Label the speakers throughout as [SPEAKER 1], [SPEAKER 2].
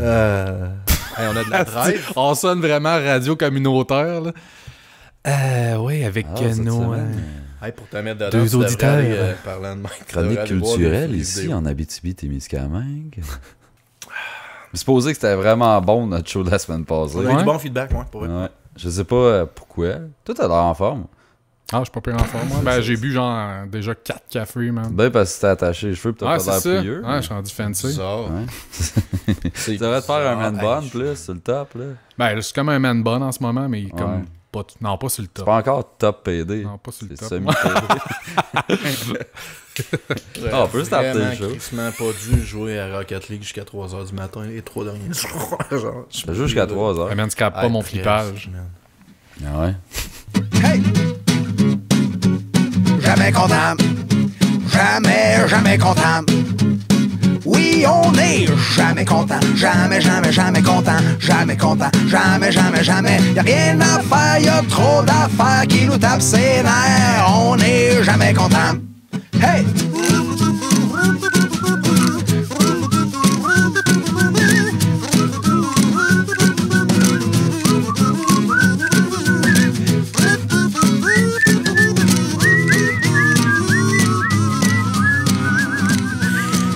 [SPEAKER 1] Hey, on a de la drive.
[SPEAKER 2] On sonne vraiment radio communautaire, là. Oui, avec nos...
[SPEAKER 1] Hey, pour te mettre dedans,
[SPEAKER 2] Deux
[SPEAKER 1] tu devrais
[SPEAKER 2] auditeurs.
[SPEAKER 1] aller, parlant de Mike, tu devrais
[SPEAKER 3] Chronique
[SPEAKER 1] aller voir
[SPEAKER 3] culturelle
[SPEAKER 1] des
[SPEAKER 3] ici
[SPEAKER 1] vidéos.
[SPEAKER 3] en Abitibi-Témiscamingue. Je supposais que c'était vraiment bon notre show de la semaine passée.
[SPEAKER 1] On a eu du bon feedback, moi, pour vrai.
[SPEAKER 3] Ouais. Je sais pas pourquoi. Toi, t'as l'air en forme.
[SPEAKER 2] Ah, je suis pas pire en forme, moi. Ben, j'ai bu, genre, déjà 4 cafés, man.
[SPEAKER 3] Ben, parce que t'as attaché les cheveux pis t'as
[SPEAKER 2] Ouais,
[SPEAKER 3] pas
[SPEAKER 2] c'est
[SPEAKER 3] l'air
[SPEAKER 2] ça.
[SPEAKER 3] pouilleux.
[SPEAKER 2] Ouais, je suis rendu fancy.
[SPEAKER 1] Bizarre.
[SPEAKER 3] Ouais. Tu devrais te faire un man bun,
[SPEAKER 1] Hey,
[SPEAKER 3] plus, sur le top, là.
[SPEAKER 2] Ben, je suis comme un man bun en ce moment, mais comme...
[SPEAKER 3] Ouais.
[SPEAKER 2] Pas non, pas sur le
[SPEAKER 3] C'est
[SPEAKER 2] top.
[SPEAKER 3] pas encore top PD.
[SPEAKER 2] Non, pas sur le
[SPEAKER 3] C'est
[SPEAKER 2] top.
[SPEAKER 3] semi-PD. Ah, on peut starter
[SPEAKER 1] Vraiment
[SPEAKER 3] le show.
[SPEAKER 1] crissement pas dû jouer à Rocket League jusqu'à 3h du matin, les 3 derniers jours. Genre,
[SPEAKER 3] Ça joue jusqu'à 3h.
[SPEAKER 2] Ah, man, tu captes pas mon flippage.
[SPEAKER 3] Ah ouais.
[SPEAKER 4] Hey! Jamais content. Jamais content. Oui, on est jamais content. Jamais content. Jamais content. Jamais. Y'a rien à faire, y'a trop d'affaires qui nous tapent ses nerfs. On est jamais content. Hey!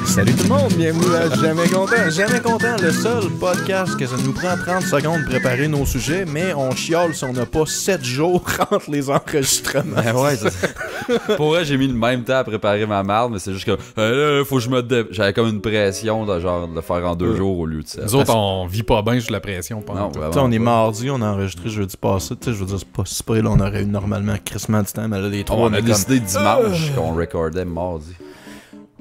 [SPEAKER 1] Salut tout le monde, bienvenue à Jamais Content. Jamais Content, le seul podcast que ça nous prend 30 secondes de préparer nos sujets, mais on chiale si on n'a pas 7 jours entre les enregistrements.
[SPEAKER 3] Ben ouais, c'est ça. Pour vrai, j'ai mis le même temps à préparer ma marde, mais c'est juste que là, faut que je me j'avais comme une pression de genre de le faire en 2 jours au lieu de 7.
[SPEAKER 2] Nous autres, on vit pas bien sous la pression. Pas
[SPEAKER 3] Non,
[SPEAKER 2] en tout.
[SPEAKER 3] vraiment
[SPEAKER 1] T'sais, on est
[SPEAKER 3] pas.
[SPEAKER 1] mardi, on a enregistré jeudi passé. Je veux dire, c'est pas si près, là, on aurait eu normalement crissement du temps, mais là, les trois,
[SPEAKER 3] On a
[SPEAKER 1] est
[SPEAKER 3] décidé dimanche qu'on recordait mardi.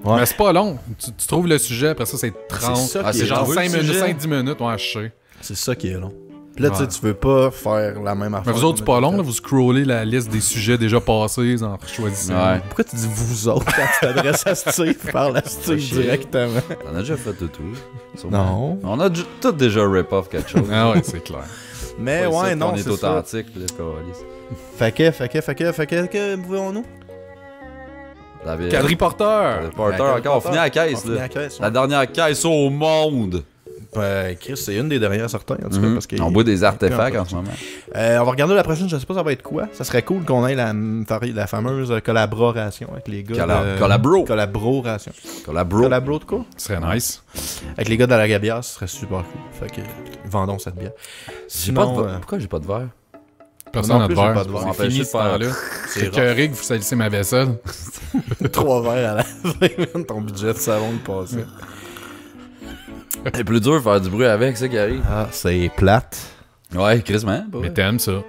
[SPEAKER 2] Mais c'est pas long. Tu trouves le sujet, après ça, c'est 30.
[SPEAKER 1] C'est ça
[SPEAKER 3] Ah,
[SPEAKER 1] qui
[SPEAKER 2] C'est
[SPEAKER 1] est
[SPEAKER 2] genre
[SPEAKER 3] long.
[SPEAKER 2] 5
[SPEAKER 3] le
[SPEAKER 2] minutes,
[SPEAKER 3] sujet.
[SPEAKER 2] 5-10 minutes. Ouais, je sais.
[SPEAKER 1] C'est ça qui est long. Puis là,
[SPEAKER 2] Ouais.
[SPEAKER 1] tu veux pas faire la même affaire.
[SPEAKER 2] Mais vous autres, c'est pas
[SPEAKER 1] qu'on a
[SPEAKER 2] long,
[SPEAKER 1] fait.
[SPEAKER 2] là. Vous scrollez la liste des sujets déjà passés en choisissant.
[SPEAKER 3] Ouais.
[SPEAKER 1] Pourquoi tu dis vous autres quand tu t'adresses à Steve? Parle à Steve
[SPEAKER 3] chier.
[SPEAKER 1] directement.
[SPEAKER 3] T'en as déjà fait de tout.
[SPEAKER 1] Non.
[SPEAKER 3] On a tous déjà rip-off quelque chose.
[SPEAKER 2] Ah ouais, c'est clair.
[SPEAKER 1] Mais
[SPEAKER 3] Pas
[SPEAKER 1] ouais,
[SPEAKER 3] ici
[SPEAKER 1] non,
[SPEAKER 3] qu'on est
[SPEAKER 1] c'est ça.
[SPEAKER 3] authentique, là, câlisse.
[SPEAKER 1] Fait que voyons-nous?
[SPEAKER 2] Quadriporteur!
[SPEAKER 3] Le porter encore. On finit à la caisse,
[SPEAKER 1] On finit à
[SPEAKER 3] là.
[SPEAKER 1] la caisse,
[SPEAKER 3] La
[SPEAKER 1] ouais.
[SPEAKER 3] dernière caisse au monde.
[SPEAKER 1] Ben, Chris, c'est une des dernières sorties, en tout cas, parce que...
[SPEAKER 3] On boit des artefacts en ce moment.
[SPEAKER 1] On va regarder la prochaine, je sais pas ça va être quoi. Ça serait cool qu'on ait la fameuse collaboration avec les gars de...
[SPEAKER 3] Collabro.
[SPEAKER 1] Collaboration.
[SPEAKER 3] Collabro.
[SPEAKER 1] Collabro de quoi?
[SPEAKER 2] Ce serait nice.
[SPEAKER 1] Avec les gars de la Gabias, ce serait super cool. Fait que, vendons cette bière.
[SPEAKER 3] J'ai pas de
[SPEAKER 1] Sinon,
[SPEAKER 3] Pourquoi j'ai pas de verre?
[SPEAKER 2] Personne
[SPEAKER 1] non
[SPEAKER 2] n'a
[SPEAKER 1] plus,
[SPEAKER 2] de
[SPEAKER 1] j'ai
[SPEAKER 2] verre.
[SPEAKER 1] pas de verre.
[SPEAKER 2] C'est
[SPEAKER 3] M'empêcher
[SPEAKER 2] fini
[SPEAKER 3] de
[SPEAKER 2] ce
[SPEAKER 3] faire-
[SPEAKER 2] temps-là.
[SPEAKER 1] c'est
[SPEAKER 2] C'est
[SPEAKER 1] rough.
[SPEAKER 2] curé que vous salissez ma vaisselle.
[SPEAKER 1] 3 verres à la fin, ton budget de salon est passé.
[SPEAKER 3] C'est plus dur de faire du bruit avec, ça qui arrive.
[SPEAKER 1] Ah, c'est plate.
[SPEAKER 3] Ouais, Chris, man.
[SPEAKER 2] Mais t'aimes ça.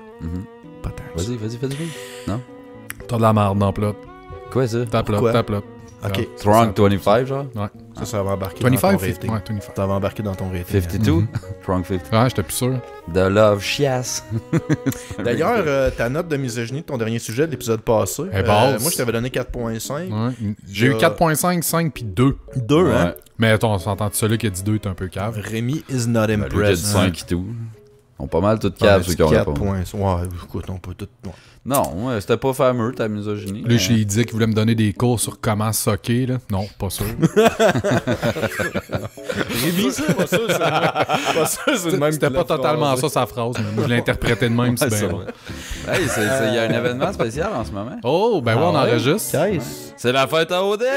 [SPEAKER 1] Pas tant.
[SPEAKER 3] Vas-y, fais du bruit.
[SPEAKER 2] T'as de la merde dans le plat.
[SPEAKER 3] Quoi, ça?
[SPEAKER 2] Tape là,
[SPEAKER 1] Pourquoi?
[SPEAKER 2] tape là.
[SPEAKER 1] Ok.
[SPEAKER 3] Trunk 25, genre?
[SPEAKER 1] Ça va embarquer dans ton
[SPEAKER 2] 25?
[SPEAKER 1] rating.
[SPEAKER 2] Ouais, 25.
[SPEAKER 1] Ça va embarquer dans ton rating.
[SPEAKER 3] 52? Trunk 50.
[SPEAKER 2] Ouais, j'étais plus sûr.
[SPEAKER 3] The Love Chiasse.
[SPEAKER 1] D'ailleurs, ta note de misogynie de ton dernier sujet de l'épisode passé,
[SPEAKER 2] Elle est basse.
[SPEAKER 1] moi je t'avais donné 4.5.
[SPEAKER 2] Ouais. J'ai eu 4.5, 5 puis 2.
[SPEAKER 1] 2, hein?
[SPEAKER 3] Ouais.
[SPEAKER 2] Mais attends, on s'entend celui qui a dit 2 est un peu cave.
[SPEAKER 1] Rémi is not
[SPEAKER 3] Lui qui a dit
[SPEAKER 1] impressed.
[SPEAKER 3] 5 et tout. On pas mal toutes caves, ceux qui ont
[SPEAKER 1] 4
[SPEAKER 3] répondu.
[SPEAKER 1] points. Ouais, écoute, on peut tout. Ouais.
[SPEAKER 3] Non, ouais, c'était pas fameux, ta misogynie.
[SPEAKER 2] Lui, il disait qu'il voulait me donner des cours sur comment socker, là. Non, pas sûr.
[SPEAKER 1] Rémi, ça, pas sûr, c'est le même.
[SPEAKER 2] C'était pas totalement ça sa phrase, mais moi je l'interprétais de même, c'est bien bon.
[SPEAKER 3] Hey, il y a un événement spécial en ce moment.
[SPEAKER 2] Oh, ben ouais, on enregistre.
[SPEAKER 1] Caisse.
[SPEAKER 3] C'est la fête à Odette!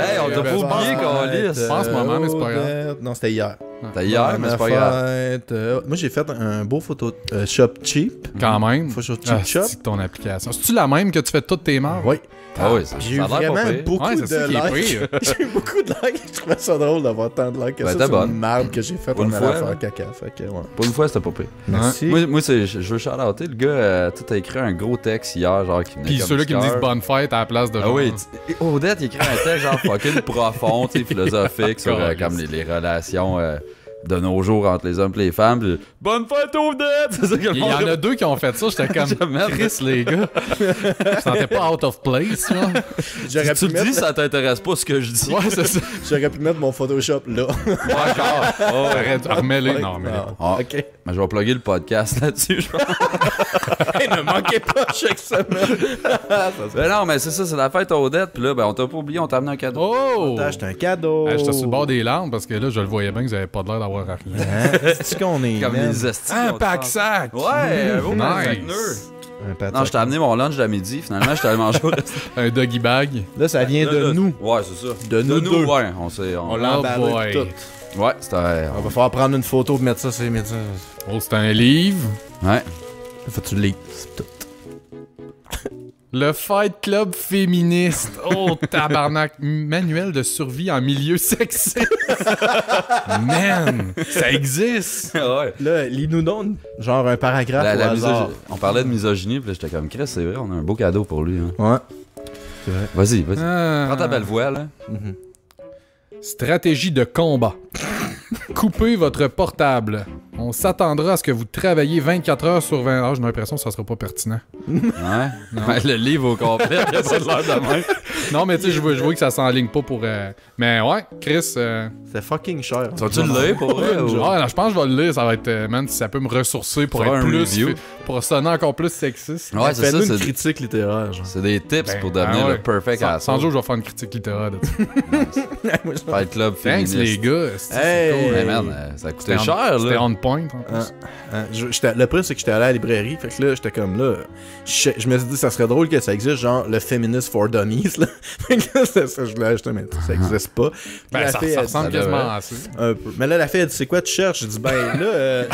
[SPEAKER 3] Hey, on t'a pas oublié qu'on lisse.
[SPEAKER 2] pas en ce moment, mais c'est pas grave.
[SPEAKER 1] Non, c'était hier.
[SPEAKER 3] C'était hier, mais c'est pas grave.
[SPEAKER 1] Moi, j'ai fait un beau photo shop cheap.
[SPEAKER 2] Quand même.
[SPEAKER 1] Faut sur
[SPEAKER 2] Ah,
[SPEAKER 1] Cheap Shop.
[SPEAKER 2] c'est ton application. C'est-tu la même que tu fais toutes tes marques?
[SPEAKER 1] Oui.
[SPEAKER 3] Ah oui, ça
[SPEAKER 1] J'ai eu
[SPEAKER 3] a l'air pas
[SPEAKER 1] vraiment
[SPEAKER 3] pire.
[SPEAKER 1] beaucoup
[SPEAKER 2] Ouais,
[SPEAKER 1] de
[SPEAKER 2] c'est ça qui est
[SPEAKER 1] likes.
[SPEAKER 2] pire.
[SPEAKER 1] J'ai eu beaucoup de likes. Je trouvais ça drôle d'avoir tant de likes que
[SPEAKER 3] Ben,
[SPEAKER 1] ça
[SPEAKER 3] t'es
[SPEAKER 1] sur
[SPEAKER 3] bonne.
[SPEAKER 1] une marde que j'ai faite
[SPEAKER 3] Pour
[SPEAKER 1] en
[SPEAKER 3] une
[SPEAKER 1] allant
[SPEAKER 3] fois,
[SPEAKER 1] faire caca. Fait que, ouais.
[SPEAKER 3] Pour une fois, c'était pas pire.
[SPEAKER 1] Merci.
[SPEAKER 3] Moi je veux shout-outer. Le gars, tout a écrit un gros texte hier, genre qui venait
[SPEAKER 2] Puis
[SPEAKER 3] comme
[SPEAKER 2] ceux-là qui me
[SPEAKER 3] cœur.
[SPEAKER 2] disent bonne fête à la place de
[SPEAKER 3] Ah
[SPEAKER 2] genre.
[SPEAKER 3] oui, Odette, il écrit un texte genre fucking profond, tu sais, philosophique sur comme les relations de nos jours entre les hommes et les femmes. Puis, bonne fête aux dettes! C'est ça que le
[SPEAKER 2] Il y en
[SPEAKER 3] monde
[SPEAKER 2] a 2 qui ont fait ça. J'étais comme Chris, les gars. Je sentais pas out of place, là.
[SPEAKER 1] J'aurais
[SPEAKER 3] Tu
[SPEAKER 1] pu
[SPEAKER 3] me dis,
[SPEAKER 1] mettre...
[SPEAKER 3] ça t'intéresse pas ce que je dis.
[SPEAKER 2] Ouais, c'est ça.
[SPEAKER 1] J'aurais pu mettre mon Photoshop là.
[SPEAKER 3] Ouais, genre. Oh,
[SPEAKER 2] Arrête, remets-les. Non, mais
[SPEAKER 3] Ah,
[SPEAKER 1] Ok.
[SPEAKER 3] mais je vais plugger le podcast là-dessus, je pense.
[SPEAKER 1] Hey, ne manquez pas chaque semaine.
[SPEAKER 3] Ben non, mais c'est ça, c'est la fête aux dettes. Puis là, ben on t'a pas oublié, on t'a amené un cadeau.
[SPEAKER 2] Oh!
[SPEAKER 1] T'as acheté un cadeau.
[SPEAKER 2] J'étais sur le bord des larmes parce que là, je le voyais bien que vous avez pas l'air d'avoir rien.
[SPEAKER 1] Hein? C'est qu'on est.
[SPEAKER 3] Comme
[SPEAKER 1] man?
[SPEAKER 3] les estis.
[SPEAKER 2] Un
[SPEAKER 3] on te
[SPEAKER 2] pack-sac!
[SPEAKER 3] parle. Ouais, un beau
[SPEAKER 2] Nice.
[SPEAKER 3] pack nœud.
[SPEAKER 1] Un patin.
[SPEAKER 3] Non, je t'ai amené mon lunch à midi. Finalement, je t'ai allé manger au restaurant.
[SPEAKER 2] Un doggy bag.
[SPEAKER 1] Là, ça vient de nous.
[SPEAKER 3] Ouais, c'est ça.
[SPEAKER 1] De nous deux.
[SPEAKER 3] Ouais, on
[SPEAKER 1] On
[SPEAKER 3] l'a.
[SPEAKER 1] l'a
[SPEAKER 2] Oh
[SPEAKER 1] emballé
[SPEAKER 2] boy.
[SPEAKER 1] pis tout.
[SPEAKER 3] Ouais, c'était.
[SPEAKER 1] On va falloir prendre une photo et mettre ça sur les médias.
[SPEAKER 2] Oh, c'est un livre.
[SPEAKER 3] Ouais.
[SPEAKER 1] Faut que tu le lises. C'est tout.
[SPEAKER 2] Le Fight Club féministe. Oh, tabarnak. Manuel de survie en milieu sexiste. Man, ça existe.
[SPEAKER 3] Ouais.
[SPEAKER 1] Là, lis-nous donc genre un paragraphe au hasard.
[SPEAKER 3] On parlait de misogynie, puis là, j'étais comme Chris, c'est vrai, on a un beau cadeau pour lui. Hein.
[SPEAKER 1] Ouais. C'est vrai.
[SPEAKER 3] Vas-y, vas-y.
[SPEAKER 2] Ah.
[SPEAKER 3] Prends ta belle voix, là.
[SPEAKER 2] Stratégie de combat. Coupez votre portable. On s'attendra à ce que vous travailliez 24 heures sur 20 heures. J'ai l'impression que ça sera pas pertinent.
[SPEAKER 3] Ouais. Ouais, le livre au complet, il a pas de l'air de même.
[SPEAKER 2] Non, mais tu sais, je vois que ça s'enligne pas pour... Mais ouais, Chris...
[SPEAKER 1] C'est fucking cher.
[SPEAKER 3] Tu vas-tu le lire pour vrai? ou-
[SPEAKER 2] Ouais, non, je pense que je vais le lire. Ça va être... man, si ça peut me ressourcer pour
[SPEAKER 3] Faire
[SPEAKER 2] être
[SPEAKER 3] un
[SPEAKER 2] plus...
[SPEAKER 3] review.
[SPEAKER 2] Pour sonner encore plus sexiste.
[SPEAKER 3] Ouais, c'est ça,
[SPEAKER 1] Fais-nous une
[SPEAKER 3] c'est
[SPEAKER 1] critique littéraire, genre.
[SPEAKER 3] c'est des tips
[SPEAKER 2] Ben,
[SPEAKER 3] pour devenir
[SPEAKER 2] ouais.
[SPEAKER 3] le perfect
[SPEAKER 2] Sans
[SPEAKER 3] asshole.
[SPEAKER 2] jour, je vais faire une critique littéraire de ça.
[SPEAKER 3] Fight Club
[SPEAKER 2] Thanks,
[SPEAKER 3] féministe.
[SPEAKER 2] les gars. C'est
[SPEAKER 1] Hey!
[SPEAKER 2] cool.
[SPEAKER 3] Hey man, ça coûtait
[SPEAKER 2] C'était
[SPEAKER 3] cher,
[SPEAKER 2] C'était
[SPEAKER 3] là.
[SPEAKER 2] on point, en plus.
[SPEAKER 1] Le pire, c'est que j'étais allé à la librairie. Fait que là, j'étais comme là. Je me suis dit, ça serait drôle que ça existe, genre le Feminist for Dummies. Là. Fait que là, c'est ça, je l'ai acheté, mais ça existe pas. Puis
[SPEAKER 2] Ben,
[SPEAKER 1] la
[SPEAKER 2] ça,
[SPEAKER 1] fille,
[SPEAKER 2] ça
[SPEAKER 1] elle
[SPEAKER 2] ressemble
[SPEAKER 1] dit,
[SPEAKER 2] quasiment à ça.
[SPEAKER 1] un peu. Mais là, la fille, elle dit, c'est quoi tu cherches? J'ai dit, ben là,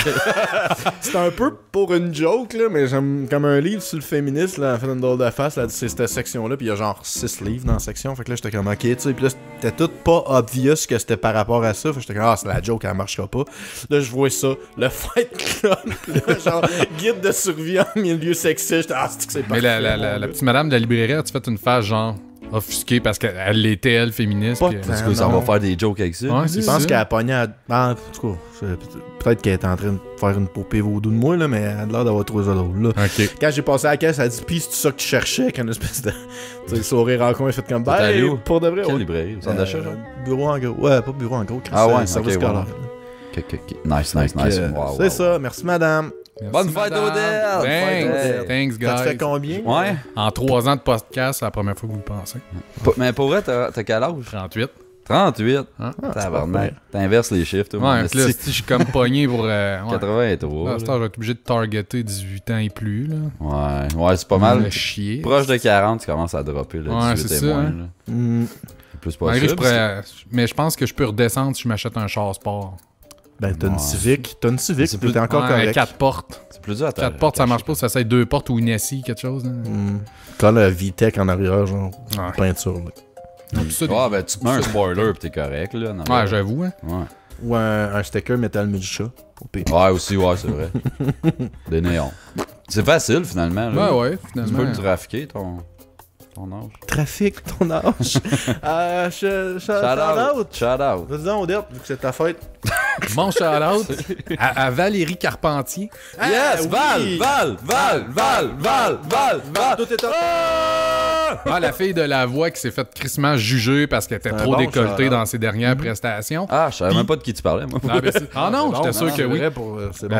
[SPEAKER 1] c'est un peu pour une joke, là, mais j'aime comme un livre sur le féminisme, là, elle fait une drôle de face, là, c'est cette section-là, puis il y a genre 6 livres dans la section, fait que là, j'étais comme, ok, tu sais, puis là, c'était tout pas obvious que c'était par rapport à ça, fait que j'étais comme, ah, c'est la joke, elle marchera pas. Là, je vois ça, le Fight Club, là, genre, guide de survie en milieu sexiste, j'étais, ah, c'est que c'est
[SPEAKER 2] Mais
[SPEAKER 1] parfait.
[SPEAKER 2] la petite madame de la librairie, as-tu fait une face genre offusquée parce qu'elle l'était, elle, féministe?
[SPEAKER 1] Pas
[SPEAKER 2] puis-
[SPEAKER 1] tant.
[SPEAKER 3] Parce que ça
[SPEAKER 1] non.
[SPEAKER 3] va faire des jokes avec ça.
[SPEAKER 2] Ouais,
[SPEAKER 1] Je
[SPEAKER 2] c'est
[SPEAKER 1] pense
[SPEAKER 2] ça.
[SPEAKER 1] qu'elle a pogné à... En tout cas, peut-être qu'elle est en train de faire une poupée vaudou de moi, là, mais elle a l'air d'avoir trouvé ça drôle, là.
[SPEAKER 2] Ok.
[SPEAKER 1] Quand j'ai passé à la caisse, elle a dit, pis c'est ça que tu cherchais, avec une espèce de. Tu sais, sourire en coin, fait comme,
[SPEAKER 3] T'es allé
[SPEAKER 1] ben,
[SPEAKER 3] où?
[SPEAKER 1] pour de vrai.
[SPEAKER 3] Quelle
[SPEAKER 1] ouais.
[SPEAKER 3] librairie? Au centre d'achat, genre?
[SPEAKER 1] Bureau en gros. Ouais, pas bureau en gros. Chris,
[SPEAKER 3] Ah ouais,
[SPEAKER 1] service
[SPEAKER 3] ok,
[SPEAKER 1] scolaire.
[SPEAKER 3] Ok. Nice, nice, nice. Wow,
[SPEAKER 1] C'est
[SPEAKER 3] wow.
[SPEAKER 1] ça, merci madame.
[SPEAKER 2] Merci,
[SPEAKER 3] Bonne fête
[SPEAKER 2] madame.
[SPEAKER 3] Odette!
[SPEAKER 2] Thanks. Thanks,
[SPEAKER 1] Ça te fait
[SPEAKER 2] guys.
[SPEAKER 1] combien?
[SPEAKER 3] Ouais.
[SPEAKER 2] En 3 ans de podcast, c'est la première fois que vous le pensez.
[SPEAKER 3] Mais pour vrai, t'as quel âge?
[SPEAKER 2] 38.
[SPEAKER 3] 38.
[SPEAKER 2] Hein?
[SPEAKER 3] Tabarnak. T'inverses les chiffres, toi.
[SPEAKER 2] Ouais,
[SPEAKER 3] mon
[SPEAKER 2] puis là,
[SPEAKER 3] esti.
[SPEAKER 2] si je suis comme pogné pour... ouais.
[SPEAKER 3] 83.
[SPEAKER 2] Là, à ce temps, je vais être obligé de targeter 18 ans et plus, là.
[SPEAKER 3] Ouais, c'est pas mal.
[SPEAKER 2] Me chier.
[SPEAKER 3] Proche de 40, tu commences à dropper. Là,
[SPEAKER 2] Ouais,
[SPEAKER 3] 18
[SPEAKER 2] c'est
[SPEAKER 3] et
[SPEAKER 2] ça,
[SPEAKER 3] moins,
[SPEAKER 2] hein.
[SPEAKER 3] là.
[SPEAKER 1] Hmm.
[SPEAKER 3] C'est plus
[SPEAKER 2] Malgré que
[SPEAKER 3] possible.
[SPEAKER 2] je pourrais- Mais je pense que je peux redescendre si je m'achète un char sport.
[SPEAKER 1] Ben, t'as une
[SPEAKER 3] Ouais.
[SPEAKER 1] Civic. T'as une Civic,
[SPEAKER 3] C'est
[SPEAKER 1] t'es
[SPEAKER 3] plus-
[SPEAKER 1] encore
[SPEAKER 2] Ouais,
[SPEAKER 1] correct.
[SPEAKER 2] 4 portes.
[SPEAKER 3] C'est plus dur à
[SPEAKER 2] 4 portes, ça marche pas. Ça essaie 2 portes ou une SI, quelque chose. Là.
[SPEAKER 1] Hmm. Quand la VTEC en arrière, genre,
[SPEAKER 2] Ouais.
[SPEAKER 1] peinture, là.
[SPEAKER 2] Donc, ça,
[SPEAKER 3] Ouais, ben tu te mets un spoiler pis t'es correct, là. Non,
[SPEAKER 2] ouais, j'avoue. Hein.
[SPEAKER 3] Ouais.
[SPEAKER 1] Ou un sticker métal Mudicha. Pour payer.
[SPEAKER 3] Ouais, aussi, ouais, c'est vrai. Des néons. C'est facile, finalement. Là.
[SPEAKER 2] Ouais,
[SPEAKER 3] Tu peux
[SPEAKER 2] finalement.
[SPEAKER 3] le trafiquer, ton âge.
[SPEAKER 1] Trafic, ton âge. Shout out.
[SPEAKER 3] Shout out.
[SPEAKER 1] Vas-y donc, Odette, vu que c'est ta fête.
[SPEAKER 2] Mon shout-out à Valérie Carpentier.
[SPEAKER 3] Yes,
[SPEAKER 1] oui.
[SPEAKER 3] Val!
[SPEAKER 1] Tout est
[SPEAKER 2] Ah, la fille de la voix qui s'est faite crissement juger parce qu'elle était
[SPEAKER 1] Un
[SPEAKER 2] trop
[SPEAKER 1] bon
[SPEAKER 2] décolletée
[SPEAKER 1] shout-out.
[SPEAKER 2] dans ses dernières prestations.
[SPEAKER 3] Ah, je savais même pas de qui tu parlais, moi.
[SPEAKER 2] Ah, ben, ah non, j'étais sûr que oui.
[SPEAKER 1] C'est bon.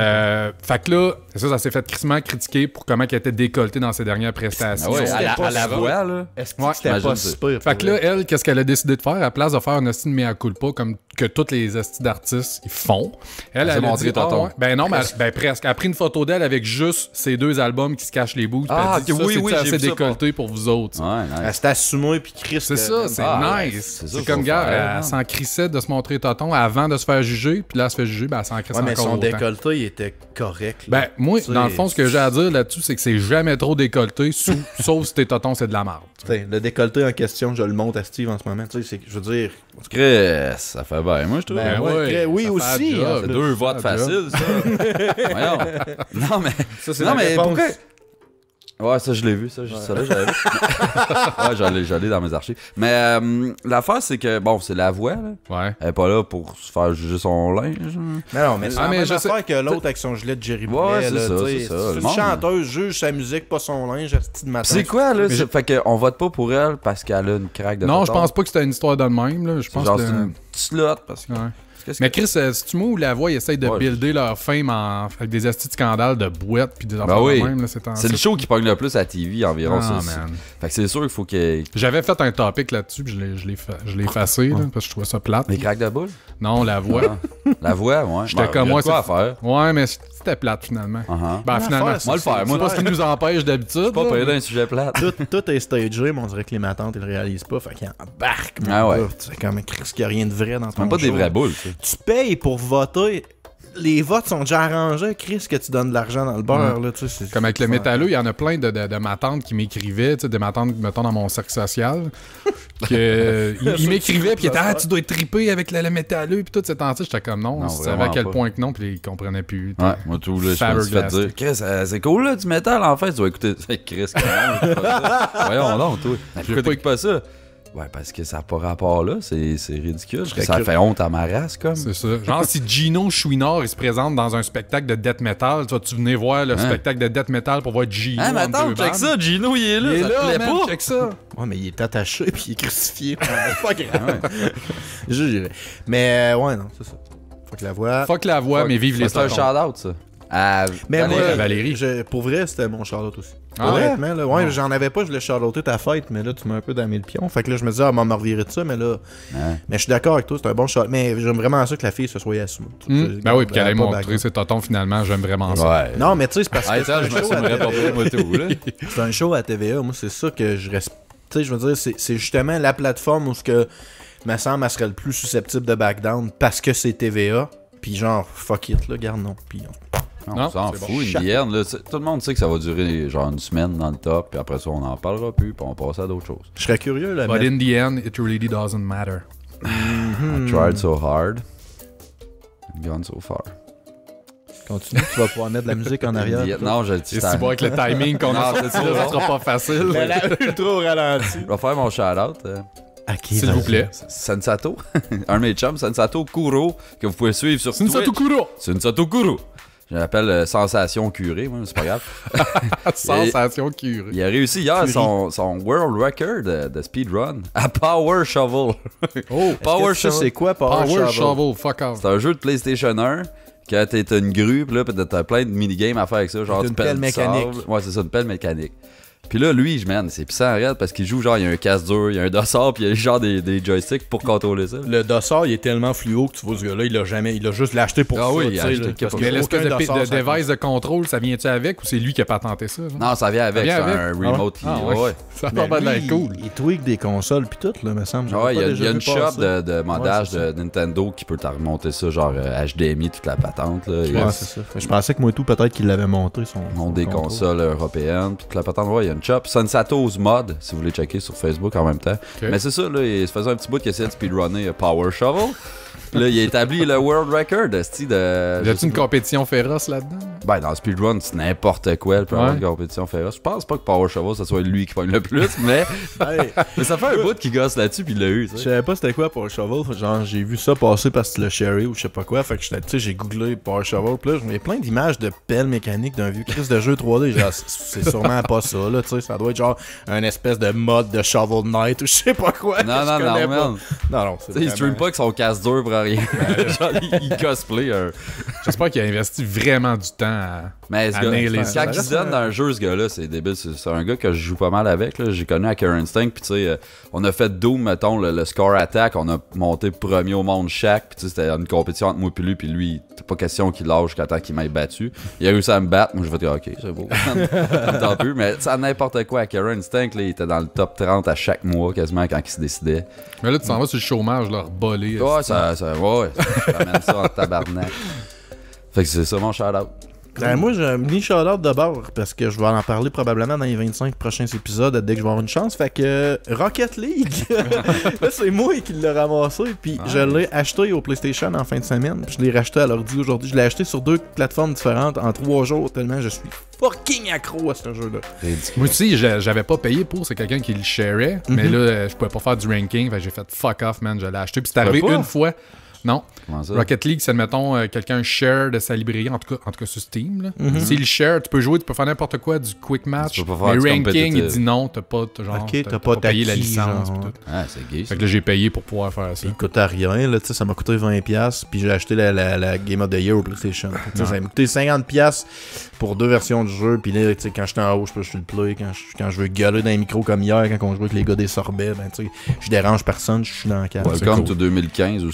[SPEAKER 2] Fait que là, c'est ça s'est fait crissement critiquer pour comment elle était décolletée dans ses dernières prestations.
[SPEAKER 3] Ah ouais,
[SPEAKER 1] C'était
[SPEAKER 3] à
[SPEAKER 1] pas
[SPEAKER 3] la
[SPEAKER 1] ça.
[SPEAKER 3] voix, là.
[SPEAKER 1] Est-ce que
[SPEAKER 2] Ouais,
[SPEAKER 1] c'était
[SPEAKER 3] j'imagine
[SPEAKER 1] pas
[SPEAKER 3] ça.
[SPEAKER 1] super?
[SPEAKER 2] Fait que là, elle, qu'est-ce qu'elle a décidé de faire? À place de faire un hostie de mea culpa comme que tous les hosties d'artistes ils font, elle
[SPEAKER 3] s'est
[SPEAKER 2] a
[SPEAKER 3] montré
[SPEAKER 2] dit,
[SPEAKER 3] tonton.
[SPEAKER 2] ouais. Ben non, mais ben presque. Elle a pris une photo d'elle avec juste ses 2 albums qui se cachent les bouts.
[SPEAKER 3] Ah,
[SPEAKER 2] puis elle dit,
[SPEAKER 3] ok, oui,
[SPEAKER 2] ça,
[SPEAKER 3] oui,
[SPEAKER 2] c'est
[SPEAKER 3] j'ai
[SPEAKER 2] assez
[SPEAKER 3] vu ça,
[SPEAKER 2] décolleté pour vous autres.
[SPEAKER 3] Ouais,
[SPEAKER 1] Elle
[SPEAKER 3] nice.
[SPEAKER 1] s'était assumée puis Chris.
[SPEAKER 2] C'est ça, c'est
[SPEAKER 3] Ah, ouais,
[SPEAKER 2] nice.
[SPEAKER 3] c'est ça
[SPEAKER 2] C'est
[SPEAKER 3] qu'il
[SPEAKER 2] comme,
[SPEAKER 3] faut
[SPEAKER 2] gars,
[SPEAKER 3] faire,
[SPEAKER 2] elle
[SPEAKER 3] non?
[SPEAKER 2] s'en crissait de se montrer tonton avant de se faire juger, puis là, elle se fait juger, ben elle s'en crisse
[SPEAKER 1] Ouais, mais
[SPEAKER 2] encore
[SPEAKER 1] son
[SPEAKER 2] autant.
[SPEAKER 1] décolleté, il était correct. là.
[SPEAKER 2] Ben, moi,
[SPEAKER 1] Tu sais,
[SPEAKER 2] dans le fond, ce que j'ai à dire là-dessus, c'est que c'est jamais trop décolleté, sauf si tes totons, c'est de la merde.
[SPEAKER 1] T'sais, le décolleté en question, je le montre à Steve en ce moment. Tu sais, c'est que je veux dire.
[SPEAKER 3] Chris, ça fait bien, moi, je trouve.
[SPEAKER 1] Ben ouais, très- oui
[SPEAKER 2] ça fait
[SPEAKER 1] aussi,
[SPEAKER 2] la job.
[SPEAKER 1] hein,
[SPEAKER 3] C'est
[SPEAKER 1] plus,
[SPEAKER 3] 2
[SPEAKER 2] ça
[SPEAKER 3] votes
[SPEAKER 2] fait la
[SPEAKER 3] faciles, ça. Voyons. Non, mais.
[SPEAKER 1] Ça, c'est
[SPEAKER 3] Non,
[SPEAKER 1] la
[SPEAKER 3] mais
[SPEAKER 1] réponse.
[SPEAKER 3] pourquoi. Ouais, ça, je l'ai vu. Ça là, j'avais vu. Ouais, j'allais dans mes archives. Mais l'affaire, c'est que, bon, c'est la voix, là.
[SPEAKER 2] Ouais.
[SPEAKER 3] Elle est pas là pour se faire juger son linge.
[SPEAKER 1] Non, mais c'est la même
[SPEAKER 2] je sais-
[SPEAKER 1] affaire que l'autre avec son gilet de Jerry
[SPEAKER 3] Ouais,
[SPEAKER 1] Boulet.
[SPEAKER 3] c'est
[SPEAKER 1] là,
[SPEAKER 3] ça,
[SPEAKER 1] t'sais.
[SPEAKER 3] c'est ça,
[SPEAKER 1] C'est
[SPEAKER 3] le
[SPEAKER 1] une
[SPEAKER 3] monde.
[SPEAKER 1] chanteuse, juge sa musique, pas son linge, à ce petit matin.
[SPEAKER 3] C'est quoi, là?
[SPEAKER 2] Mais
[SPEAKER 3] Fait qu'on vote pas pour elle parce qu'elle a une craque de
[SPEAKER 2] Non, je
[SPEAKER 3] photon.
[SPEAKER 2] pense pas que c'était une histoire de même, là. Je pense
[SPEAKER 3] Genre,
[SPEAKER 2] que...
[SPEAKER 3] c'est une slot parce que...
[SPEAKER 2] Ouais.
[SPEAKER 3] Qu'est-ce
[SPEAKER 2] Mais
[SPEAKER 3] que...
[SPEAKER 2] Chris, c'est-tu moi où la voix essaye de
[SPEAKER 3] Ouais,
[SPEAKER 2] builder leur fame avec des astis de scandales de boîtes puis des
[SPEAKER 3] Ben
[SPEAKER 2] affaires
[SPEAKER 3] oui.
[SPEAKER 2] de même, là, c'est
[SPEAKER 3] C'est le show qui pogne le plus à TV environ.
[SPEAKER 2] Ah,
[SPEAKER 3] ça.
[SPEAKER 2] man.
[SPEAKER 3] Fait que c'est sûr qu'il faut qu'il...
[SPEAKER 2] J'avais fait un topic là-dessus, puis je l'ai effacé, là, parce que je trouvais ça plate.
[SPEAKER 3] Les craques de boule?
[SPEAKER 2] Non, la voix.
[SPEAKER 3] Ah. La voix, ouais.
[SPEAKER 2] J'étais
[SPEAKER 3] Ben,
[SPEAKER 2] comme
[SPEAKER 3] il y a
[SPEAKER 2] moi,
[SPEAKER 3] de quoi à
[SPEAKER 2] c'est-
[SPEAKER 3] faire.
[SPEAKER 2] Ouais, mais c'était plate, finalement.
[SPEAKER 3] Uh-huh.
[SPEAKER 2] Ben, finalement,
[SPEAKER 1] l'affaire,
[SPEAKER 3] Moi, le faire, moi.
[SPEAKER 2] c'est pas ce qui nous empêche d'habitude.
[SPEAKER 3] Pas
[SPEAKER 2] là.
[SPEAKER 3] payé d'un sujet plate.
[SPEAKER 1] Tout est stagé, mais on dirait que les matantes, ils le réalisent pas. Fait qu'ils embarquent.
[SPEAKER 3] Ah ouais.
[SPEAKER 1] C'est comme Chris qu'il n'y a rien de vrai dans ton
[SPEAKER 3] Même pas des
[SPEAKER 1] show.
[SPEAKER 3] vraies boules, tu sais.
[SPEAKER 1] Tu payes pour voter. Les votes sont déjà arrangés, Chris, que tu donnes de l'argent dans le beurre. Là, tu sais, c'est-
[SPEAKER 2] Comme avec le métalleux, il y en a plein de matantes qui m'écrivaient, tu sais, des matantes, mettons, dans mon cercle social. Ils m'écrivaient, puis ils étaient « Ah, tu dois être trippé avec le métalleux, puis tout cet temps j'étais comme non,
[SPEAKER 3] Non,
[SPEAKER 2] ils savaient à
[SPEAKER 3] vraiment
[SPEAKER 2] quel
[SPEAKER 3] pas.
[SPEAKER 2] point que non, puis ils comprenaient plus.
[SPEAKER 3] Ouais, moi tout, là, je me suis fait
[SPEAKER 2] Faberglasted.
[SPEAKER 3] dire Chris, c'est cool là, du métal en fait, tu vas écouter. Chris, comment même, voyons donc, toi. Pourquoi t'écoutes pas ça? Ouais, parce que ça n'a pas rapport là, c'est ridicule. Ça fait honte à ma race, comme.
[SPEAKER 2] C'est ça. Genre, si Gino Chouinard il se présente dans un spectacle de death metal, tu vas-tu venir voir le spectacle de death metal pour voir Gino
[SPEAKER 3] Ah, mais
[SPEAKER 2] entre
[SPEAKER 3] attends,
[SPEAKER 2] deux
[SPEAKER 3] check
[SPEAKER 2] bandes?
[SPEAKER 3] ça, Gino, il est là,
[SPEAKER 2] Il est
[SPEAKER 3] ça te
[SPEAKER 2] là,
[SPEAKER 3] plaît
[SPEAKER 2] man,
[SPEAKER 3] pas?
[SPEAKER 2] check ça.
[SPEAKER 1] Ouais, mais il est attaché puis il est crucifié. C'est pas grave. Je dirais. Mais ouais, non, c'est ça. Faut que la voix.
[SPEAKER 2] Fuck la voix, mais vive les
[SPEAKER 3] C'est un
[SPEAKER 2] stars.
[SPEAKER 3] shout-out, ça. À
[SPEAKER 1] Mais
[SPEAKER 3] Valérie.
[SPEAKER 1] moi,
[SPEAKER 2] Valérie.
[SPEAKER 1] pour vrai, c'était mon shout-out aussi.
[SPEAKER 2] Ah ouais?
[SPEAKER 1] Honnêtement, là, ouais, j'en avais pas, je voulais shout-outer ta fête, mais là, tu m'as un peu damé le pion. Fait que là, je me disais, m'en revirer de ça, mais là.
[SPEAKER 3] Ouais.
[SPEAKER 1] Mais je suis d'accord avec toi, c'est un bon shout. Mais j'aime vraiment ça que la fille se soit assumée.
[SPEAKER 2] Ben oui, puis qu'elle ait
[SPEAKER 1] pas
[SPEAKER 2] montré
[SPEAKER 1] bagarre.
[SPEAKER 2] ses totons finalement, j'aime vraiment ça.
[SPEAKER 3] Ouais.
[SPEAKER 1] Non, mais tu sais, c'est parce
[SPEAKER 3] Ah,
[SPEAKER 1] que c'est
[SPEAKER 3] ça,
[SPEAKER 1] un
[SPEAKER 3] je
[SPEAKER 1] show à
[SPEAKER 3] m'assumerais pas
[SPEAKER 1] TVA.
[SPEAKER 3] pour moi, tout, là.
[SPEAKER 1] C'est un show à TVA. Moi, c'est ça que je reste. Tu sais, je veux dire, c'est justement la plateforme où ce que, me semble, elle serait le plus susceptible de back down parce que c'est TVA. Puis genre, fuck it, là, garde non. Puis
[SPEAKER 3] Non,
[SPEAKER 2] Non,
[SPEAKER 3] on s'en
[SPEAKER 2] c'est
[SPEAKER 3] fout,
[SPEAKER 2] bon.
[SPEAKER 3] Indienne, là, tout le monde sait que ça va durer genre une semaine dans le top, puis après ça, on n'en parlera plus, puis on passe à d'autres choses.
[SPEAKER 1] je serais curieux, là.
[SPEAKER 2] But
[SPEAKER 1] Mais...
[SPEAKER 2] in the end, it really doesn't matter.
[SPEAKER 3] I tried so hard, and gone so far.
[SPEAKER 1] Continue, tu vas pouvoir mettre de la musique en arrière.
[SPEAKER 3] Indienne, non, je le dis.
[SPEAKER 2] Et si bon avec le timing qu'on a
[SPEAKER 3] Non,
[SPEAKER 2] sorti,
[SPEAKER 3] c'est
[SPEAKER 2] là, ça
[SPEAKER 3] trop
[SPEAKER 2] sera pas facile.
[SPEAKER 1] Elle a ultra au ralenti.
[SPEAKER 3] Je vais faire mon shout-out.
[SPEAKER 1] À qui
[SPEAKER 2] S'il vous plaît.
[SPEAKER 3] Sensato, un de mes chums, Sensato Kuro, que vous pouvez suivre sur
[SPEAKER 2] C'est une
[SPEAKER 3] Twitch.
[SPEAKER 2] Satokuro!
[SPEAKER 3] Sensato Kuro. Je l'appelle Sensation Curée, moi, c'est pas grave.
[SPEAKER 2] Sensation curée.
[SPEAKER 3] Il a réussi hier son world record de speedrun à Power Shovel.
[SPEAKER 2] Oh,
[SPEAKER 3] Power
[SPEAKER 1] Ça,
[SPEAKER 3] Shovel.
[SPEAKER 1] c'est quoi, Power,
[SPEAKER 2] Power
[SPEAKER 1] Shovel?
[SPEAKER 2] Shovel, fuck off.
[SPEAKER 3] C'est un jeu de PlayStation 1 que t'es une grue, pis là t'as plein de minigames à faire avec ça. Genre,
[SPEAKER 1] C'est
[SPEAKER 3] tu
[SPEAKER 1] une
[SPEAKER 3] pelles
[SPEAKER 1] pelle
[SPEAKER 3] du
[SPEAKER 1] mécanique.
[SPEAKER 3] sable. Ouais, c'est ça, une pelle mécanique. Puis là, lui, man, c'est puissant en raide parce qu'il joue genre, il y a un casse dur, il y a un dossard, puis il y a genre des joysticks pour contrôler ça.
[SPEAKER 1] Le dossard, il est tellement fluo que tu vois ce gars-là, il a juste l'acheté pour
[SPEAKER 3] Ah
[SPEAKER 1] ça.
[SPEAKER 3] oui,
[SPEAKER 1] tu
[SPEAKER 3] il a
[SPEAKER 1] sais,
[SPEAKER 3] acheté
[SPEAKER 1] là,
[SPEAKER 3] qu'il a
[SPEAKER 1] parce
[SPEAKER 3] pas
[SPEAKER 2] Mais
[SPEAKER 1] que
[SPEAKER 2] l'espèce
[SPEAKER 1] aucun
[SPEAKER 2] de
[SPEAKER 1] dossard, ça
[SPEAKER 2] device de contrôle, ça vient-tu avec ou c'est lui qui a patenté ça? genre?
[SPEAKER 3] Non, ça vient avec,
[SPEAKER 2] Ça
[SPEAKER 3] c'est
[SPEAKER 2] vient
[SPEAKER 3] un
[SPEAKER 2] avec?
[SPEAKER 3] remote.
[SPEAKER 2] Ah ouais.
[SPEAKER 3] Ouais.
[SPEAKER 2] Ça
[SPEAKER 1] Mais
[SPEAKER 2] va pas de
[SPEAKER 1] lui,
[SPEAKER 2] l'air cool.
[SPEAKER 1] Il tweak des consoles pis tout, là, me semble.
[SPEAKER 3] Ouais,
[SPEAKER 1] J'avais
[SPEAKER 3] il
[SPEAKER 1] pas
[SPEAKER 3] y a
[SPEAKER 1] déjà
[SPEAKER 3] une
[SPEAKER 1] vu
[SPEAKER 3] shop
[SPEAKER 1] passer.
[SPEAKER 3] de modage
[SPEAKER 1] Ouais, c'est
[SPEAKER 3] de Nintendo qui peut t'en remonter ça, genre HDMI, toute la patente. Là.
[SPEAKER 1] Ouais, c'est ça. Je pensais que moi et tout, peut-être qu'il l'avait monté, son
[SPEAKER 3] Monde des
[SPEAKER 1] contrôle.
[SPEAKER 3] consoles européennes, puis toute la patente. Ouais, il y a une shop. Sensato's Mod, si vous voulez checker sur Facebook en même temps.
[SPEAKER 2] Ok.
[SPEAKER 3] Mais c'est ça, là, il se faisait un petit bout qu'il essayait de speedrunner Power Shovel. Puis là, il a établi le world record, esti, de...
[SPEAKER 2] Y a-tu une compétition féroce là-dedans?
[SPEAKER 3] Ben, dans le speedrun, c'est n'importe quoi, il peut y avoir
[SPEAKER 2] Ouais.
[SPEAKER 3] une compétition féroce. Je pense pas que Power Shovel, ça soit lui qui pogne le plus, mais...
[SPEAKER 1] Hey,
[SPEAKER 3] mais ça fait un bout qu'il gosse là-dessus, puis il l'a eu, tu
[SPEAKER 1] je
[SPEAKER 3] sais.
[SPEAKER 1] savais pas c'était quoi Power Shovel. Genre, j'ai vu ça passer parce que tu l'as sharé ou je sais pas quoi. Fait que tu sais, j'ai googlé Power Shovel. Pis là, j'avais plein d'images de pelles mécaniques d'un vieux Chris de jeu 3D. Genre, c'est sûrement pas ça, là. Tu sais, ça doit être genre un espèce de mode de Shovel Knight ou je sais pas quoi.
[SPEAKER 3] Non,
[SPEAKER 1] que
[SPEAKER 3] non,
[SPEAKER 1] je
[SPEAKER 3] non,
[SPEAKER 1] connais pas.
[SPEAKER 3] man.
[SPEAKER 1] Non, c'est
[SPEAKER 3] Tu sais, il stream pas avec son casse dur pour rien. Genre, il cosplay un...
[SPEAKER 2] J'espère qu'il a investi vraiment du temps à...
[SPEAKER 3] Mais ce
[SPEAKER 2] À
[SPEAKER 3] gars,
[SPEAKER 2] nailer
[SPEAKER 3] quand
[SPEAKER 2] ça.
[SPEAKER 3] il se donne dans un jeu, ce gars-là, c'est débile. C'est un gars que je joue pas mal avec. Là. J'ai connu à Hacker Instinct. Puis, tu sais, on a fait Doom, mettons, le score attack. On a monté premier au monde chaque. Puis, tu sais, c'était une compétition entre moi et lui. Puis, lui, c'est pas question qu'il lâche jusqu'à temps qu'il m'ait battu. Il a réussi à me battre. Moi, je vais dire, ok, c'est beau. Tant plus. Mais, ça n'importe quoi. Hacker Instinct, là, il était dans le top 30 à chaque mois, quasiment, quand il se décidait.
[SPEAKER 2] Mais là, tu s'en vas sur le chômage, leur bolé.
[SPEAKER 3] Ouais, ça amène ça en tabarnak. Fait que c'est ça mon shout-out.
[SPEAKER 1] Ben, moi, j'ai un mini shout-out d'abord, parce que je vais en parler probablement dans les 25 prochains épisodes dès que je vais avoir une chance. Fait que Rocket League, là, c'est moi qui l'ai ramassé, puis je l'ai acheté au PlayStation en fin de semaine, puis je l'ai racheté à l'ordi aujourd'hui. Je l'ai acheté sur 2 plateformes différentes en 3 jours, tellement je suis fucking accro à ce jeu-là.
[SPEAKER 2] Moi aussi, j'avais pas payé pour, c'est quelqu'un qui le sharait, mais là, je pouvais pas faire du ranking, fait que j'ai fait fuck off, man, je l'ai acheté, puis c'est arrivé une fois. Non. Rocket League, c'est, admettons, quelqu'un share de sa librairie, en tout cas sur Steam. Là. S'il share, tu peux jouer, tu peux faire n'importe quoi, du quick match. Mais ranking, il dit non, t'as pas payé la licence.
[SPEAKER 3] Ah, c'est gay.
[SPEAKER 2] Fait que là, j'ai payé pour pouvoir faire ça.
[SPEAKER 1] Il coûtait rien, là, ça m'a coûté 20$, puis j'ai acheté la Game of the Year au PlayStation. Ça m'a coûté 50$ pour 2 versions du jeu, puis là, quand j'étais en haut, je peux le play, quand je veux gueuler dans les micros comme hier, quand on jouait avec les gars des sorbets, ben, je dérange personne, je suis dans la cave.
[SPEAKER 3] Welcome to 2015, où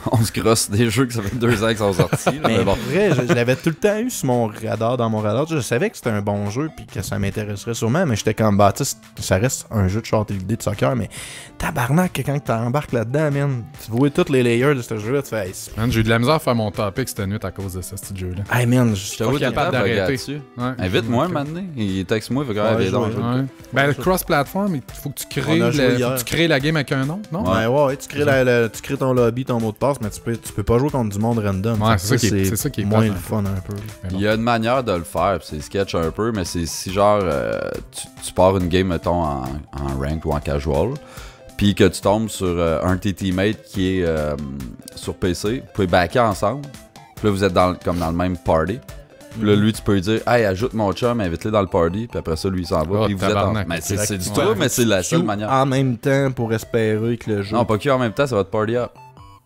[SPEAKER 3] on se crosse des jeux que ça fait 2 ans qu'ils sont sortis. Là,
[SPEAKER 1] mais bon. Vrai, je l'avais tout le temps eu sur mon radar, dans mon radar. Je savais que c'était un bon jeu puis que ça m'intéresserait sûrement, mais j'étais comme Baptiste, ça reste un jeu de short l'idée de soccer, mais tabarnak, quand tu embarques là-dedans, man, tu vois tous les layers de ce jeu-là, tu fais.
[SPEAKER 2] Man, j'ai eu de la misère à faire mon topic cette nuit à cause de ça, ce jeu-là.
[SPEAKER 1] Hey man,
[SPEAKER 3] je t'avoue capable d'arrêter. Invite-moi maintenant. Il texte moi, il fait quand même
[SPEAKER 2] Ben, le cross-platform, il faut que tu crées la game avec un nom, non?
[SPEAKER 1] Ouais, tu crées ton lobby, ton mot de passe, mais tu peux pas jouer contre du monde random.
[SPEAKER 2] Ouais, c'est ça qui est
[SPEAKER 1] moins le fun un peu.
[SPEAKER 3] Il y a une manière de le faire, c'est sketch un peu, mais c'est si genre tu pars une game, mettons, en ranked ou en casual, puis que tu tombes sur un de tes teammates qui est sur PC, vous pouvez backer ensemble, puis là vous êtes comme dans le même party. Puis là, lui, tu peux lui dire, hey, ajoute mon chum, invite-le dans le party, puis après ça, lui, il s'en va. Puis vous êtes en... Mais c'est du tout, mais c'est la seule manière.
[SPEAKER 1] En même temps pour espérer que le jeu.
[SPEAKER 3] Non, pas que en même temps, ça va te party up.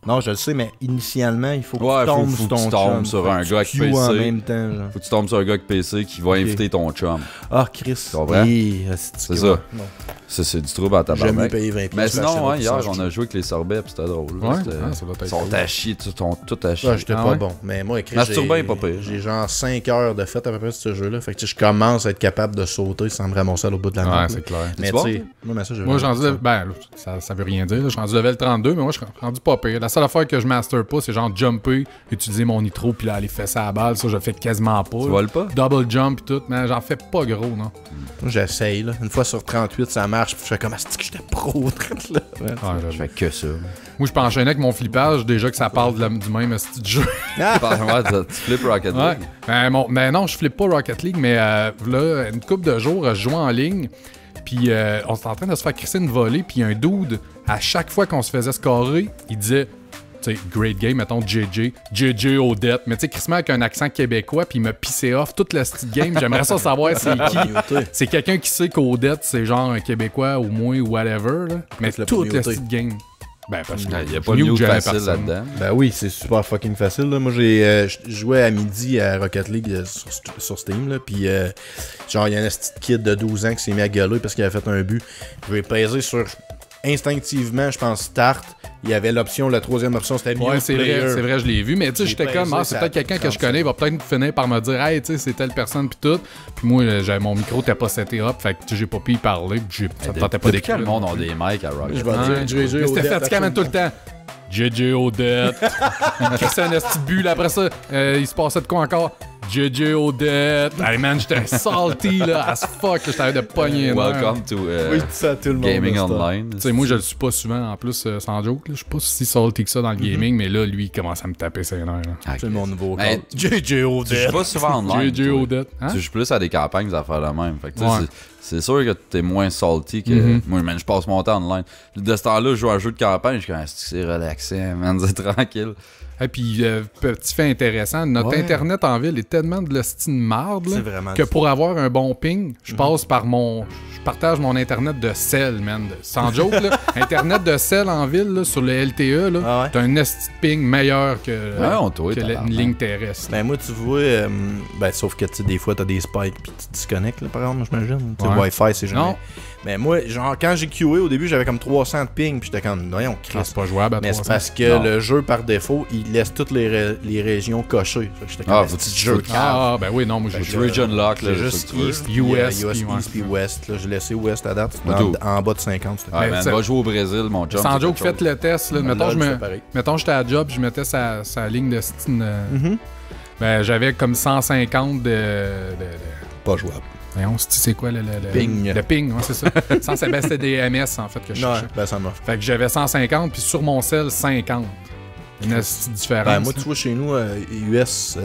[SPEAKER 1] Non, je le sais, mais initialement, il faut que tu tombes sur ton chum.
[SPEAKER 3] Sur un gars avec PC.
[SPEAKER 1] En même temps, genre.
[SPEAKER 3] Faut que tu tombes sur un gars avec PC qui va inviter ton chum.
[SPEAKER 1] Ah, Chris.
[SPEAKER 3] C'est ça. C'est du trouble à ta barbe.
[SPEAKER 1] J'ai jamais payé 20$.
[SPEAKER 3] Mais sinon, hier, on a joué avec les sorbets, puis c'était drôle.
[SPEAKER 2] Ils
[SPEAKER 3] sont à chier, ils sont tous à chier.
[SPEAKER 1] J'étais pas bon. Mais moi, Chris, j'ai genre 5 heures de fête à peu près sur ce jeu-là. Fait que je commence à être capable de sauter sans me ramasser à l'autre bout de la main.
[SPEAKER 2] Ouais, c'est clair.
[SPEAKER 1] Mais tu sais, moi,
[SPEAKER 2] je suis rendu. Ben, ça veut rien dire. Je suis rendu level 32, mais moi, je suis rendu pas pire. La seule affaire que je master pas, c'est genre jumper, utiliser mon nitro, puis là, aller fesser à la balle. Ça, je le fais quasiment pas. Tu
[SPEAKER 3] voles pas?
[SPEAKER 2] Double jump, et tout. Mais j'en fais pas gros, non.
[SPEAKER 1] Moi, j'essaye, là. Une fois sur 38, ça marche. Puis je fais comme, que j'étais pro, là.
[SPEAKER 3] Je fais que ça.
[SPEAKER 2] Moi, je peux enchaîner avec mon flippage, déjà que ça parle du même style de jeu.
[SPEAKER 3] Tu flippes Rocket League?
[SPEAKER 2] Ben non, je flippe pas Rocket League, mais là, une couple de jours, je jouais en ligne. Puis on était en train de se faire crisser une volée. Puis un dude, à chaque fois qu'on se faisait scorer, il disait, tu sais, great game, mettons JJ Odette. Mais tu sais, crissement avec un accent québécois, puis il m'a pissé off toute la style game. J'aimerais ça savoir c'est qui. C'est quelqu'un qui sait qu'Odette, c'est genre un Québécois ou moins ou whatever. Là. Mais toute la style game. Ben, parce qu'il
[SPEAKER 3] n'y a pas de mute facile là-dedans.
[SPEAKER 1] Ben oui, c'est super fucking facile. Là. Moi, j'ai joué à midi à Rocket League sur Steam. Puis, genre, il y a un petit kid de 12 ans qui s'est mis à gueuler parce qu'il avait fait un but. Je vais peser sur instinctivement, je pense, Start. Il y avait l'option, la troisième option, c'était Mute
[SPEAKER 2] Ouais, c'est
[SPEAKER 1] Player.
[SPEAKER 2] vrai, je l'ai vu. Mais tu sais, j'étais comme, c'est peut-être quelqu'un que je connais, il va peut-être finir par me dire, hey, tu sais, c'est telle personne, puis tout. Puis moi, mon micro t'es pas seté up, fait que j'ai pas pu y parler, puis ça me tentait pas d'écrire.
[SPEAKER 3] Quel monde ont des mics à Rocket?
[SPEAKER 1] Je vais dire, JJ
[SPEAKER 2] Odette. C'était fatigant tout le temps. JJ Odette. Il crissait un petit but, là, après ça, il se passait de quoi encore? JJ Odette. Hey man, j'étais salty là, as fuck, j'étais arrêté de pogner.
[SPEAKER 3] Welcome to Gaming Online.
[SPEAKER 2] Tu sais, moi je le suis pas souvent en plus, sans joke. Je suis pas si salty que ça dans le gaming, mais là, lui, il commence à me taper ses nerfs.
[SPEAKER 1] C'est mon nouveau
[SPEAKER 3] corps.
[SPEAKER 1] JJ Odette.
[SPEAKER 3] Tu joues pas souvent online.
[SPEAKER 2] JJ Odette.
[SPEAKER 3] Tu joues plus à des campagnes, à faire la même. Fait que c'est sûr que t'es moins salty que moi, man, je passe mon temps online. De ce temps-là, je joue à un jeu de campagne, je suis comme, c'est relaxé, man, c'est tranquille.
[SPEAKER 2] Et puis, petit fait intéressant, notre Internet en ville est tellement de l'hostie de marde là, que pour avoir un bon ping, je passe par je partage mon Internet de cell, man. Sans joke, là. Internet de cell en ville, là, sur le LTE, là, t'as un hostie de ping meilleur que une ligne terrestre.
[SPEAKER 1] Ben moi, tu vois, sauf que des fois, t'as des spikes puis tu te disconnectes, là, par exemple, j'imagine. Wi-Fi, c'est jamais...
[SPEAKER 2] Non.
[SPEAKER 1] Mais moi, genre, quand j'ai QA au début, j'avais comme 300 de ping, puis j'étais comme, voyons, Chris.
[SPEAKER 2] C'est pas jouable à 300.
[SPEAKER 1] Mais c'est parce que le jeu, par défaut, il laisse toutes les régions cochées. J'étais comme,
[SPEAKER 3] petit jeu.
[SPEAKER 2] Ben oui, non, moi j'ai
[SPEAKER 3] Region Lock, là,
[SPEAKER 1] juste
[SPEAKER 2] East,
[SPEAKER 1] East puis West. Là, j'ai laissé West à date, en bas de 50.
[SPEAKER 3] Va jouer au Brésil, mon job.
[SPEAKER 2] Sans joke, faites le test. Là. Mettons, j'étais à la job, je mettais sa ligne de Steam. Ben, j'avais comme 150 de...
[SPEAKER 1] Pas jouable.
[SPEAKER 2] Voyons, c'est quoi le
[SPEAKER 1] Ping.
[SPEAKER 2] Le ping, ouais, c'est ça. C'était des MS, en fait, que je
[SPEAKER 1] Non,
[SPEAKER 2] cherchais.
[SPEAKER 1] ben ça m'a.
[SPEAKER 2] Fait que j'avais 150, puis sur mon sel, 50. Une petite différence.
[SPEAKER 1] Ben, moi, tu vois, chez nous, US,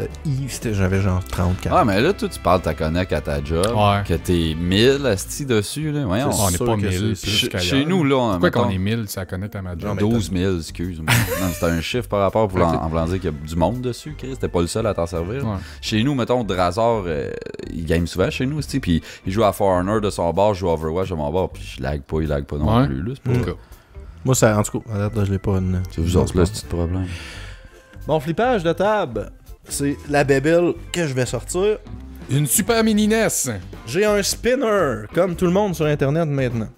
[SPEAKER 1] j'avais genre 34.
[SPEAKER 3] Ah, mais là, toi, tu parles de ta connect à ta job,
[SPEAKER 2] Ouais.
[SPEAKER 3] que t'es 1000 asti dessus, là. Voyons.
[SPEAKER 1] C'est
[SPEAKER 2] on n'est
[SPEAKER 1] sûr
[SPEAKER 2] pas
[SPEAKER 1] que
[SPEAKER 2] 1000.
[SPEAKER 1] c'est-
[SPEAKER 2] puis
[SPEAKER 3] Chez
[SPEAKER 2] jusqu'ailleurs.
[SPEAKER 3] nous, là,
[SPEAKER 2] Pourquoi qu'on
[SPEAKER 3] mettons,
[SPEAKER 2] est 1000, ça connecte à ma job?
[SPEAKER 1] Non, mais
[SPEAKER 3] 12 000, excuse-moi. Non, c'est un chiffre par rapport pour en voulant dire qu'il y a du monde dessus, Chris. T'es pas le seul à t'en servir.
[SPEAKER 2] Ouais.
[SPEAKER 3] Chez nous, mettons, Drazar, il game souvent chez nous, aussi, puis il joue à Foreigner de son bar, je joue à Overwatch de mon bar, puis je lag pas, il lag pas non
[SPEAKER 2] Ouais.
[SPEAKER 3] plus, là. C'est
[SPEAKER 2] En
[SPEAKER 3] pas...
[SPEAKER 2] tout cas.
[SPEAKER 1] Moi, ça, en tout cas, à date, je l'ai pas.
[SPEAKER 3] C'est vous autres, là, c'est petit problème.
[SPEAKER 1] Mon flippage de table, c'est la bébelle que je vais sortir.
[SPEAKER 2] Une super mini NES.
[SPEAKER 1] J'ai un spinner, comme tout le monde sur Internet maintenant.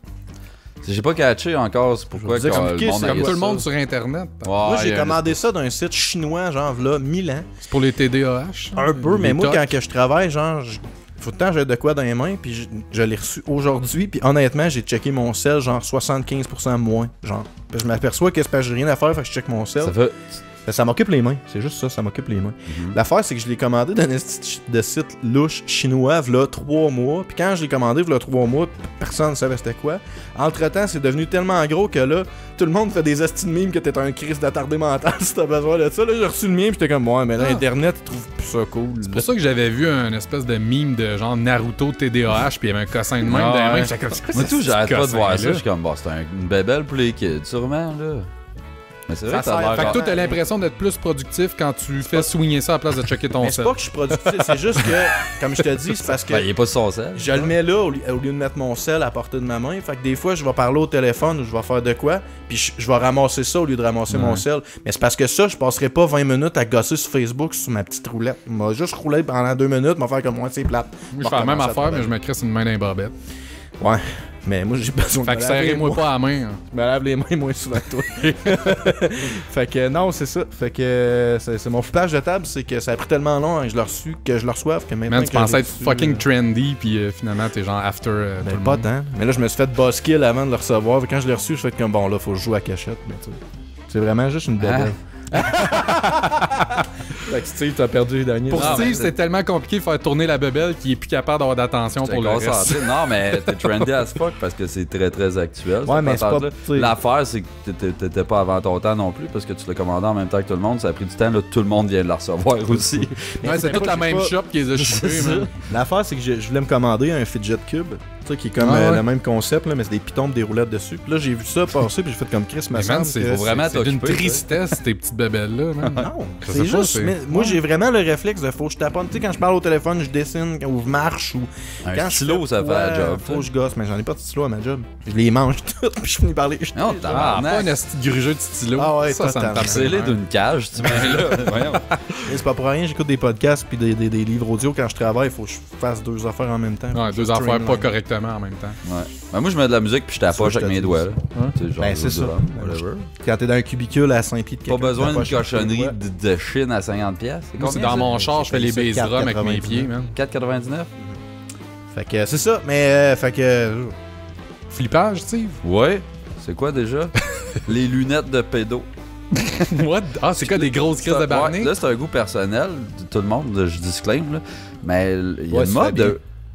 [SPEAKER 3] J'ai pas catché encore, c'est pourquoi
[SPEAKER 1] Je vais vous
[SPEAKER 3] quand
[SPEAKER 1] expliquer,
[SPEAKER 3] le monde
[SPEAKER 1] c'est
[SPEAKER 3] a
[SPEAKER 2] Comme
[SPEAKER 3] eu
[SPEAKER 2] tout le
[SPEAKER 3] ça.
[SPEAKER 2] monde sur Internet.
[SPEAKER 1] Moi, j'ai
[SPEAKER 3] il y a-
[SPEAKER 1] commandé ça d'un site chinois, genre, v'là 1000 ans.
[SPEAKER 2] C'est pour les TDAH.
[SPEAKER 1] Un peu, mais
[SPEAKER 2] Les
[SPEAKER 1] moi,
[SPEAKER 2] tocs.
[SPEAKER 1] quand que je travaille, genre, faut tout le temps j'ai de quoi dans les mains, puis je l'ai reçu aujourd'hui, puis honnêtement, j'ai checké mon sel, genre 75% moins, genre. Puis je m'aperçois que c'est parce que j'ai rien à faire, fait que je check mon sel.
[SPEAKER 3] Ça fait...
[SPEAKER 1] Ça m'occupe les mains, c'est juste ça, ça m'occupe les mains. L'affaire, c'est que je l'ai commandé d'un esti de site louche chinois, v'là 3 mois, puis quand je l'ai commandé, v'là 3 mois, personne ne savait c'était quoi. Entre-temps, c'est devenu tellement gros que là, tout le monde fait des estis de mimes que t'es un Christ d'attardé mental si t'as besoin de ça. Là, j'ai reçu le mien, puis j'étais comme, ouais, mais là, Internet, ils trouvent plus ça cool.
[SPEAKER 2] C'est pour ça que j'avais vu un espèce de mime de genre Naruto TDAH, puis il y avait un cossin de même
[SPEAKER 3] Ah
[SPEAKER 2] dans les mains.
[SPEAKER 3] ouais.
[SPEAKER 2] J'étais comme, c'est quoi
[SPEAKER 3] Moi,
[SPEAKER 2] ce
[SPEAKER 3] tout, j'arrête pas de voir ça.
[SPEAKER 2] cossin-là?
[SPEAKER 3] Je suis comme, bon, c'est une bébelle pour les kids, sûrement, là. Mais c'est vrai
[SPEAKER 1] Ça
[SPEAKER 3] que t'as
[SPEAKER 1] sert-
[SPEAKER 3] l'air...
[SPEAKER 2] Fait que toi,
[SPEAKER 1] Ouais.
[SPEAKER 2] t'as l'impression d'être plus productif quand tu fais swinguer ça à la place de checker ton
[SPEAKER 1] Mais c'est
[SPEAKER 2] sel.
[SPEAKER 1] pas que je suis productif, c'est juste que, comme je te dis, c'est parce que
[SPEAKER 3] Ben, il est pas sur son sel.
[SPEAKER 1] je le mets là au lieu de mettre mon sel à portée de ma main. Fait que des fois, je vais parler au téléphone ou je vais faire de quoi, puis je vais ramasser ça au lieu de ramasser mon sel. Mais c'est parce que ça, je passerai pas 20 minutes à gosser sur Facebook sur ma petite roulette. Je vais juste rouler pendant 2 minutes, m'en faire comme moi, c'est plate.
[SPEAKER 2] Moi, je fais la même affaire, mais je me crisse une main dans les bobettes.
[SPEAKER 1] Ouais, mais moi, j'ai besoin
[SPEAKER 2] Fait
[SPEAKER 1] de
[SPEAKER 2] que
[SPEAKER 1] me laver les
[SPEAKER 2] serrez-moi
[SPEAKER 1] mains.
[SPEAKER 2] pas à la main. hein.
[SPEAKER 1] Je me lave les mains moins souvent que toi. Fait que non, c'est ça. Fait que c'est mon foutage de table, c'est que ça a pris tellement long que je le reçoive que maintenant.
[SPEAKER 2] Man, tu
[SPEAKER 1] que
[SPEAKER 2] pensais
[SPEAKER 1] j'ai
[SPEAKER 2] être
[SPEAKER 1] reçu,
[SPEAKER 2] fucking trendy, puis finalement, t'es genre after
[SPEAKER 1] ben,
[SPEAKER 2] tout le
[SPEAKER 1] pas
[SPEAKER 2] monde.
[SPEAKER 1] tant. Mais là, je me suis fait buzzkill avant de le recevoir. Fait que quand je l'ai reçu, je fais comme bon, là, faut que je joue à cachette. Mais tu sais, c'est vraiment juste une bébelle. Fait que Steve, t'as perdu les derniers.
[SPEAKER 2] Pour
[SPEAKER 3] Ah,
[SPEAKER 2] Steve,
[SPEAKER 3] mais
[SPEAKER 2] c'est tellement compliqué de faire tourner la bebelle qu'il est plus capable d'avoir d'attention
[SPEAKER 3] J'étais
[SPEAKER 2] pour le reste.
[SPEAKER 3] concentré. Non, mais t'es trendy as fuck parce que c'est très très actuel.
[SPEAKER 1] Ouais,
[SPEAKER 3] cette
[SPEAKER 1] mais c'est pas.
[SPEAKER 3] patente-là.
[SPEAKER 1] tu sais,
[SPEAKER 3] L'affaire, c'est que t'étais pas avant ton temps non plus parce que tu l'as commandé en même temps que tout le monde. Ça a pris du temps. Là, tout le monde vient de la recevoir aussi.
[SPEAKER 2] Ouais, c'est toute la même shop qui les a chipés, man.
[SPEAKER 1] L'affaire, c'est que je voulais me commander un fidget cube. Tu sais, qui est comme
[SPEAKER 2] Ah ouais.
[SPEAKER 1] le même concept, là, mais c'est des pitons pis des roulettes dessus. Puis là, j'ai vu ça passer, puis j'ai fait comme Chris, me
[SPEAKER 2] Mais man,
[SPEAKER 1] semble
[SPEAKER 2] c'est
[SPEAKER 1] que
[SPEAKER 3] faut vraiment
[SPEAKER 2] c'est d'une
[SPEAKER 3] t'occuper, ça.
[SPEAKER 2] tristesse, ces petites bebelles-là, man.
[SPEAKER 1] Non,
[SPEAKER 2] Je sais
[SPEAKER 1] c'est
[SPEAKER 2] pas,
[SPEAKER 1] juste.
[SPEAKER 2] c'est-
[SPEAKER 1] mais moi,
[SPEAKER 2] Ouais.
[SPEAKER 1] j'ai vraiment le réflexe de faut que je taponne. Tu sais, quand je parle au téléphone, je dessine ou je marche ou.
[SPEAKER 3] Un
[SPEAKER 1] quand
[SPEAKER 3] stylo,
[SPEAKER 1] je
[SPEAKER 3] ça fait la job.
[SPEAKER 1] Faut que je gosse, mais j'en ai pas de stylo à ma job. Je les mange toutes, puis je finis par les jeter.
[SPEAKER 3] Non,
[SPEAKER 2] Ah,
[SPEAKER 3] tabarnak.
[SPEAKER 2] pas un esti grugeux de stylo.
[SPEAKER 1] Ah ouais,
[SPEAKER 2] ça me
[SPEAKER 1] totalement.
[SPEAKER 2] tape.
[SPEAKER 3] C'est d'une cage, tu mets là. Voyons.
[SPEAKER 1] Et c'est pas pour rien, j'écoute des podcasts puis des livres audio quand je travaille. Faut que je fasse 2 affaires en même temps.
[SPEAKER 2] Ouais, deux
[SPEAKER 1] Je
[SPEAKER 2] affaires pas
[SPEAKER 1] streamline.
[SPEAKER 2] correctement en même temps.
[SPEAKER 3] Ouais. Ben, moi, je mets de la musique puis je tapoche
[SPEAKER 1] Ça, je
[SPEAKER 3] avec mes
[SPEAKER 1] te
[SPEAKER 3] doigts.
[SPEAKER 1] dis.
[SPEAKER 3] Là. Tu sais, genre,
[SPEAKER 1] Ben, c'est ça.
[SPEAKER 3] whatever.
[SPEAKER 1] Quand t'es dans un cubicule à 5 pieds de
[SPEAKER 3] Pas
[SPEAKER 1] quelqu'un,
[SPEAKER 3] besoin d'une
[SPEAKER 1] t'approches avec tes
[SPEAKER 3] cochonnerie
[SPEAKER 1] doigts.
[SPEAKER 3] de Chine à 50$.
[SPEAKER 2] Moi, c'est dans mon char, je fais les
[SPEAKER 1] C'est
[SPEAKER 2] bass drums avec mes
[SPEAKER 1] 4,99.
[SPEAKER 2] pieds, man.
[SPEAKER 3] 4,99$?
[SPEAKER 1] Fait que c'est ça, mais fait que.
[SPEAKER 2] Flippage, Steve?
[SPEAKER 3] Ouais. C'est quoi déjà? Les lunettes de pédo.
[SPEAKER 2] What? Ah, c'est quoi, des grosses crises de
[SPEAKER 3] Ouais,
[SPEAKER 2] barney?
[SPEAKER 3] là, c'est un goût personnel de tout le monde, je disclaim, là. Mais il y a
[SPEAKER 1] Ouais,
[SPEAKER 3] une
[SPEAKER 1] ça
[SPEAKER 3] mode
[SPEAKER 1] fait bien.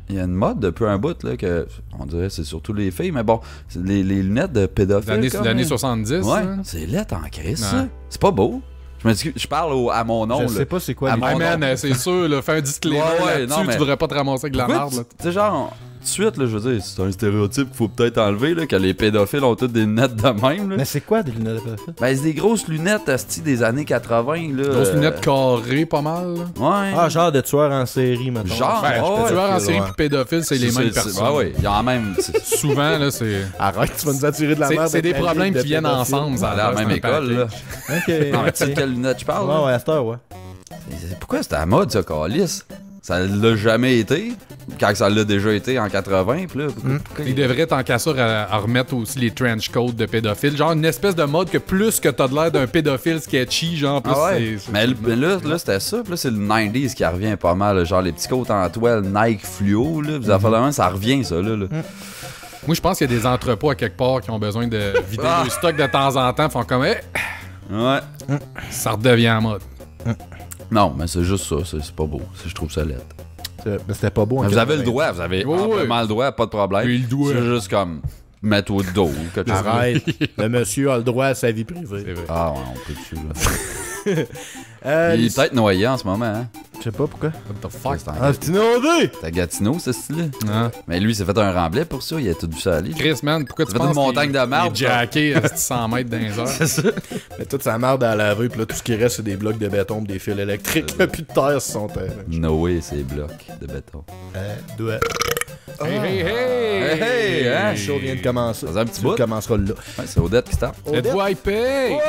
[SPEAKER 3] il y a une mode depuis un bout, là, que on dirait que c'est surtout les filles, mais bon, c'est les lunettes de pédophiles.
[SPEAKER 2] C'est l'année 70.
[SPEAKER 3] Ouais,
[SPEAKER 2] hein?
[SPEAKER 3] c'est laid en crise,
[SPEAKER 2] Ouais.
[SPEAKER 3] ça. C'est pas beau. Je parle à mon nom,
[SPEAKER 1] Je
[SPEAKER 3] là.
[SPEAKER 1] sais pas c'est quoi
[SPEAKER 3] À
[SPEAKER 1] les
[SPEAKER 3] mon
[SPEAKER 2] Hey
[SPEAKER 3] nom.
[SPEAKER 2] man, c'est sûr, là, fais un disclaimer
[SPEAKER 3] Ouais, ouais,
[SPEAKER 2] là-dessus,
[SPEAKER 3] non, mais-
[SPEAKER 2] tu devrais pas te ramasser avec de la
[SPEAKER 3] Pourquoi
[SPEAKER 2] merde. là.
[SPEAKER 3] tu sais, genre, tout de suite, là, je veux dire, c'est un stéréotype qu'il faut peut-être enlever, là, que les pédophiles ont toutes des lunettes de même, là.
[SPEAKER 1] Mais c'est quoi des lunettes de pédophile?
[SPEAKER 3] Ben, c'est des grosses lunettes, asti, des années 80, là.
[SPEAKER 2] Grosses lunettes carrées, pas mal. là.
[SPEAKER 3] Ouais.
[SPEAKER 1] Ah, genre de tueur en série, mettons.
[SPEAKER 3] Genre,
[SPEAKER 2] Ben,
[SPEAKER 3] ouais,
[SPEAKER 2] tueur en
[SPEAKER 1] ouais.
[SPEAKER 2] série puis pédophile, c'est les mêmes personnes.
[SPEAKER 3] Ah ouais, il y a en même.
[SPEAKER 2] Souvent, là, c'est.
[SPEAKER 1] Arrête, tu vas nous attirer de la merde.
[SPEAKER 2] C'est des
[SPEAKER 1] avec la
[SPEAKER 2] problèmes
[SPEAKER 1] ligue de
[SPEAKER 2] qui viennent
[SPEAKER 1] pédophiles.
[SPEAKER 2] ensemble, ça
[SPEAKER 3] à la même école, là.
[SPEAKER 1] Ok.
[SPEAKER 3] Non, mais tu sais de
[SPEAKER 1] ok.
[SPEAKER 3] quelles lunettes je parle?
[SPEAKER 1] Ouais,
[SPEAKER 3] là?
[SPEAKER 1] ouais, à cette heure, ouais.
[SPEAKER 3] Pourquoi c'était à la mode, ça, Calis? Ça l'a jamais été. Quand ça l'a déjà été en 80, puis là, pourquoi
[SPEAKER 2] Il devrait, tant qu'à ça, à remettre aussi les trench coats de pédophiles. Genre une espèce de mode que plus que t'as de l'air d'un pédophile sketchy, genre plus
[SPEAKER 3] Ah ouais.
[SPEAKER 2] c'est.
[SPEAKER 3] Mais là, c'était ça. Puis là, c'est le 90s qui revient pas mal. là. Genre les petits coats en toile Nike fluo. Là. Vous avez fait la main, ça revient, ça. Là.
[SPEAKER 2] Moi, je pense qu'il y a des entrepôts à quelque part qui ont besoin de vider
[SPEAKER 3] Ah.
[SPEAKER 2] le stock de temps en temps. Font comme, hey,
[SPEAKER 3] Ouais.
[SPEAKER 2] ça redevient en mode.
[SPEAKER 3] Non, mais c'est juste ça. C'est pas beau. Je trouve ça laid.
[SPEAKER 1] Mais c'était pas beau. en
[SPEAKER 3] Vous avez le
[SPEAKER 1] 80.
[SPEAKER 3] droit. Vous avez
[SPEAKER 2] Oui,
[SPEAKER 3] amplement le droit. Pas de problème.
[SPEAKER 2] Oui, le droit.
[SPEAKER 3] C'est juste comme mettre au dos. Ou quelque chose.
[SPEAKER 1] Arrête. Le monsieur a le droit à sa vie privée.
[SPEAKER 2] C'est vrai.
[SPEAKER 3] Ah, ouais, on peut dessus. Là. Il est peut-être noyé en ce moment. Hein?
[SPEAKER 1] Je sais pas pourquoi.
[SPEAKER 2] What the fuck?
[SPEAKER 3] C'est
[SPEAKER 1] Ah, c'est inondé!
[SPEAKER 3] à Gatineau, ce style-là.
[SPEAKER 2] Hein?
[SPEAKER 3] Mais lui, il s'est fait un remblai pour ça. Il a tout vu ça aller.
[SPEAKER 2] Chris, man, pourquoi tu
[SPEAKER 3] Ça fait
[SPEAKER 2] penses
[SPEAKER 3] une montagne
[SPEAKER 2] qu'il-
[SPEAKER 3] de marde,
[SPEAKER 2] il est jacké à 100 mètres dans les heures?
[SPEAKER 3] C'est ça.
[SPEAKER 1] Mais toute sa merde à laver, puis là, tout ce qui reste, c'est des blocs de béton, pis des fils électriques. Il y a plus de terre sur son terrain.
[SPEAKER 3] Noé, c'est blocs de béton.
[SPEAKER 1] Doigt.
[SPEAKER 2] Hey, hey, hey!
[SPEAKER 3] Hey, hein?
[SPEAKER 1] Le show vient de commencer.
[SPEAKER 3] Ça faisait un petit
[SPEAKER 1] Tu
[SPEAKER 3] bout.
[SPEAKER 1] commenceras là.
[SPEAKER 3] Ouais, c'est Odette qui se tape.
[SPEAKER 2] Êtes-vous hypé?
[SPEAKER 3] Ouais!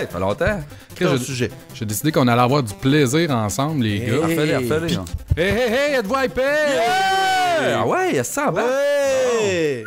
[SPEAKER 3] Ça fait longtemps.
[SPEAKER 1] C'est un
[SPEAKER 2] J'ai-
[SPEAKER 1] sujet.
[SPEAKER 2] J'ai décidé qu'on allait avoir du plaisir ensemble, les gars.
[SPEAKER 3] Refais-les, refais-les.
[SPEAKER 1] Puis-
[SPEAKER 3] non.
[SPEAKER 2] Hey, hey, hey! Êtes-vous hypé?
[SPEAKER 3] Ah ouais, il y a ça en bas.
[SPEAKER 1] Ouais!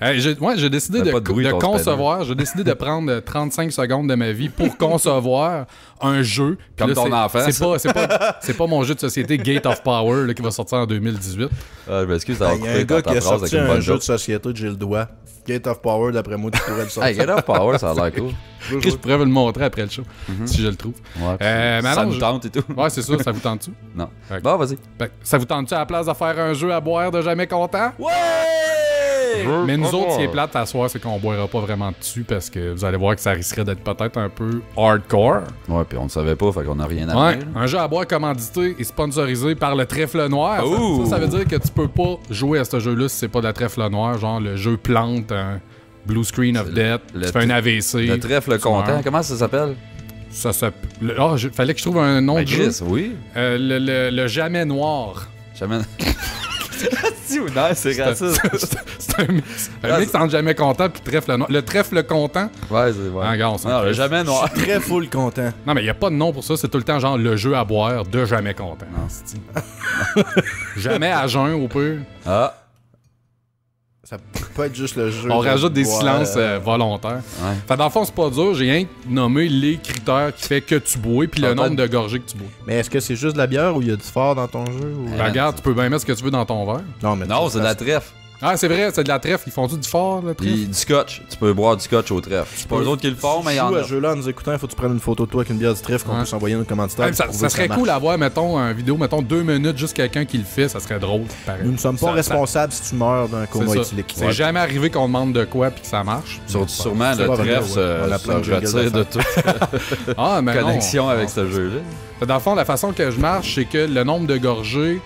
[SPEAKER 2] Hey, j'ai décidé
[SPEAKER 3] Fais
[SPEAKER 2] de,
[SPEAKER 3] pas de bruit,
[SPEAKER 2] de
[SPEAKER 3] ton
[SPEAKER 2] concevoir, j'ai décidé de prendre 35 secondes de ma vie pour concevoir un jeu. Puis
[SPEAKER 3] Comme ton
[SPEAKER 2] c'est-
[SPEAKER 3] enfant,
[SPEAKER 2] C'est pas mon jeu de société Gate of Power là, qui va sortir en 2018.
[SPEAKER 3] Ah, je m'excuse d'avoir
[SPEAKER 1] Il y a
[SPEAKER 3] coupé
[SPEAKER 1] un gars
[SPEAKER 3] ta
[SPEAKER 1] qui a
[SPEAKER 3] phrase avec
[SPEAKER 1] sorti
[SPEAKER 3] une
[SPEAKER 1] un
[SPEAKER 3] bonne
[SPEAKER 1] jeu de
[SPEAKER 3] joke.
[SPEAKER 1] société de Gilles Doigt. Gate of Power, d'après moi, tu pourrais le sortir.
[SPEAKER 3] Hey, Get Off Power, ça a l'air cool.
[SPEAKER 2] Que je pourrais vous le montrer après le show, si je le trouve.
[SPEAKER 3] Ouais,
[SPEAKER 2] mais
[SPEAKER 3] ça
[SPEAKER 2] alors,
[SPEAKER 3] nous
[SPEAKER 2] je-
[SPEAKER 3] tente et tout.
[SPEAKER 2] Ouais, c'est ça, ça vous tente-tu?
[SPEAKER 3] Non.
[SPEAKER 2] Ok.
[SPEAKER 3] Bon, vas-y.
[SPEAKER 2] Ben, ça vous tente-tu à la place de faire un jeu à boire de jamais content?
[SPEAKER 3] Ouais!
[SPEAKER 2] Mais nous autres, ce qui est plate à soir, c'est qu'on boira pas vraiment dessus parce que vous allez voir que ça risquerait d'être peut-être un peu hardcore.
[SPEAKER 3] Ouais, puis on ne savait pas, fait qu'on a rien à
[SPEAKER 2] Ouais,
[SPEAKER 3] dire.
[SPEAKER 2] un jeu à boire commandité et sponsorisé par le Trèfle Noir.
[SPEAKER 3] Ouh!
[SPEAKER 2] Ça veut dire que tu peux pas jouer à ce jeu-là si c'est pas de la Trèfle Noir, genre le jeu plante, un blue screen of
[SPEAKER 3] C'est
[SPEAKER 2] death,
[SPEAKER 3] le
[SPEAKER 2] tu fais un AVC.
[SPEAKER 3] Le trèfle
[SPEAKER 2] tu
[SPEAKER 3] content,
[SPEAKER 2] meurs.
[SPEAKER 3] comment ça s'appelle?
[SPEAKER 2] Ça fallait que je trouve un nom
[SPEAKER 3] Ben,
[SPEAKER 2] de jeu.
[SPEAKER 3] Chris, oui.
[SPEAKER 2] Le jamais noir.
[SPEAKER 3] Jamais. Si ou non, c'est raciste.
[SPEAKER 2] C'est un mix entre jamais content puis trèfle noir. Le trèfle content.
[SPEAKER 3] Ouais, c'est vrai.
[SPEAKER 2] Ah, gars, on s'en
[SPEAKER 3] Non, le
[SPEAKER 2] crisse.
[SPEAKER 3] jamais noir.
[SPEAKER 1] Très full content.
[SPEAKER 2] Non, mais il n'y a pas de nom pour ça. C'est tout le temps genre le jeu à boire de jamais content.
[SPEAKER 3] Non.
[SPEAKER 2] c'est-tu. Jamais à jeun, au pire.
[SPEAKER 3] Ah,
[SPEAKER 1] Ça peut être juste le jeu.
[SPEAKER 2] On
[SPEAKER 1] de
[SPEAKER 2] rajoute des
[SPEAKER 1] boire,
[SPEAKER 2] silences volontaires.
[SPEAKER 3] ouais.
[SPEAKER 2] Fait dans le fond, c'est pas dur. J'ai rien nommé les critères qui fait que tu bois puis le
[SPEAKER 3] Attends.
[SPEAKER 2] nombre de gorgées que tu bois.
[SPEAKER 1] Mais est-ce que c'est juste de la bière ou il y a du fort dans ton jeu? Ou...
[SPEAKER 2] Ben, regarde, tu peux bien mettre ce que tu veux dans ton verre.
[SPEAKER 1] Non, mais
[SPEAKER 3] Non, c'est de la trèfle.
[SPEAKER 2] Ah, c'est vrai, c'est de la trèfle. Ils font-tu du fort, la trèfle?
[SPEAKER 3] Puis du scotch. Tu peux boire du scotch au trèfle. C'est pas eux autres qui le font, mais il y en
[SPEAKER 1] à
[SPEAKER 3] a.
[SPEAKER 1] ce jeu-là en nous écoutant, il faut que tu prennes une photo de toi avec une bière du trèfle qu'on
[SPEAKER 2] Ouais.
[SPEAKER 1] peut s'envoyer dans le commanditaire.
[SPEAKER 2] Ah,
[SPEAKER 1] pour
[SPEAKER 2] ça
[SPEAKER 1] prouver
[SPEAKER 2] ça
[SPEAKER 1] que
[SPEAKER 2] serait
[SPEAKER 1] marche.
[SPEAKER 2] cool d'avoir, mettons, une vidéo, mettons 2 minutes, juste quelqu'un qui le fait, ça serait drôle. Pareil.
[SPEAKER 1] Nous ne sommes pas
[SPEAKER 2] Ça-
[SPEAKER 1] responsables si tu meurs d'un coma
[SPEAKER 2] C'est ça.
[SPEAKER 1] éthylique.
[SPEAKER 2] C'est jamais arrivé qu'on demande de quoi puis que ça marche.
[SPEAKER 3] Sûrement,
[SPEAKER 1] C'est
[SPEAKER 3] le
[SPEAKER 1] pas vrai,
[SPEAKER 3] trèfle
[SPEAKER 1] ouais. On a
[SPEAKER 3] se
[SPEAKER 1] plein de jingles
[SPEAKER 3] retire
[SPEAKER 1] de
[SPEAKER 3] de toute
[SPEAKER 2] Ah, mais non.
[SPEAKER 3] connexion avec ce jeu-là.
[SPEAKER 2] Dans le fond, la façon que je marche, c'est que le nombre de gorgées,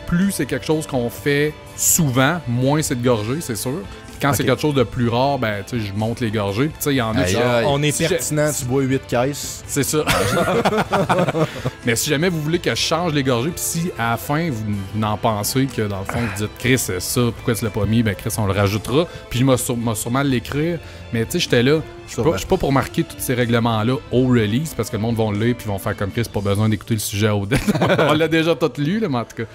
[SPEAKER 2] plus c'est quelque chose qu'on fait souvent, moins c'est de gorgées, c'est sûr. Puis quand c'est quelque chose de plus rare, ben, tu sais, je monte les gorgées. Puis, tu sais, il y en a
[SPEAKER 3] Aïe,
[SPEAKER 2] genre,
[SPEAKER 3] aïe.
[SPEAKER 1] On est
[SPEAKER 2] Si
[SPEAKER 1] pertinent, tu bois 8 caisses.
[SPEAKER 2] c'est ça. Mais si jamais vous voulez que je change les gorgées, puis si à la fin, vous n'en pensez que dans le fond, vous dites Chris, c'est ça, pourquoi tu l'as pas mis, ben Chris, on le rajoutera. Puis je m'a sûrement l'écrire. Mais tu sais, j'étais là. Je suis pas pour marquer tous ces règlements-là au release, parce que le monde va le lire, puis ils vont faire comme Chris, pas besoin d'écouter le sujet au dette. On l'a déjà tout lu, là, mais en tout cas.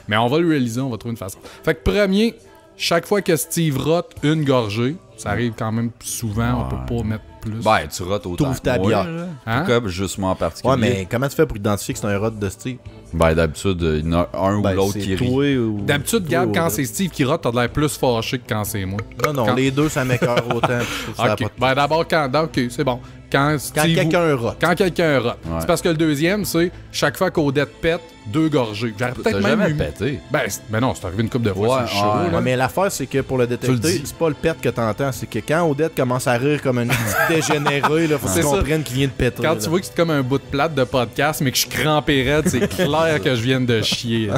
[SPEAKER 2] Mais on va le réaliser, on va trouver une façon. Fait que premier, chaque fois que Steve rote une gorgée, ça arrive quand même souvent, on peut pas mettre plus.
[SPEAKER 3] Ben, tu rotes autant.
[SPEAKER 1] T'ouvres ta
[SPEAKER 3] que moi,
[SPEAKER 1] bière.
[SPEAKER 3] là.
[SPEAKER 2] Hein?
[SPEAKER 3] Pourquoi juste moi en particulier?
[SPEAKER 1] Ouais, mais comment tu fais pour identifier que c'est un rot de Steve?
[SPEAKER 3] Ben, d'habitude, il y en a un ou
[SPEAKER 1] Ben,
[SPEAKER 3] l'autre
[SPEAKER 1] c'est
[SPEAKER 3] qui
[SPEAKER 1] toi
[SPEAKER 3] rit.
[SPEAKER 1] ou...
[SPEAKER 2] D'habitude,
[SPEAKER 1] toi
[SPEAKER 2] Gab,
[SPEAKER 1] ou
[SPEAKER 2] quand
[SPEAKER 1] Audrey.
[SPEAKER 2] c'est Steve qui rote, t'as de l'air plus fâché que quand c'est moi.
[SPEAKER 1] Non, non,
[SPEAKER 2] Quand-
[SPEAKER 1] les deux, ça m'écœure autant. Je trouve ça a
[SPEAKER 2] Ok.
[SPEAKER 1] pas de-
[SPEAKER 2] Ben d'abord, ok, c'est bon. Quand
[SPEAKER 1] Quand
[SPEAKER 2] Steve
[SPEAKER 1] quelqu'un rote.
[SPEAKER 2] Quand quelqu'un rote.
[SPEAKER 3] Ouais.
[SPEAKER 2] C'est parce que le deuxième, c'est chaque fois qu'Odette pète, 2 gorgées. J'aurais
[SPEAKER 3] T'as
[SPEAKER 2] peut-être
[SPEAKER 3] jamais
[SPEAKER 2] même eu...
[SPEAKER 3] pété.
[SPEAKER 2] Ben non, c'est arrivé une couple de fois
[SPEAKER 3] Ouais,
[SPEAKER 2] sur le show.
[SPEAKER 3] ouais.
[SPEAKER 2] là.
[SPEAKER 1] Ouais, mais l'affaire, c'est que pour le
[SPEAKER 2] Tu le
[SPEAKER 1] détecter,
[SPEAKER 2] dis.
[SPEAKER 1] c'est pas le pet que t'entends, c'est que quand Odette commence à rire comme une petite dégénérée, là, faut que
[SPEAKER 2] C'est
[SPEAKER 1] tu
[SPEAKER 2] ça.
[SPEAKER 1] comprennes qu'il vient de péter.
[SPEAKER 2] Quand
[SPEAKER 1] là.
[SPEAKER 2] tu vois que c'est comme un bout de plate de podcast, mais que je suis crampé raide, c'est clair que je viens de chier.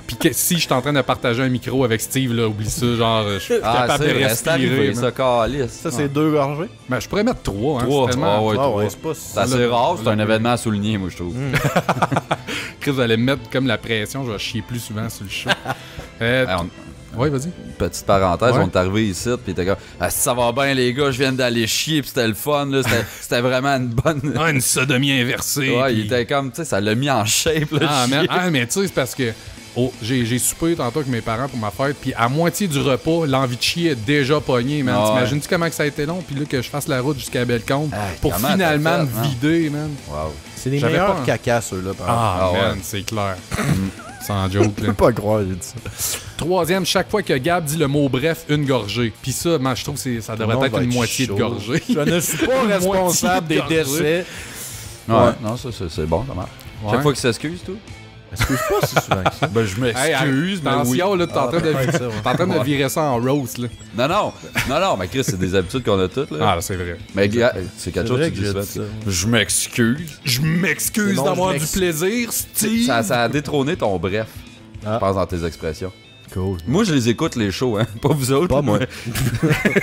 [SPEAKER 2] Puis que si je suis en train de partager un micro avec Steve, là, oublie ça, genre, je suis
[SPEAKER 3] Ah,
[SPEAKER 2] capable de
[SPEAKER 3] c'est reste
[SPEAKER 2] respirer.
[SPEAKER 3] arrivé,
[SPEAKER 2] man.
[SPEAKER 3] ça, calice.
[SPEAKER 1] Ça, c'est 2 gorgées.
[SPEAKER 2] Ben, je pourrais mettre 3, hein.
[SPEAKER 3] 3.
[SPEAKER 2] c'est tellement-
[SPEAKER 3] Ah ouais,
[SPEAKER 1] Ah
[SPEAKER 3] trois.
[SPEAKER 1] ouais, c'est pas...
[SPEAKER 3] C'est assez rare, c'est un événement à souligner, moi, je trouve.
[SPEAKER 2] Chris, vous allez me mettre comme la pression, je vais chier plus souvent sur le show.
[SPEAKER 3] Hey,
[SPEAKER 2] Ouais, vas-y.
[SPEAKER 3] petite parenthèse,
[SPEAKER 2] Ouais.
[SPEAKER 3] on est arrivé ici, puis t'es comme, ah, si ça va bien, les gars, je viens d'aller chier, puis c'était le fun, là, c'était vraiment une bonne.
[SPEAKER 2] Ah, une sodomie inversée.
[SPEAKER 3] Ouais,
[SPEAKER 2] puis-
[SPEAKER 3] il était comme, tu sais, ça l'a mis en shape, là.
[SPEAKER 2] Ah,
[SPEAKER 3] chier.
[SPEAKER 2] mais tu sais, c'est parce que j'ai soupé tantôt avec mes parents pour ma fête, puis à moitié du repas, l'envie de chier est déjà pognée, man.
[SPEAKER 3] Ah ouais.
[SPEAKER 2] T'imagines-tu comment que ça a été long, puis là, que je fasse la route jusqu'à Bellecombe
[SPEAKER 3] Hey,
[SPEAKER 2] pour
[SPEAKER 3] comment
[SPEAKER 2] finalement
[SPEAKER 3] t'as
[SPEAKER 2] me
[SPEAKER 3] fait, man?
[SPEAKER 2] vider, man.
[SPEAKER 3] Wow.
[SPEAKER 1] C'est les
[SPEAKER 2] J'avais
[SPEAKER 1] meilleurs
[SPEAKER 2] pas un-
[SPEAKER 1] caca, ceux-là. par exemple.
[SPEAKER 2] Ah,
[SPEAKER 3] Ah,
[SPEAKER 2] man,
[SPEAKER 3] ouais.
[SPEAKER 2] c'est clair. Sans joke,
[SPEAKER 1] Je
[SPEAKER 2] là.
[SPEAKER 1] peux pas croire, j'ai dit ça.
[SPEAKER 2] Troisième, chaque fois que Gab dit le mot bref, une gorgée. Puis ça, moi, je trouve que ça devrait
[SPEAKER 1] Non,
[SPEAKER 2] être
[SPEAKER 1] va
[SPEAKER 2] une
[SPEAKER 1] être
[SPEAKER 2] moitié
[SPEAKER 1] chaud.
[SPEAKER 2] de gorgée.
[SPEAKER 1] Je ne suis pas responsable des
[SPEAKER 2] Moitié de
[SPEAKER 1] décès.
[SPEAKER 3] Ouais, non, ça, c'est bon, ça marche.
[SPEAKER 2] Ouais.
[SPEAKER 3] Chaque fois qu'il s'excuse, tout.
[SPEAKER 1] Excuse pas si souvent que ça.
[SPEAKER 3] Ben, je
[SPEAKER 2] Hey, attention, là, t'es en train de,
[SPEAKER 1] ouais, ça, ouais.
[SPEAKER 2] t'es en train de virer ça en roast, là.
[SPEAKER 3] Non, mais Chris, c'est des habitudes qu'on a toutes, là.
[SPEAKER 2] Ah, c'est vrai.
[SPEAKER 3] Mais gars, c'est quelque
[SPEAKER 1] C'est
[SPEAKER 3] chose
[SPEAKER 1] vrai
[SPEAKER 3] que
[SPEAKER 1] que
[SPEAKER 3] tu dis
[SPEAKER 1] j'ai
[SPEAKER 3] souvent.
[SPEAKER 1] dit ça.
[SPEAKER 3] Je m'excuse.
[SPEAKER 2] Je m'excuse
[SPEAKER 1] C'est bon,
[SPEAKER 2] d'avoir
[SPEAKER 1] je
[SPEAKER 2] du
[SPEAKER 1] m'excuse.
[SPEAKER 2] plaisir, Steve.
[SPEAKER 3] Ça a détrôné ton bref,
[SPEAKER 1] Ah.
[SPEAKER 3] je pense, dans tes expressions.
[SPEAKER 1] Cool.
[SPEAKER 3] Moi, je les écoute, les shows, hein. Pas vous autres.
[SPEAKER 1] Pas moi.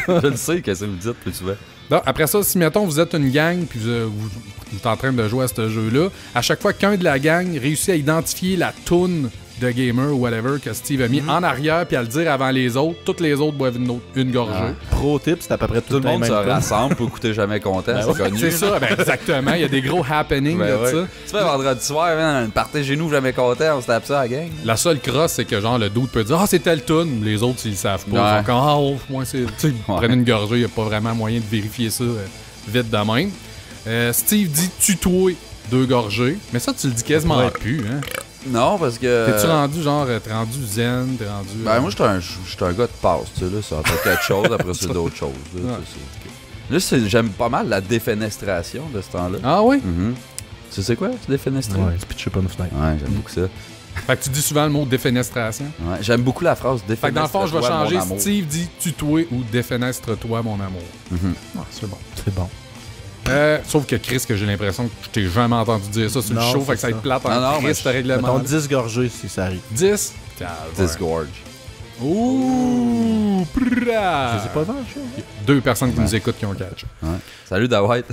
[SPEAKER 3] Je le sais, qu'est-ce que vous dites plus souvent.
[SPEAKER 2] Non, après ça, si mettons vous êtes une gang puis vous êtes en train de jouer à ce jeu-là, à chaque fois qu'un de la gang réussit à identifier la toune de gamer ou whatever que Steve a mis en arrière puis à le dire avant les autres, toutes les autres boivent une gorgée.
[SPEAKER 3] Ah.
[SPEAKER 1] Pro tip, c'est à peu près
[SPEAKER 3] Tout le monde se
[SPEAKER 1] même temps.
[SPEAKER 3] rassemble pour écouter Jamais Content,
[SPEAKER 1] Ben
[SPEAKER 3] c'est
[SPEAKER 1] ouais.
[SPEAKER 3] connu.
[SPEAKER 2] C'est ça, ben exactement. Il y a des gros happenings
[SPEAKER 3] Ben
[SPEAKER 2] de
[SPEAKER 3] ouais.
[SPEAKER 2] ça.
[SPEAKER 3] Tu fais vendredi soir, man, une partie chez nous, Jamais Content, on se tape ça à la gang.
[SPEAKER 2] La seule crosse, c'est que genre le dude peut dire « Ah, c'est telle toune », les autres, ils le savent pas.
[SPEAKER 3] Ouais.
[SPEAKER 2] Ils font comme « Ah, oh, moi, c'est... » Tu sais, ils
[SPEAKER 3] Ouais.
[SPEAKER 2] prennent une gorgée, il n'y a pas vraiment moyen de vérifier ça vite de même. Steve dit « Tutoie », 2 gorgées. Mais ça, tu le dis quasiment
[SPEAKER 1] Ouais.
[SPEAKER 2] plus, hein.
[SPEAKER 3] Non, parce que.
[SPEAKER 2] T'es-tu rendu genre, t'es rendu zen, t'es rendu...
[SPEAKER 3] Ben, moi, j'étais un gars de passe, tu sais, là. Ça va être quelque chose, après c'est d'autres choses. Là,
[SPEAKER 2] Ouais.
[SPEAKER 3] j'aime pas mal la défenestration de ce temps-là.
[SPEAKER 2] Ah oui?
[SPEAKER 3] Mhm. Tu sais quoi, défenestrer?
[SPEAKER 1] Ouais, tu pitches pas une fenêtre.
[SPEAKER 3] Ouais, j'aime beaucoup ça.
[SPEAKER 2] Fait que tu dis souvent le mot défenestration.
[SPEAKER 3] Ouais, j'aime beaucoup la phrase défenestre.
[SPEAKER 2] Fait que dans le fond, je vais changer Steve dit tutoie ou défenestre-toi, mon amour.
[SPEAKER 1] Ah, c'est bon. C'est bon.
[SPEAKER 2] Sauf que Chris, que j'ai l'impression que je t'ai jamais entendu dire ça sur le
[SPEAKER 1] Non,
[SPEAKER 2] show,
[SPEAKER 1] c'est
[SPEAKER 2] fait que ça va être plate
[SPEAKER 3] Non,
[SPEAKER 2] en
[SPEAKER 3] non,
[SPEAKER 2] Chris,
[SPEAKER 3] mais
[SPEAKER 2] ce règlement.
[SPEAKER 1] Mettons 10 gorgées si ça arrive.
[SPEAKER 2] 10?
[SPEAKER 3] Disgorge.
[SPEAKER 2] Ouh!
[SPEAKER 1] Je les ai pas vus, chaud.
[SPEAKER 2] 2 personnes qui nous écoutent qui ont catch.
[SPEAKER 3] Ouais. Salut, Dawit.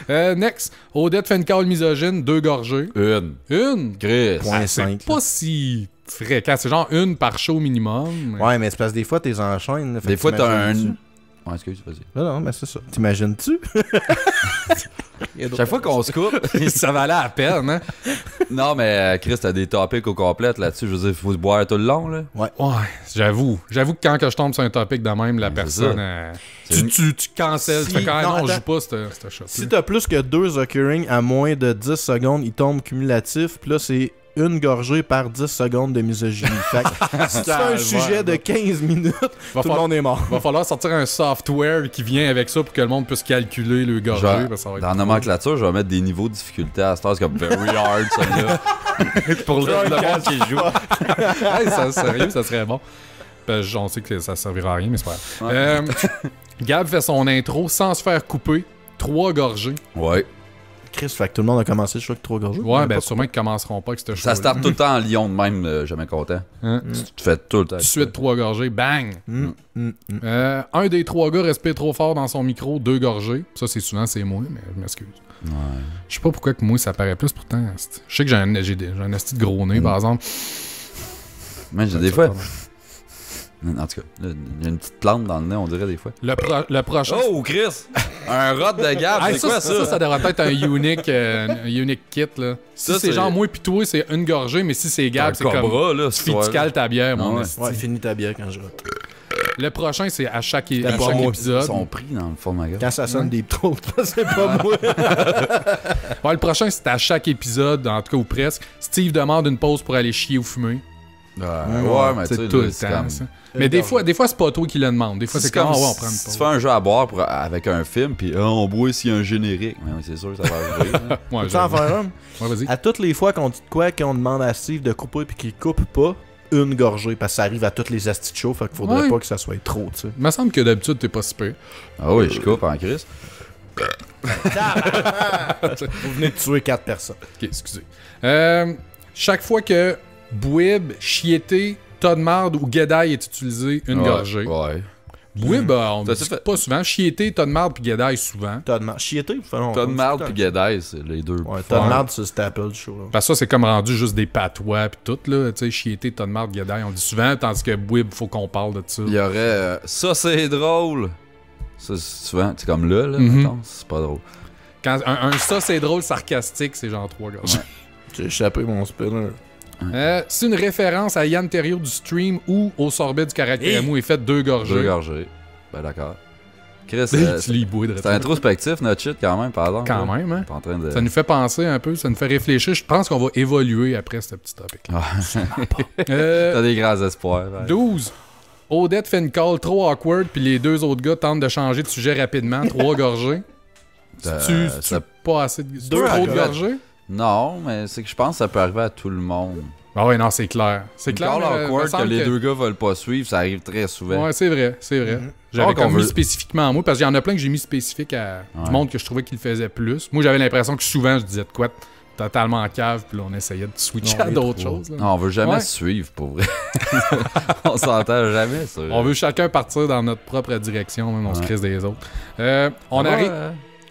[SPEAKER 2] Next, Odette fait une call misogyne, 2 gorgées. Une?
[SPEAKER 3] Chris.
[SPEAKER 1] Point
[SPEAKER 2] C'est
[SPEAKER 1] 5.
[SPEAKER 2] pas si fréquent, c'est genre une par show minimum.
[SPEAKER 1] Ouais, mais c'est parce que des fois, t'es enchaînes. là, fait
[SPEAKER 3] Des
[SPEAKER 1] que
[SPEAKER 3] fois, t'as un.
[SPEAKER 1] t'imagines-tu?
[SPEAKER 3] Ouais, excuse, vas-y.
[SPEAKER 1] Non, mais c'est ça. T'imagines-tu?
[SPEAKER 3] Chaque fois qu'on se coupe.
[SPEAKER 2] Ça valait la peine, hein?
[SPEAKER 3] Non, mais Chris, t'as des topics au complet là-dessus. Je veux dire, il faut se boire tout le long, là.
[SPEAKER 2] Ouais, j'avoue. J'avoue que quand que je tombe sur un topic de même, la
[SPEAKER 3] C'est
[SPEAKER 2] personne,
[SPEAKER 3] C'est
[SPEAKER 2] tu cancelles.
[SPEAKER 1] Si-
[SPEAKER 2] Tu fais quand
[SPEAKER 1] non,
[SPEAKER 2] non, je
[SPEAKER 1] attends.
[SPEAKER 2] joue pas cette shot.
[SPEAKER 1] Si t'as plus que 2 occurring à moins de 10 secondes, ils tombent cumulatifs. Puis là, c'est une gorgée par 10 secondes de misogynie. Fait que si tu fais un sujet de 15 minutes, tout le monde est mort.
[SPEAKER 2] Va falloir sortir un software qui vient avec ça pour que le monde puisse calculer le gorgé.
[SPEAKER 3] Genre,
[SPEAKER 2] parce que ça va être
[SPEAKER 3] dans la
[SPEAKER 2] cool.
[SPEAKER 3] nomenclature, je vais mettre des niveaux de difficulté à cette heure, c'est comme very hard, ça là. Pour le monde qui joue.
[SPEAKER 2] Hey, ça, sérieux, ça serait bon. Ben, on sait que ça servira à rien, mais c'est pas grave. Gab fait son intro sans se faire couper. 3 gorgées.
[SPEAKER 3] Ouais.
[SPEAKER 1] Chris, fait que tout le monde a commencé le choix avec 3 gorgées.
[SPEAKER 2] Ouais, ben sûrement qu'ils commenceront pas avec cette chose.
[SPEAKER 3] Ça starte tout le temps en Lyon de même, jamais content.
[SPEAKER 2] Hein?
[SPEAKER 3] Tu fais tout le temps.
[SPEAKER 2] Tout de suite, 3 gorgées. Bang!
[SPEAKER 1] Mm.
[SPEAKER 2] Un des 3 gars respire trop fort dans son micro, 2 gorgées. Ça, c'est souvent, c'est moi, mais je m'excuse.
[SPEAKER 3] Ouais.
[SPEAKER 2] Je sais pas pourquoi que moi, ça paraît plus, pourtant. Je sais que j'ai un esti de gros nez, par exemple.
[SPEAKER 3] Mais j'ai des fois. En tout cas, il y a une petite plante dans le nez, on dirait des fois.
[SPEAKER 2] Le prochain...
[SPEAKER 3] Oh, Chris! Un rot de Gab,
[SPEAKER 2] Hey,
[SPEAKER 3] c'est quoi ça?
[SPEAKER 2] Ça devrait être un unique kit, là. Si
[SPEAKER 3] Ça,
[SPEAKER 2] c'est
[SPEAKER 3] c'est-
[SPEAKER 2] genre moi pis toi, c'est une gorgée, mais si c'est Gab, c'est comme...
[SPEAKER 3] Cobra, là,
[SPEAKER 2] Tu cales ta bière, mon
[SPEAKER 3] Ouais.
[SPEAKER 2] esti.
[SPEAKER 1] Ouais, finis ta bière quand je rote.
[SPEAKER 2] Le prochain, c'est à chaque
[SPEAKER 1] pas moi.
[SPEAKER 3] Ils
[SPEAKER 2] épisode.
[SPEAKER 3] sont pris dans le fond de ma gueule.
[SPEAKER 1] Quand ça sonne des trous, c'est pas moi.
[SPEAKER 2] Ouais, le prochain, c'est à chaque épisode, en tout cas, ou presque. Steve demande une pause pour aller chier ou fumer.
[SPEAKER 3] Ouais, mais tu sais,
[SPEAKER 2] C'est tout
[SPEAKER 3] là,
[SPEAKER 2] le
[SPEAKER 3] c'est
[SPEAKER 2] temps,
[SPEAKER 3] comme-
[SPEAKER 2] ça. Mais des fois, c'est pas toi qui le demande. Des fois, c'est comme, ah ouais, on prend une
[SPEAKER 3] si
[SPEAKER 2] pause.
[SPEAKER 3] tu fais un jeu à boire avec un film, puis on boit s'il y a un générique. Ouais, c'est sûr que ça va arriver. là.
[SPEAKER 2] Ouais,
[SPEAKER 1] Tu en
[SPEAKER 2] j'avoue.
[SPEAKER 1] faire un?
[SPEAKER 2] Ouais, vas-y.
[SPEAKER 1] À toutes les fois qu'on dit de quoi, qu'on demande à Steve de couper puis qu'il coupe pas, une gorgée, parce que ça arrive à toutes les astis de show, fait qu'il faudrait
[SPEAKER 2] Ouais.
[SPEAKER 1] pas que ça soit trop, tu sais.
[SPEAKER 2] Il me semble que d'habitude, t'es pas si pire.
[SPEAKER 3] Ah oui, je coupe en crise.
[SPEAKER 1] Vous venez de tuer 4 personnes.
[SPEAKER 2] Ok, excusez. Chaque fois que Bouib, Chiété, tas de marde ou Guédaille est utilisé, une gorgée.
[SPEAKER 3] Ouais.
[SPEAKER 2] Bouib, on
[SPEAKER 3] Ça
[SPEAKER 2] dit
[SPEAKER 3] s'est fait.
[SPEAKER 2] pas souvent. Chiété, tas de marde puis Guédaille souvent.
[SPEAKER 1] T'as de marde. Chiété, vous faites
[SPEAKER 3] T'as de marde puis Guédaille, c'est les deux.
[SPEAKER 1] Ouais, t'as de
[SPEAKER 2] Ouais.
[SPEAKER 1] marde, c'est le staple du show. Là.
[SPEAKER 2] Parce que ça, c'est comme rendu juste des patois pis tout, là. Tu sais, Chiété, tas de marde, Guédaille, on le dit souvent, tandis que Bouib, faut qu'on parle de ça.
[SPEAKER 3] Il y aurait. Ça, c'est drôle. Ça, c'est souvent, c'est comme là,
[SPEAKER 2] Mhm.
[SPEAKER 3] mettons, c'est pas drôle.
[SPEAKER 2] Quand un ça, c'est drôle, sarcastique, c'est genre 3 gorgées.
[SPEAKER 1] J'ai échappé mon spinner.
[SPEAKER 2] C'est une référence à Yann Terriot du stream ou au sorbet du caractère mou et fait 2 gorgées.
[SPEAKER 3] 2 gorgées. Ben d'accord. Chris,
[SPEAKER 2] Tu lis bois de
[SPEAKER 3] c'est introspectif notre shit quand même, par exemple.
[SPEAKER 2] Quand
[SPEAKER 3] là.
[SPEAKER 2] même, hein?
[SPEAKER 3] T'es en train de...
[SPEAKER 2] Ça nous fait penser un peu, ça nous fait réfléchir. Je pense qu'on va évoluer après ce petit topic-là.
[SPEAKER 3] T'as des grands espoirs. Ouais.
[SPEAKER 2] 12. Odette fait une call trop awkward, puis les deux autres gars tentent de changer de sujet rapidement. 3 gorgées. Tu pas assez de...
[SPEAKER 3] Deux
[SPEAKER 2] trop de
[SPEAKER 3] gars.
[SPEAKER 2] gorgées?
[SPEAKER 3] Non, mais c'est que je pense que ça peut arriver à tout le monde.
[SPEAKER 2] Ah ouais, non, c'est clair. C'est
[SPEAKER 3] Une
[SPEAKER 2] clair.
[SPEAKER 3] call
[SPEAKER 2] me
[SPEAKER 3] awkward
[SPEAKER 2] semble
[SPEAKER 3] que les deux gars veulent pas suivre, ça arrive très souvent.
[SPEAKER 2] Ouais, c'est vrai, c'est vrai. J'avais
[SPEAKER 3] Alors qu'on
[SPEAKER 2] comme mis
[SPEAKER 3] veut-
[SPEAKER 2] spécifiquement à moi, parce qu'il y en a plein que j'ai mis spécifique à du monde que je trouvais qu'il le faisait plus. Moi, j'avais l'impression que souvent, je disais de quoi totalement en cave, puis là, on essayait de switcher
[SPEAKER 1] Non,
[SPEAKER 2] à
[SPEAKER 1] les
[SPEAKER 2] d'autres
[SPEAKER 1] trois.
[SPEAKER 2] choses. là.
[SPEAKER 3] Non, on veut jamais
[SPEAKER 2] Ouais.
[SPEAKER 3] se suivre, pour vrai. On s'entend jamais, ça.
[SPEAKER 2] On veut chacun partir dans notre propre direction, même on se
[SPEAKER 3] Ouais.
[SPEAKER 2] crisse des autres. On arrive...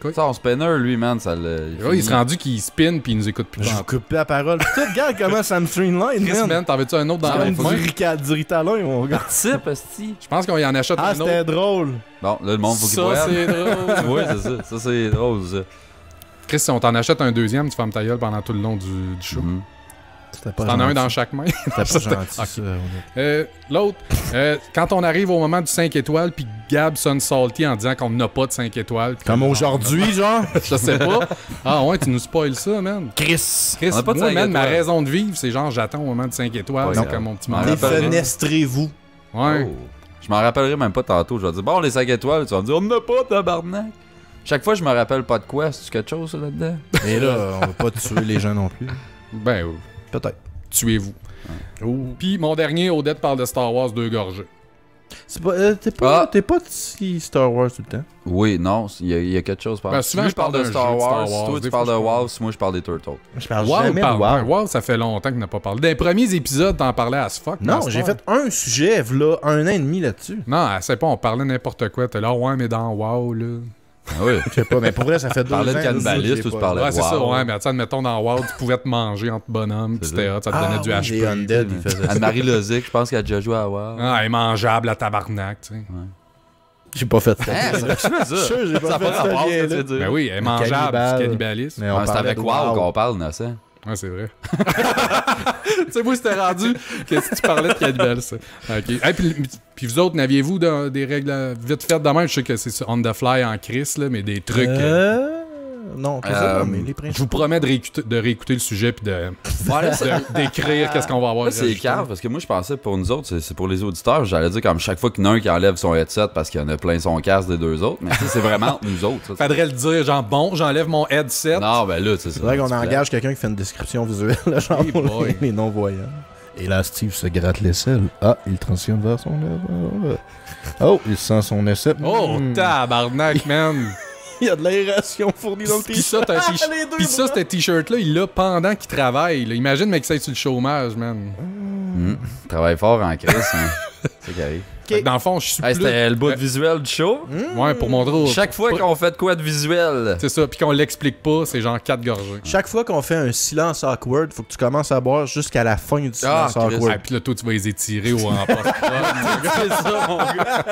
[SPEAKER 2] Quoi?
[SPEAKER 3] Ça, on spinner, lui, man, ça le...
[SPEAKER 2] Ouais, il s'est rendu qu'il spin, puis il nous écoute plus.
[SPEAKER 1] Je vous coupe plus la parole. Tu regarde comment ça me streamline,
[SPEAKER 2] Chris,
[SPEAKER 1] man.
[SPEAKER 2] man, t'en veux-tu un autre dans la
[SPEAKER 1] Comme
[SPEAKER 2] main?
[SPEAKER 1] du Ritalin, mon gars.
[SPEAKER 3] Participe, esti.
[SPEAKER 2] Je pense qu'on y en achète
[SPEAKER 1] Ah,
[SPEAKER 2] un autre.
[SPEAKER 1] c'était drôle.
[SPEAKER 3] Bon, là, le monde, faut qu'il
[SPEAKER 2] Ça,
[SPEAKER 3] voie.
[SPEAKER 2] c'est drôle.
[SPEAKER 3] Oui, c'est ça. Ça, c'est drôle, ça.
[SPEAKER 2] Chris, si on t'en achète un deuxième, tu fermes ta gueule pendant tout le long du show.
[SPEAKER 3] Mhm.
[SPEAKER 1] C'était pas
[SPEAKER 2] T'en as un
[SPEAKER 1] gentil.
[SPEAKER 2] dans chaque main.
[SPEAKER 1] C'était pas gentil,
[SPEAKER 2] Ok.
[SPEAKER 1] ça.
[SPEAKER 2] L'autre, quand on arrive au moment du 5 étoiles, puis Gab sonne salty en disant qu'on n'a pas de 5 étoiles. puis
[SPEAKER 1] Comme
[SPEAKER 2] que-
[SPEAKER 1] aujourd'hui, genre.
[SPEAKER 2] Je sais pas. Ah ouais, tu nous spoil ça, man.
[SPEAKER 1] Chris.
[SPEAKER 2] Chris,
[SPEAKER 3] On a pas de
[SPEAKER 2] moi,
[SPEAKER 3] 5
[SPEAKER 2] man, ma
[SPEAKER 3] étoiles.
[SPEAKER 2] raison de vivre, c'est genre j'attends au moment du 5 étoiles.
[SPEAKER 3] Ouais,
[SPEAKER 2] C'est
[SPEAKER 3] non.
[SPEAKER 2] comme mon petit
[SPEAKER 3] On
[SPEAKER 2] moment.
[SPEAKER 3] rappelle-
[SPEAKER 1] Défenestrez-vous.
[SPEAKER 2] Ouais.
[SPEAKER 3] Oh. Je m'en rappellerai même pas tantôt. Je vais dire, bon, les 5 étoiles, tu vas me dire, on n'a pas, tabarnak. Chaque fois, je me rappelle pas de quoi. C'est quelque chose, ça, là-dedans?
[SPEAKER 1] Et là, on va pas tuer les gens non plus.
[SPEAKER 2] Ben,
[SPEAKER 1] Peut-être.
[SPEAKER 2] tuez-vous.
[SPEAKER 1] Oh.
[SPEAKER 2] Puis mon dernier, Odette parle de Star Wars 2 gorgées.
[SPEAKER 1] C'est pas, t'es pas si Star Wars tout le temps.
[SPEAKER 3] Oui, non, il y a quelque chose par
[SPEAKER 2] Ben, souvent,
[SPEAKER 3] Lui,
[SPEAKER 2] je parle
[SPEAKER 3] de
[SPEAKER 2] d'un
[SPEAKER 3] Star
[SPEAKER 2] jeu de
[SPEAKER 3] Wars.
[SPEAKER 2] Star Wars.
[SPEAKER 3] Toi,
[SPEAKER 2] Des
[SPEAKER 3] tu
[SPEAKER 2] fois,
[SPEAKER 3] parles de
[SPEAKER 2] je parle-
[SPEAKER 3] WoW, moi, je parle des Turtles.
[SPEAKER 1] Je parle
[SPEAKER 2] Wow,
[SPEAKER 1] jamais de
[SPEAKER 2] parle-
[SPEAKER 1] WoW.
[SPEAKER 2] wow, ça fait longtemps qu'il n'a pas parlé. Dans les premiers épisodes, t'en parlais à ce fuck.
[SPEAKER 1] Non,
[SPEAKER 2] Master.
[SPEAKER 1] j'ai fait un sujet, là, 1 an et demi là-dessus.
[SPEAKER 2] Non, c'est pas, on parlait n'importe quoi. T'es là, ouais, mais dans WoW, là.
[SPEAKER 3] Ah oui.
[SPEAKER 1] Je sais pas, mais pour vrai, ça fait 2 ans.
[SPEAKER 3] parlais de cannibalisme,
[SPEAKER 1] là,
[SPEAKER 3] ou tu
[SPEAKER 1] j'ai
[SPEAKER 3] parlais
[SPEAKER 1] pas-
[SPEAKER 2] Ouais, c'est ça,
[SPEAKER 3] Wow.
[SPEAKER 2] ouais, mais tu sais, admettons, dans WoW, tu pouvais te manger entre bonhommes, pis
[SPEAKER 3] C'est
[SPEAKER 2] c'était hot, ça te
[SPEAKER 1] Ah,
[SPEAKER 2] donnait du
[SPEAKER 1] oui,
[SPEAKER 2] HP.
[SPEAKER 1] les Undead, ils faisaient ça.
[SPEAKER 3] Anne-Marie Lozic, je pense qu'elle a déjà joué à WoW.
[SPEAKER 2] Ah, immangeable à tabarnak, tu sais.
[SPEAKER 1] J'ai pas fait ça.
[SPEAKER 3] Hein, c'est ça?
[SPEAKER 1] Sûr, j'ai pas
[SPEAKER 3] Ça a
[SPEAKER 1] fait
[SPEAKER 3] pas rapport,
[SPEAKER 1] ce
[SPEAKER 3] ce que tu
[SPEAKER 1] lien-là.
[SPEAKER 3] veux dire.
[SPEAKER 2] Ben oui, immangeable,
[SPEAKER 1] Cannibale.
[SPEAKER 2] du cannibalisme.
[SPEAKER 1] Mais on
[SPEAKER 3] Ah, c'est
[SPEAKER 1] parlait
[SPEAKER 3] avec
[SPEAKER 1] de
[SPEAKER 3] WoW qu'on parle, Innocent.
[SPEAKER 2] Ouais, c'est vrai. Tu sais, moi, c'était rendu que si tu parlais de cannibale, ça. OK. Hey, puis vous autres, n'aviez-vous des règles vite faites de même? Je sais que c'est on the fly en crise, là, mais des trucs...
[SPEAKER 1] Non, c'est ça, mais les
[SPEAKER 2] je
[SPEAKER 1] principes.
[SPEAKER 2] vous promets de réécouter le sujet puis d'écrire qu'est-ce qu'on va avoir.
[SPEAKER 3] Là, c'est
[SPEAKER 2] rajouté.
[SPEAKER 3] cave parce que moi, je pensais pour nous autres, c'est pour les auditeurs. J'allais dire comme chaque fois qu'il y en a un qui enlève son headset parce qu'il y en a plein son casque des deux autres. Mais tu sais, c'est vraiment nous autres. Ça.
[SPEAKER 2] Faudrait le dire, genre, bon, j'enlève mon headset.
[SPEAKER 3] Non, ben là, tu sais,
[SPEAKER 1] C'est vrai qu'on engage quelqu'un qui fait une description visuelle, là, genre
[SPEAKER 2] Hey
[SPEAKER 1] pour
[SPEAKER 2] boy.
[SPEAKER 1] les non-voyants. Et là, Steve se gratte l'aisselle. Ah, il transitionne vers son œuvre. Oh, il sent son assiette.
[SPEAKER 2] Oh,
[SPEAKER 1] Hmm.
[SPEAKER 2] tabarnak, man.
[SPEAKER 1] Il y a de l'aération fournie dans le
[SPEAKER 2] Puis
[SPEAKER 1] t-shirt.
[SPEAKER 2] ça,
[SPEAKER 1] Les deux
[SPEAKER 2] Puis ça,
[SPEAKER 1] bras.
[SPEAKER 2] ce t-shirt-là, il l'a pendant qu'il travaille. Là. Imagine, mec, ça sur le chômage, man.
[SPEAKER 3] Travaille fort en crise. Hein. C'est qui arrive.
[SPEAKER 2] Fait que Dans le fond, je suis
[SPEAKER 3] Hey,
[SPEAKER 2] plus...
[SPEAKER 3] c'était le bout de visuel du show.
[SPEAKER 2] Ouais, pour montrer...
[SPEAKER 3] Chaque fois qu'on fait de quoi de visuel.
[SPEAKER 2] C'est ça, puis qu'on l'explique pas, c'est genre 4 gorgées.
[SPEAKER 1] Chaque fois qu'on fait un silence awkward, faut que tu commences à boire jusqu'à la fin du silence
[SPEAKER 3] Chris.
[SPEAKER 1] awkward.
[SPEAKER 2] Ah, puis là, toi, tu vas les étirer ou en post
[SPEAKER 3] C'est ça, mon gars.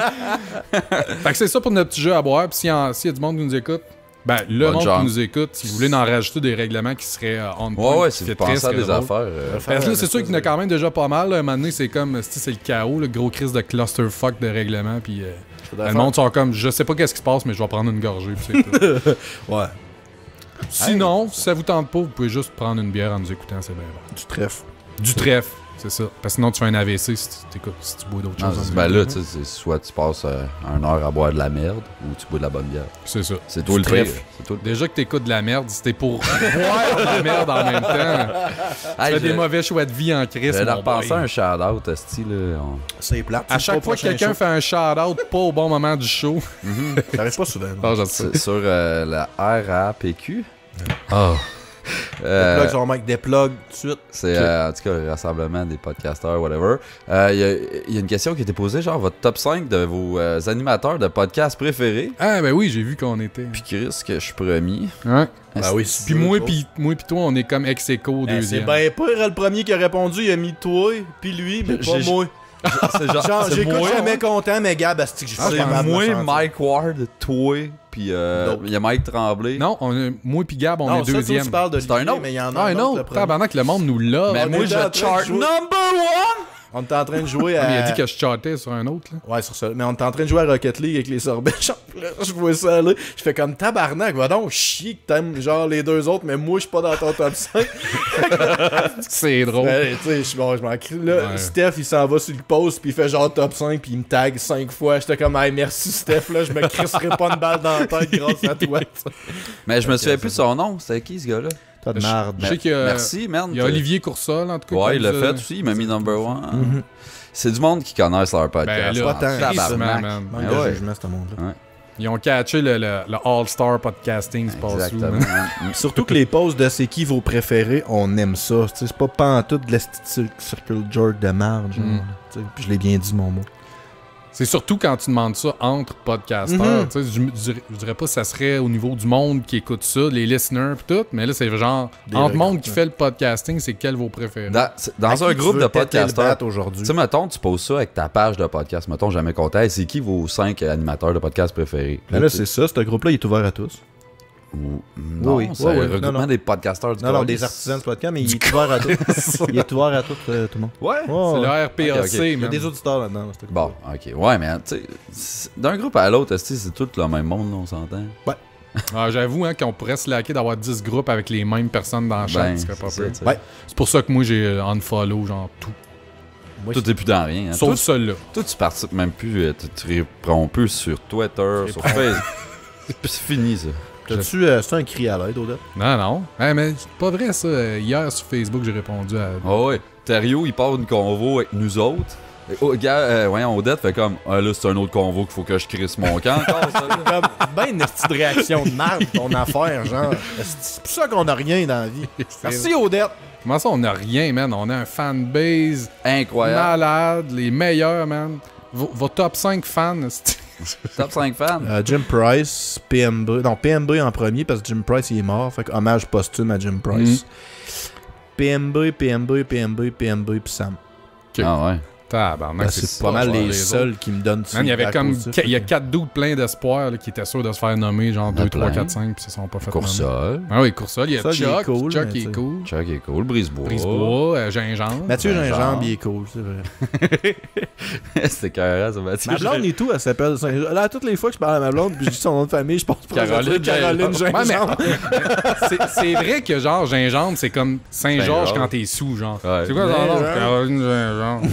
[SPEAKER 2] Fait que c'est ça pour notre petit jeu à boire. Puis s'il y a du monde qui nous écoute, ben, le
[SPEAKER 3] Bonne
[SPEAKER 2] monde
[SPEAKER 3] chance.
[SPEAKER 2] qui nous écoute, si vous voulez en rajouter des règlements qui seraient on point,
[SPEAKER 3] Ouais, ouais,
[SPEAKER 2] qui
[SPEAKER 3] si
[SPEAKER 2] fait
[SPEAKER 3] vous pensez à
[SPEAKER 2] très
[SPEAKER 3] des
[SPEAKER 2] drôle.
[SPEAKER 3] affaires.
[SPEAKER 2] Parce que là, c'est sûr qu'il y en a quand même déjà pas mal. Là. Un moment donné, c'est comme, c'est le chaos, le gros crise de clusterfuck de règlements. Puis le monde sont comme, je sais pas qu'est-ce qui se passe, mais je vais prendre une gorgée. Puis c'est tout.
[SPEAKER 1] Ouais,
[SPEAKER 2] Sinon, si ça vous tente pas, vous pouvez juste prendre une bière en nous écoutant, c'est bien bon.
[SPEAKER 1] du trèfle.
[SPEAKER 2] Du trèfle, c'est ça. Parce que sinon, tu fais un AVC si tu bois d'autres
[SPEAKER 3] Non,
[SPEAKER 2] choses.
[SPEAKER 3] ben là, tu sais, c'est soit tu passes 1 heure à boire de la merde ou tu bois de la bonne bière.
[SPEAKER 2] C'est ça.
[SPEAKER 3] C'est toi le pire.
[SPEAKER 1] trèfle.
[SPEAKER 3] C'est toi le pire.
[SPEAKER 2] Déjà que t'écoutes de la merde, c'était pour boire de la merde en même temps. Tu
[SPEAKER 3] Hey,
[SPEAKER 2] fais des
[SPEAKER 3] j'ai-
[SPEAKER 2] mauvais choix de vie en crise.
[SPEAKER 3] J'allais
[SPEAKER 2] mon
[SPEAKER 3] repenser
[SPEAKER 2] boy.
[SPEAKER 3] à un shout-out, Esti, là.
[SPEAKER 1] C'est plate.
[SPEAKER 2] À chaque fois que quelqu'un fait un shout-out pas au bon moment du show.
[SPEAKER 1] Ça arrive pas souvent.
[SPEAKER 2] Ah, je sais.
[SPEAKER 3] C'est sur la RAPQ.
[SPEAKER 2] Ah.
[SPEAKER 3] Euh,
[SPEAKER 1] Des plugs sur Mike, des plugs tout de suite.
[SPEAKER 3] C'est en tout cas le rassemblement des podcasteurs, whatever. Il y a une question qui a été posée, genre votre top 5 de vos animateurs de podcast préférés.
[SPEAKER 2] Ah, ben oui, j'ai vu qu'on était.
[SPEAKER 3] Puis Chris, que je suis premier.
[SPEAKER 2] Ouais.
[SPEAKER 1] Ben oui,
[SPEAKER 2] Puis moi pis toi, on est comme ex-écho
[SPEAKER 1] C'est
[SPEAKER 2] deuxième.
[SPEAKER 1] bien pire, le premier qui a répondu, il a mis toi, puis lui, mais pas
[SPEAKER 3] J'ai-
[SPEAKER 1] moi.
[SPEAKER 3] C'est
[SPEAKER 1] Genre,
[SPEAKER 3] c'est
[SPEAKER 1] j'écoute
[SPEAKER 3] moi,
[SPEAKER 1] jamais content, mais gars, basti que je suis
[SPEAKER 3] C'est
[SPEAKER 1] capable de
[SPEAKER 3] moi,
[SPEAKER 1] me sentir.
[SPEAKER 3] Mike Ward, toi, puis il y a Mike Tremblay.
[SPEAKER 2] Non, moi pis Gab, on
[SPEAKER 1] Non,
[SPEAKER 2] est
[SPEAKER 1] ça, toi,
[SPEAKER 2] deuxième.
[SPEAKER 1] tu parles de
[SPEAKER 3] C'est un
[SPEAKER 1] Olivier,
[SPEAKER 3] autre.
[SPEAKER 1] mais il y en a
[SPEAKER 2] Ah,
[SPEAKER 1] un
[SPEAKER 2] non,
[SPEAKER 1] autre, le premier.
[SPEAKER 2] tabarnak, le monde nous l'a.
[SPEAKER 3] Mais
[SPEAKER 1] on
[SPEAKER 3] moi,
[SPEAKER 1] était
[SPEAKER 3] je
[SPEAKER 1] en train de
[SPEAKER 3] chart
[SPEAKER 1] jouer.
[SPEAKER 3] number one!
[SPEAKER 1] On était en train de jouer
[SPEAKER 2] Il
[SPEAKER 1] à...
[SPEAKER 2] a dit que je chattais sur un autre. Là.
[SPEAKER 1] Ouais, sur ça. Mais on était en train de jouer à Rocket League avec les sorbets. Je vois ça aller. Je fais comme tabarnak. Va donc chier que t'aimes genre les deux autres, mais moi, je suis pas dans ton top 5.
[SPEAKER 2] C'est drôle.
[SPEAKER 1] Ouais, tu sais, je m'en crie. Là,
[SPEAKER 2] Ouais.
[SPEAKER 1] Steph, il s'en va sur le post, puis il fait genre top 5, puis il me tag 5 fois. J'étais comme, hey, merci Steph, là, je me crisserai pas une balle dans la tête grâce à toi.
[SPEAKER 3] Mais je me souviens plus de son nom. C'était qui, ce gars-là?
[SPEAKER 1] T'as de merde.
[SPEAKER 2] Je sais qu'il y a,
[SPEAKER 3] Merci, man.
[SPEAKER 2] il y a Olivier Coursol, en tout cas.
[SPEAKER 3] Ouais,
[SPEAKER 2] qui
[SPEAKER 3] il l'a
[SPEAKER 2] nous a-
[SPEAKER 3] fait aussi. Il m'a mis number one. C'est du monde qui connaissent leur
[SPEAKER 2] Ben
[SPEAKER 3] podcast.
[SPEAKER 2] là,
[SPEAKER 1] pas tant.
[SPEAKER 2] tabarnak, man.
[SPEAKER 1] Manque
[SPEAKER 3] Ben
[SPEAKER 1] de
[SPEAKER 3] ouais.
[SPEAKER 1] jugement, ce monde-là.
[SPEAKER 2] Ils ont catché le All-Star Podcasting, c'est pas sous,
[SPEAKER 3] Exactement.
[SPEAKER 2] man.
[SPEAKER 1] Surtout que les posts de c'est qui vos préférés, on aime ça. Tu sais, c'est pas pantoute de l'esthétique circle jerk de marge.
[SPEAKER 2] Mm.
[SPEAKER 1] Puis je l'ai bien dit, mon mot.
[SPEAKER 2] C'est surtout quand tu demandes ça entre podcasteurs.
[SPEAKER 1] Mhm.
[SPEAKER 2] Tu sais, je dirais pas que ça serait au niveau du monde qui écoute ça, les listeners pis tout, mais là, c'est genre,
[SPEAKER 1] Des
[SPEAKER 2] entre monde
[SPEAKER 1] regards,
[SPEAKER 2] qui
[SPEAKER 1] ouais.
[SPEAKER 2] fait le podcasting, c'est quel vos préférés?
[SPEAKER 3] Dans un groupe de podcasteurs, tu
[SPEAKER 1] aujourd'hui.
[SPEAKER 3] sais, mettons, tu poses ça avec ta page de podcast. Mettons, jamais content. Hey, c'est qui vos 5 animateurs de podcast préférés?
[SPEAKER 1] Mais là, c'est ça, ce groupe-là, il est ouvert à tous.
[SPEAKER 3] Non,
[SPEAKER 1] Oui,
[SPEAKER 3] c'est
[SPEAKER 1] oui,
[SPEAKER 3] un
[SPEAKER 1] oui.
[SPEAKER 3] regroupement
[SPEAKER 1] Non, non.
[SPEAKER 3] des podcasteurs du
[SPEAKER 1] Non, non,
[SPEAKER 3] Calice.
[SPEAKER 1] des artisans de podcast, mais il est ouvert à tous. Il est ouvert à tout le monde.
[SPEAKER 3] Ouais.
[SPEAKER 2] C'est
[SPEAKER 1] Ouais,
[SPEAKER 2] le
[SPEAKER 1] ouais.
[SPEAKER 2] RPAC,
[SPEAKER 3] Ok, ok.
[SPEAKER 1] Il y a
[SPEAKER 2] man.
[SPEAKER 1] des auditeurs là-dedans. là, c'est
[SPEAKER 3] Bon, ok. Ouais, mais tu sais, d'un groupe à l'autre, esti, c'est tout le même monde, on s'entend.
[SPEAKER 2] Ah, j'avoue hein, qu'on pourrait se laquer d'avoir 10 groupes avec les mêmes personnes dans chaque,
[SPEAKER 3] Ben,
[SPEAKER 2] ce serait pas
[SPEAKER 3] c'est
[SPEAKER 2] pire.
[SPEAKER 3] ça, tu sais.
[SPEAKER 1] Ouais.
[SPEAKER 2] C'est pour ça que moi, j'ai unfollow, genre tout.
[SPEAKER 1] Moi,
[SPEAKER 3] Tout est plus dans rien. Hein.
[SPEAKER 2] Sauf
[SPEAKER 3] Toi,
[SPEAKER 2] celui-là.
[SPEAKER 3] toi, tu participes même plus, tu réponds plus sur Twitter, sur Facebook. C'est fini, ça.
[SPEAKER 1] T'as-tu c'est un cri à l'aide, Odette?
[SPEAKER 2] Non, non. Hey, mais c'est pas vrai, ça. Hier, sur Facebook, j'ai répondu à...
[SPEAKER 3] Ah ouais. Thériault, il part une convo avec nous autres. Et, oh, gars, voyons, Odette fait comme, ah là, c'est un autre convo qu'il faut que je crisse mon camp encore, ça, là.
[SPEAKER 1] Comme, ben une petite réaction de merde, ton affaire, genre. C'est pour ça qu'on a rien dans la vie. Merci, Odette.
[SPEAKER 2] Comment ça, on a rien, man? On a un fanbase
[SPEAKER 3] Incroyable.
[SPEAKER 2] malade, les meilleurs, man. Vos top 5 fans, c'est...
[SPEAKER 3] Top 5 fans.
[SPEAKER 1] Jim Price, PMB. Non, PMB en premier parce que Jim Price il est mort. Fait que hommage posthume à Jim Price. PMB, puis Sam.
[SPEAKER 3] Ah ouais.
[SPEAKER 2] Tabarnak,
[SPEAKER 1] Ben, c'est pas mal les seuls qui me donnent du
[SPEAKER 2] Man, il y avait
[SPEAKER 1] feedback
[SPEAKER 2] comme...
[SPEAKER 1] positif,
[SPEAKER 2] Il y a
[SPEAKER 1] fait
[SPEAKER 2] 4 doutes pleins d'espoir là, qui étaient sûrs de se faire nommer, genre 2, 3, 4, 5, puis ils se sont pas fait nommer.
[SPEAKER 3] Coursol.
[SPEAKER 2] Ah oui, Coursol, il y a
[SPEAKER 1] Ça, il est
[SPEAKER 2] Chuck.
[SPEAKER 1] cool,
[SPEAKER 2] Chuck,
[SPEAKER 1] mais
[SPEAKER 2] il est
[SPEAKER 1] t'sais.
[SPEAKER 2] cool.
[SPEAKER 3] Chuck est cool. Brisebois.
[SPEAKER 2] Brisebois, Gingembre.
[SPEAKER 1] Mathieu
[SPEAKER 3] Ben,
[SPEAKER 1] Gingembre,
[SPEAKER 3] genre.
[SPEAKER 1] il est cool, c'est vrai.
[SPEAKER 3] C'était carré, ça, Mathieu.
[SPEAKER 1] Ma blonde et tout, elle s'appelle Saint-Jean. Là, toutes les fois que je parle à ma blonde, puis je dis son nom de famille, je pense pour
[SPEAKER 3] Caroline
[SPEAKER 1] Caroline
[SPEAKER 3] Gingembre.
[SPEAKER 1] Gingembre.
[SPEAKER 2] C'est vrai que genre Gingembre, c'est comme Saint-Georges
[SPEAKER 3] Saint-Georges.
[SPEAKER 2] quand t'es sous, genre.
[SPEAKER 3] Ouais.
[SPEAKER 2] C'est quoi son nom?
[SPEAKER 1] Gingembre.
[SPEAKER 2] Caroline Gingembre.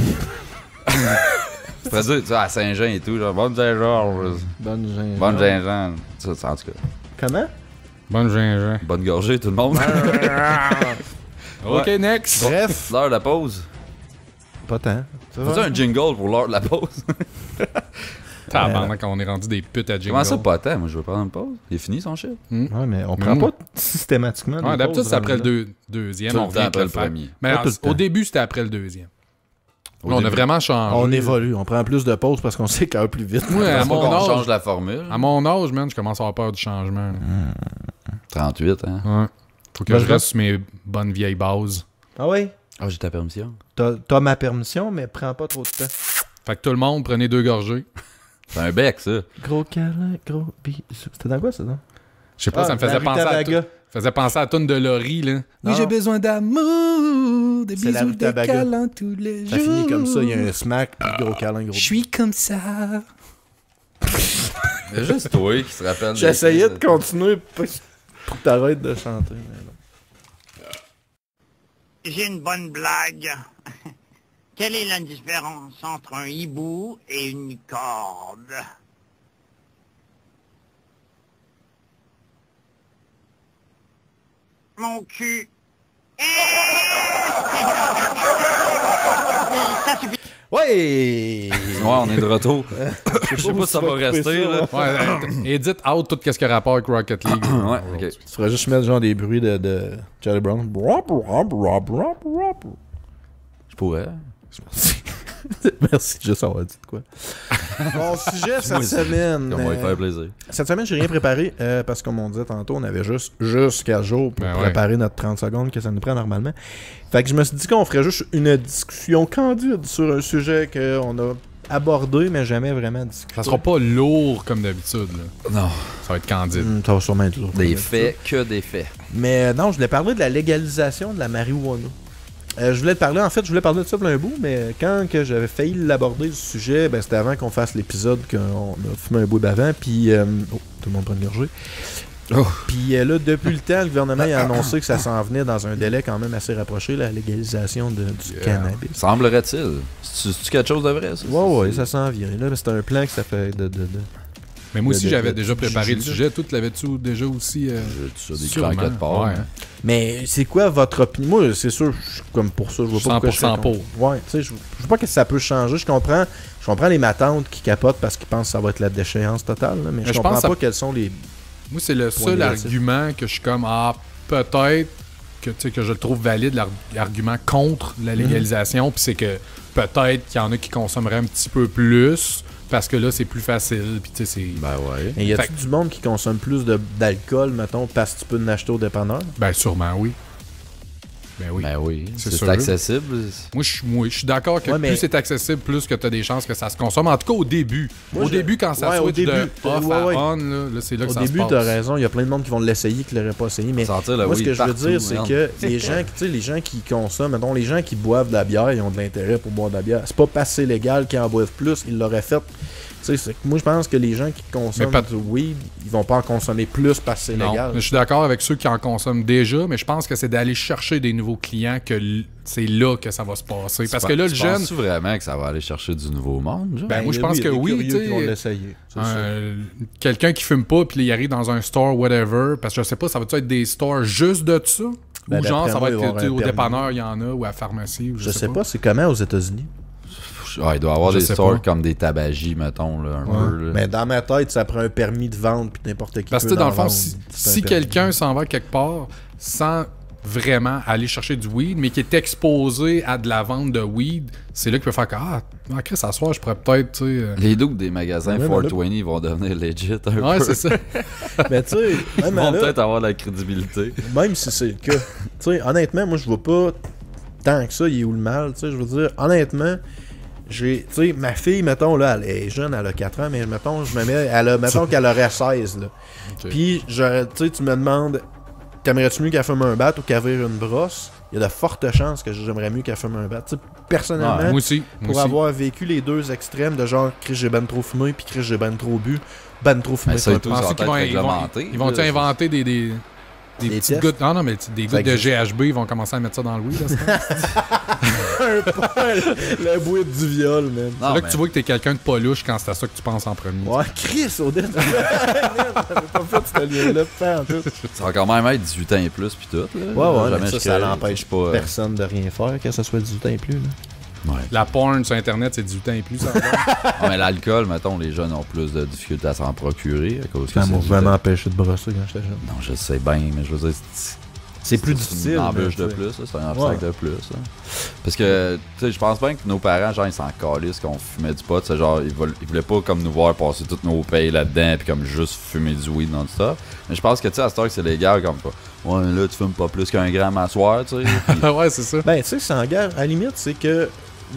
[SPEAKER 3] Tu pourrais dire, tu sais, à Saint-Jean et tout, genre, bonne Saint-Georges.
[SPEAKER 1] Bonne Gingembre.
[SPEAKER 3] Bonne Gingembre. Ça, en tout cas.
[SPEAKER 1] Comment?
[SPEAKER 2] Bonne Gingembre.
[SPEAKER 3] Bonne gorgée, tout le monde.
[SPEAKER 2] OK, next.
[SPEAKER 1] Bref,
[SPEAKER 3] L'heure de la pause.
[SPEAKER 1] pas tant.
[SPEAKER 3] Faisais un jingle pour l'heure de la pause.
[SPEAKER 2] Tabarnak, on est rendu des putes à jingle.
[SPEAKER 3] Comment ça, pas tant? Moi, je veux prendre une pause. Il est fini, son shit?
[SPEAKER 1] Ouais, mais on prend pas systématiquement.
[SPEAKER 2] Ouais,
[SPEAKER 1] des
[SPEAKER 2] d'habitude,
[SPEAKER 1] pauses
[SPEAKER 2] c'est après
[SPEAKER 1] rendues
[SPEAKER 2] le deuxième.
[SPEAKER 3] Tout le
[SPEAKER 2] On
[SPEAKER 3] temps
[SPEAKER 2] vient de
[SPEAKER 3] après
[SPEAKER 2] le
[SPEAKER 3] le
[SPEAKER 2] faire.
[SPEAKER 3] premier.
[SPEAKER 2] Mais
[SPEAKER 1] Pas tout le
[SPEAKER 2] au
[SPEAKER 1] temps.
[SPEAKER 2] début, c'était après le deuxième.
[SPEAKER 3] Au
[SPEAKER 2] Là, on a
[SPEAKER 3] début.
[SPEAKER 2] vraiment changé.
[SPEAKER 1] On évolue, on prend plus de pauses parce qu'on sait qu'elle va plus vite.
[SPEAKER 2] Ouais, à
[SPEAKER 3] Faut
[SPEAKER 2] mon
[SPEAKER 3] qu'on
[SPEAKER 2] âge,
[SPEAKER 3] change la formule.
[SPEAKER 2] à mon âge, man, je commence à avoir peur du changement.
[SPEAKER 3] 38, hein?
[SPEAKER 2] Ouais. Faut que
[SPEAKER 1] Ben,
[SPEAKER 2] je
[SPEAKER 1] je
[SPEAKER 2] reste sur mes bonnes vieilles bases.
[SPEAKER 1] Ah oui?
[SPEAKER 3] Ah, j'ai ta permission.
[SPEAKER 1] T'as ma permission, mais prends pas trop de temps.
[SPEAKER 2] Fait que tout le monde, prenez 2 gorgées.
[SPEAKER 3] C'est un bec, ça.
[SPEAKER 1] Gros câlin, gros bisou. C'était dans quoi ça, non?
[SPEAKER 2] Je sais pas, ça me faisait penser à tout. Faisait penser à la toune de Laurie, là.
[SPEAKER 1] Non.
[SPEAKER 2] Oui, j'ai besoin d'amour, de
[SPEAKER 1] C'est la
[SPEAKER 2] bisous,
[SPEAKER 1] rue
[SPEAKER 2] de
[SPEAKER 1] Tabaga.
[SPEAKER 2] câlins tous les jours.
[SPEAKER 1] Ça finit comme ça, il y a un smack, puis gros câlin, gros
[SPEAKER 2] Je suis comme ça.
[SPEAKER 3] Il y a juste toi qui se rappelle. des-
[SPEAKER 1] J'essayais de continuer pour que t'arrêtes de chanter. Mais non.
[SPEAKER 5] J'ai une bonne blague. Quelle est la différence entre un hibou et une corde? Mon cul. Ça suffit.
[SPEAKER 1] Ouais!
[SPEAKER 3] Ouais, on est de retour. Je sais pas si ça va rester, là.
[SPEAKER 2] Ouais, Edith out tout ce qui a rapport avec Rocket League.
[SPEAKER 3] Ouais, ok.
[SPEAKER 1] Tu ferais juste mettre genre des bruits de Charlie Brown.
[SPEAKER 3] Je pourrais.
[SPEAKER 1] Merci de juste avoir dit de quoi. Bon sujet cette semaine.
[SPEAKER 3] On va lui faire plaisir.
[SPEAKER 1] Cette semaine, j'ai rien préparé parce que comme on disait tantôt, on avait juste 4 jours pour
[SPEAKER 2] Ben ouais.
[SPEAKER 1] préparer notre 30 secondes que ça nous prend normalement. Fait que je me suis dit qu'on ferait juste une discussion candide sur un sujet qu'on a abordé, mais jamais vraiment discuté.
[SPEAKER 2] Ça sera pas lourd comme d'habitude, là.
[SPEAKER 3] Non.
[SPEAKER 2] Ça va être candide.
[SPEAKER 1] Ça va sûrement être lourd.
[SPEAKER 3] Des faits, que des faits.
[SPEAKER 1] Mais non, je voulais parler de la légalisation de la marijuana. Je voulais te parler, en fait, je voulais parler de ça pour un bout, mais quand que j'avais failli l'aborder, le sujet, ben, c'était avant qu'on fasse l'épisode, qu'on a fumé un bout d'avant, puis... tout le monde prend une gorgée. Puis là, depuis le temps, le gouvernement a annoncé que ça s'en venait dans un délai quand même assez rapproché, la légalisation du cannabis.
[SPEAKER 3] Semblerait-il. C'est quelque chose de vrai, ça?
[SPEAKER 1] Ouais, ça s'en vient. Là, c'est un plan que ça fait de
[SPEAKER 2] Mais moi aussi, j'avais déjà préparé le
[SPEAKER 1] juger,
[SPEAKER 2] sujet. Tout l'avais-tu déjà aussi?
[SPEAKER 3] J'ai des
[SPEAKER 2] sûrement.
[SPEAKER 3] craquettes de part.
[SPEAKER 2] Ouais.
[SPEAKER 1] Mais c'est quoi votre opinion? Moi, c'est sûr, je suis comme pour ça. Je vois pas pourquoi je
[SPEAKER 2] 100% pour.
[SPEAKER 1] Ouais, tu sais, je vois pas que ça peut changer. Je comprends les matantes qui capotent parce qu'ils pensent que ça va être la déchéance totale. Là, mais je comprends pas quels sont les...
[SPEAKER 2] Moi, c'est le seul argument que je suis comme, peut-être que je le trouve valide, l'argument contre la légalisation, puis c'est que peut-être qu'il y en a qui consommeraient un petit peu plus, parce que là, c'est plus facile, puis tu sais, c'est...
[SPEAKER 3] Ben ouais.
[SPEAKER 1] Mais y a-tu du monde qui consomme plus d'alcool, mettons, parce que tu peux l'acheter au dépanneur?
[SPEAKER 2] Ben sûrement, oui. Ben oui.
[SPEAKER 3] C'est
[SPEAKER 2] sûr.
[SPEAKER 3] accessible.
[SPEAKER 2] Moi, je suis d'accord que plus c'est accessible, plus que tu as des chances que ça se consomme. En tout cas, au début.
[SPEAKER 1] Moi,
[SPEAKER 2] quand ça switch de off à on, là, c'est là que ça se passe.
[SPEAKER 1] Au début, t'as raison. Il y a plein de monde qui vont l'essayer, qui l'auraient pas essayé. Mais moi, ce que je veux dire, c'est que les gens qui consomment, mettons, les gens qui boivent de la bière, ils ont de l'intérêt pour boire de la bière. C'est pas passé légal qu'ils en boivent plus. Ils l'auraient fait. Moi, je pense que les gens qui consomment du weed, ils vont pas en consommer plus parce que c'est légal.
[SPEAKER 2] Je suis d'accord avec ceux qui en consomment déjà, mais je pense que c'est d'aller chercher des nouveaux clients que c'est là que ça va se passer. Parce que là, le jeune...
[SPEAKER 3] Penses-tu vraiment que ça va aller chercher du nouveau monde? Genre?
[SPEAKER 2] Ben, moi, je pense que oui.
[SPEAKER 1] Ils vont l'essayer.
[SPEAKER 2] Quelqu'un qui fume pas, puis il arrive dans un store, whatever, parce que je sais pas, ça va-tu être des stores juste de ça? Ou genre, ça va être au dépanneur, il y en a, ou à la pharmacie? Ou
[SPEAKER 1] je sais pas, c'est comment aux États-Unis?
[SPEAKER 3] Il doit y avoir des stores comme des tabagies, mettons, là, un peu. Là.
[SPEAKER 1] Mais dans ma tête, ça prend un permis de vente puis n'importe qui.
[SPEAKER 2] Parce que dans le fond, si quelqu'un s'en va quelque part sans vraiment aller chercher du weed, mais qui est exposé à de la vente de weed, c'est là qu'il peut faire que Chris, à soir, je pourrais peut-être, tu sais...
[SPEAKER 3] Les doubles des magasins 420 vont devenir legit un peu.
[SPEAKER 2] Ouais, c'est ça.
[SPEAKER 1] Mais tu sais,
[SPEAKER 3] ils vont peut-être avoir de la crédibilité.
[SPEAKER 1] Même si c'est le cas. Tu sais, honnêtement, moi, je vois pas tant que ça, il est où le mal, tu sais, je veux dire, honnêtement... Tu sais, ma fille, mettons, là, elle est jeune, elle a 4 ans, mais mettons, mettons qu'elle aurait 16, là. Okay. Puis, tu sais, tu me demandes, t'aimerais-tu mieux qu'elle fume un bat ou qu'elle vire une brosse? Il y a de fortes chances que j'aimerais mieux qu'elle fume un bat. Tu sais, personnellement,
[SPEAKER 2] moi aussi,
[SPEAKER 1] pour avoir vécu les deux extrêmes de genre, Chris, j'ai ben trop fumé, puis Chris, j'ai ben trop bu, ben trop fumé.
[SPEAKER 2] Ils vont inventer des petites gouttes. Non, mais des gouttes de GHB, ils vont commencer à mettre ça dans le weed.
[SPEAKER 1] Le bruit du viol, man.
[SPEAKER 2] C'est là que tu vois que t'es quelqu'un de pas louche quand c'est à ça que tu penses en premier.
[SPEAKER 1] Ouais, Chris, Odette. J'avais pas fait ce lien-là de faire en tout.
[SPEAKER 3] Ça va quand même être 18 ans et plus, puis tout.
[SPEAKER 1] Là. Ouais, ça n'empêche pas personne de rien faire, que ça soit 18 ans et plus. Là.
[SPEAKER 2] Ouais. La porn sur Internet, c'est 18 ans et plus.
[SPEAKER 3] Mais l'alcool, mettons, les jeunes ont plus de difficultés à s'en procurer. À cause que
[SPEAKER 1] ça m'a vraiment empêché de brosser quand j'étais jeune.
[SPEAKER 3] Non, je sais bien, mais je veux dire...
[SPEAKER 1] C'est plus difficile.
[SPEAKER 3] C'est une embûche de plus, c'est un obstacle de plus. Là. Parce que, tu sais, je pense bien que nos parents, genre, ils s'en calissent qu'on fumait du pot. C'est genre, ils voulaient pas comme nous voir passer toutes nos payes là-dedans puis comme juste fumer du weed non-stop. Mais je pense que, tu sais, à cette heure que c'est légal, comme pas. Ouais, là, tu fumes pas plus qu'un gramme à soir, tu sais. Puis...
[SPEAKER 2] ouais, c'est ça.
[SPEAKER 1] Ben, tu sais, sans guerre, à la limite, c'est que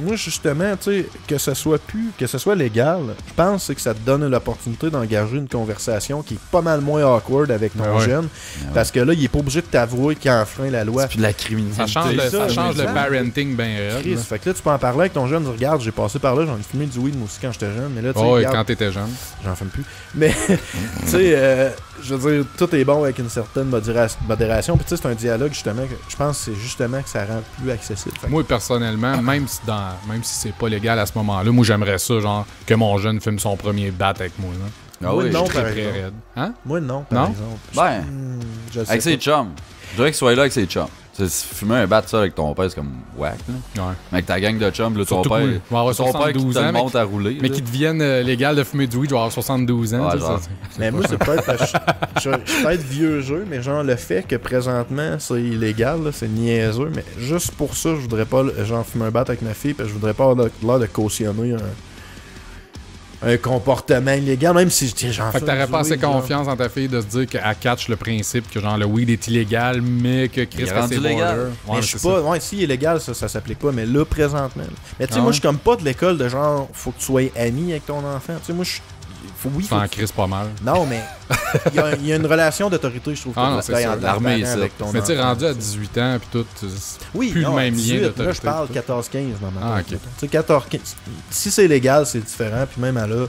[SPEAKER 1] moi, justement, tu sais, que ce soit légal, je pense que ça te donne l'opportunité d'engager une conversation qui est pas mal moins awkward avec ton jeune. Parce que là, il est pas obligé de t'avouer qu'il enfreint la loi.
[SPEAKER 3] C'est plus de la criminalité.
[SPEAKER 2] Ça change le parenting bien réel.
[SPEAKER 1] Fait que là, tu peux en parler avec ton jeune. Regarde, j'ai passé par là, j'en ai fumé du weed moi aussi quand j'étais jeune. Mais là, tu sais,
[SPEAKER 2] quand t'étais jeune.
[SPEAKER 1] J'en fume plus. Mais, tu sais, je veux dire, tout est bon avec une certaine modération. Puis tu sais, c'est un dialogue, justement, que je pense que c'est justement que ça rend plus accessible.
[SPEAKER 2] Moi, personnellement, même si c'est pas légal à ce moment-là, moi, j'aimerais ça, genre, que mon jeune fume son premier bat avec moi. Là.
[SPEAKER 1] Moi, non, par
[SPEAKER 2] exemple.
[SPEAKER 1] Hein? Moi, non, par exemple.
[SPEAKER 3] Avec ses chums. Je dirais qu'il soit là avec ses chums. Fumer un bat ça avec ton père, c'est comme whack. Là. Ouais. Mais avec ta gang de chums, là, ton père. Il va avoir 72 ans. Monte à rouler.
[SPEAKER 2] Mais qui deviennent légal de fumer du weed, je vais avoir 72 ans.
[SPEAKER 1] Ouais, mais moi, c'est peut-être. Je suis peut-être vieux jeu, mais genre, le fait que présentement, c'est illégal, là, c'est niaiseux. Mais juste pour ça, je voudrais pas genre fumer un bat avec ma fille, parce que je voudrais pas avoir l'air de cautionner un comportement illégal, même si j'en fais.
[SPEAKER 2] Fait que t'aurais pas assez confiance en ta fille de se dire qu'elle catch le principe que genre le weed est illégal, mais que Chris c'est
[SPEAKER 3] légal.
[SPEAKER 1] Mais je suis pas. Ouais, si il est légal, ça s'applique pas, mais là, présentement. Là. Mais tu sais, moi, je suis comme pas de l'école de genre, faut que tu sois ami avec ton enfant. Tu sais, moi, oui,
[SPEAKER 2] Tu en crises pas mal.
[SPEAKER 1] Non, mais il y a une relation d'autorité, je trouve.
[SPEAKER 2] Ah non, c'est ça.
[SPEAKER 3] L'armée, ça.
[SPEAKER 2] Mais tu sais, rendu à 18 ans, puis tout,
[SPEAKER 1] oui,
[SPEAKER 2] plus
[SPEAKER 1] non,
[SPEAKER 2] le même
[SPEAKER 1] 18,
[SPEAKER 2] lien d'autorité.
[SPEAKER 1] Là, je parle 14-15 normalement.
[SPEAKER 2] Ah, ok.
[SPEAKER 1] Tu sais, 14-15. Si c'est légal, c'est différent. Puis même à là.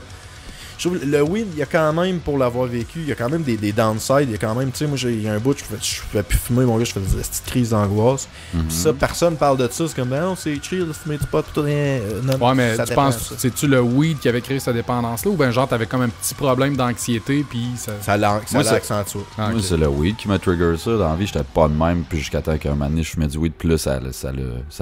[SPEAKER 1] Je trouve le weed, il y a quand même, pour l'avoir vécu, il y a quand même des downsides. Il y a quand même, tu sais, moi, il y a un bout, je pouvais plus fumer, mon gars, je faisais des petites crises d'angoisse. Puis ça, personne parle de ça. C'est comme, non, c'est chill, fumer du pot, tout rien. Non,
[SPEAKER 2] Ouais, mais
[SPEAKER 1] ça
[SPEAKER 2] tu
[SPEAKER 1] dépend,
[SPEAKER 2] penses,
[SPEAKER 1] ça.
[SPEAKER 2] c'est-tu le weed qui avait créé cette dépendance-là, ou ben genre, t'avais comme un petit problème d'anxiété, puis ça.
[SPEAKER 1] Ça l'a
[SPEAKER 3] Moi,
[SPEAKER 1] accentué.
[SPEAKER 2] Ah,
[SPEAKER 3] Moi,
[SPEAKER 2] ok.
[SPEAKER 3] c'est le weed qui m'a trigger ça. Dans la vie, j'étais pas de même. Puis jusqu'à temps qu'un moment donné, je fumais du weed. Puis là, ça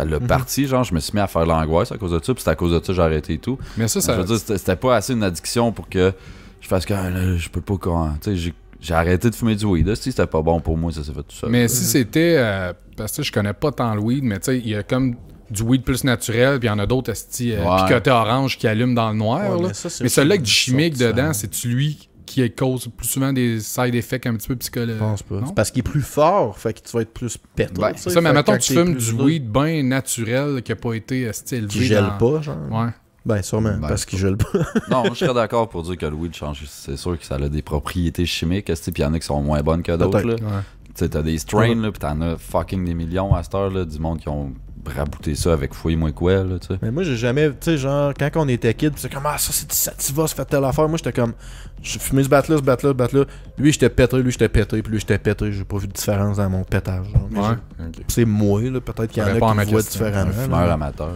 [SPEAKER 3] l'a parti. Genre, je me suis mis à faire de l'angoisse à cause de ça. Puis c'est à cause de ça que j'ai arrêté et tout.
[SPEAKER 2] Mais ça,
[SPEAKER 3] Je veux dire, c'était pas assez une addiction pour que je fasse que là, je peux pas. Tu sais, j'ai arrêté de fumer du weed. Là, si c'était pas bon pour moi, ça s'est fait tout seul.
[SPEAKER 2] Mais si c'était. Parce que je connais pas tant le weed, mais tu sais, il y a comme du weed plus naturel, puis il y en a d'autres picotés orange qui allument dans le noir.
[SPEAKER 1] Ouais,
[SPEAKER 2] là.
[SPEAKER 1] mais ça, c'est
[SPEAKER 2] Mais celui-là avec du
[SPEAKER 1] une
[SPEAKER 2] chimique
[SPEAKER 1] sorte
[SPEAKER 2] dedans,
[SPEAKER 1] différente.
[SPEAKER 2] c'est-tu lui qui cause plus souvent des side effects un petit peu psychologiques?
[SPEAKER 1] Je pense pas.
[SPEAKER 2] Non?
[SPEAKER 1] C'est parce qu'il est plus fort, fait que tu vas être plus pété.
[SPEAKER 3] Ben,
[SPEAKER 1] tu sais,
[SPEAKER 2] Ça, mais
[SPEAKER 1] fait
[SPEAKER 2] mettons
[SPEAKER 1] quand
[SPEAKER 2] que tu
[SPEAKER 1] t'es
[SPEAKER 2] fumes
[SPEAKER 1] plus
[SPEAKER 2] du
[SPEAKER 1] là,
[SPEAKER 2] weed bien naturel qui a pas été élevé.
[SPEAKER 1] qui gèle pas, genre.
[SPEAKER 2] Ouais.
[SPEAKER 1] Ben, sûrement,
[SPEAKER 3] Ben,
[SPEAKER 1] parce qu'il gèle pas.
[SPEAKER 3] Non, moi, je serais d'accord pour dire que le weed change. C'est sûr que ça a des propriétés chimiques. Puis il y en a qui sont moins bonnes que d'autres.
[SPEAKER 1] Peut-être.
[SPEAKER 3] Là.
[SPEAKER 2] Ouais.
[SPEAKER 3] Tu sais, t'as des strains, là, pis t'en as fucking des millions à cette heure, là, du monde qui ont rabouté ça avec fouille moins quoi, là, tu sais.
[SPEAKER 1] Mais moi, j'ai jamais, tu sais, genre, quand on était kid, pis c'est comme, ah, ça, c'est du sativa, ça fait telle affaire. Moi, j'étais comme, je fumais ce bat-là, ce bat-là, ce bat-là. Lui, j'étais pété, puis lui, j'étais pété. J'ai pas vu de différence dans mon pétage. Genre. Mais
[SPEAKER 2] Ouais. Ok.
[SPEAKER 1] c'est moi, là. Peut-être qu'il y en
[SPEAKER 2] Réponds à
[SPEAKER 1] a
[SPEAKER 2] ma
[SPEAKER 1] qui voient
[SPEAKER 2] question.
[SPEAKER 1] différemment.
[SPEAKER 3] Un fumeur
[SPEAKER 1] là.
[SPEAKER 3] amateur.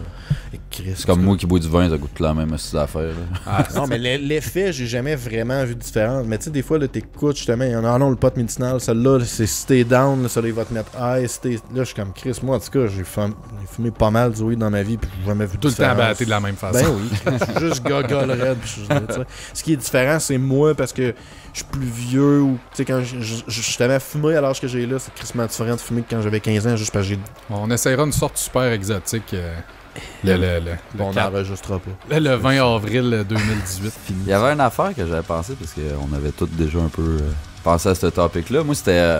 [SPEAKER 1] Et Christ,
[SPEAKER 3] C'est comme moi qui bois du vin, ça goûte la même astuce d'affaires, là.
[SPEAKER 2] Ah,
[SPEAKER 1] Non, mais l'effet, j'ai jamais vraiment vu de différence. Mais tu sais, des fois, là, t'écoutes, justement, il y en a un, non, le pot médicinal, celui-là, c'est stay down, là, celui-là, il va te mettre high, stay. Là, je suis comme Chris. Moi, en tout cas, j'ai fumé pas mal du weed dans ma vie, puis j'ai jamais vu de
[SPEAKER 2] tout le temps
[SPEAKER 1] différence.
[SPEAKER 2] batté de la même façon.
[SPEAKER 1] Ben oui, je suis juste gogol raide. Puis tu sais. Ce qui est différent, c'est moi, parce que je suis plus vieux, ou tu sais, quand je t'avais fumé à l'âge que j'ai là, c'est crissement différent de fumer que quand j'avais 15 ans, juste parce que j'ai.
[SPEAKER 2] On essaiera une sorte super exotique
[SPEAKER 1] On n'enregistrera pas.
[SPEAKER 2] le 20 avril 2018.
[SPEAKER 3] Il y avait une affaire que j'avais pensé, parce qu'on avait tous déjà un peu pensé à ce topic-là. Moi, c'était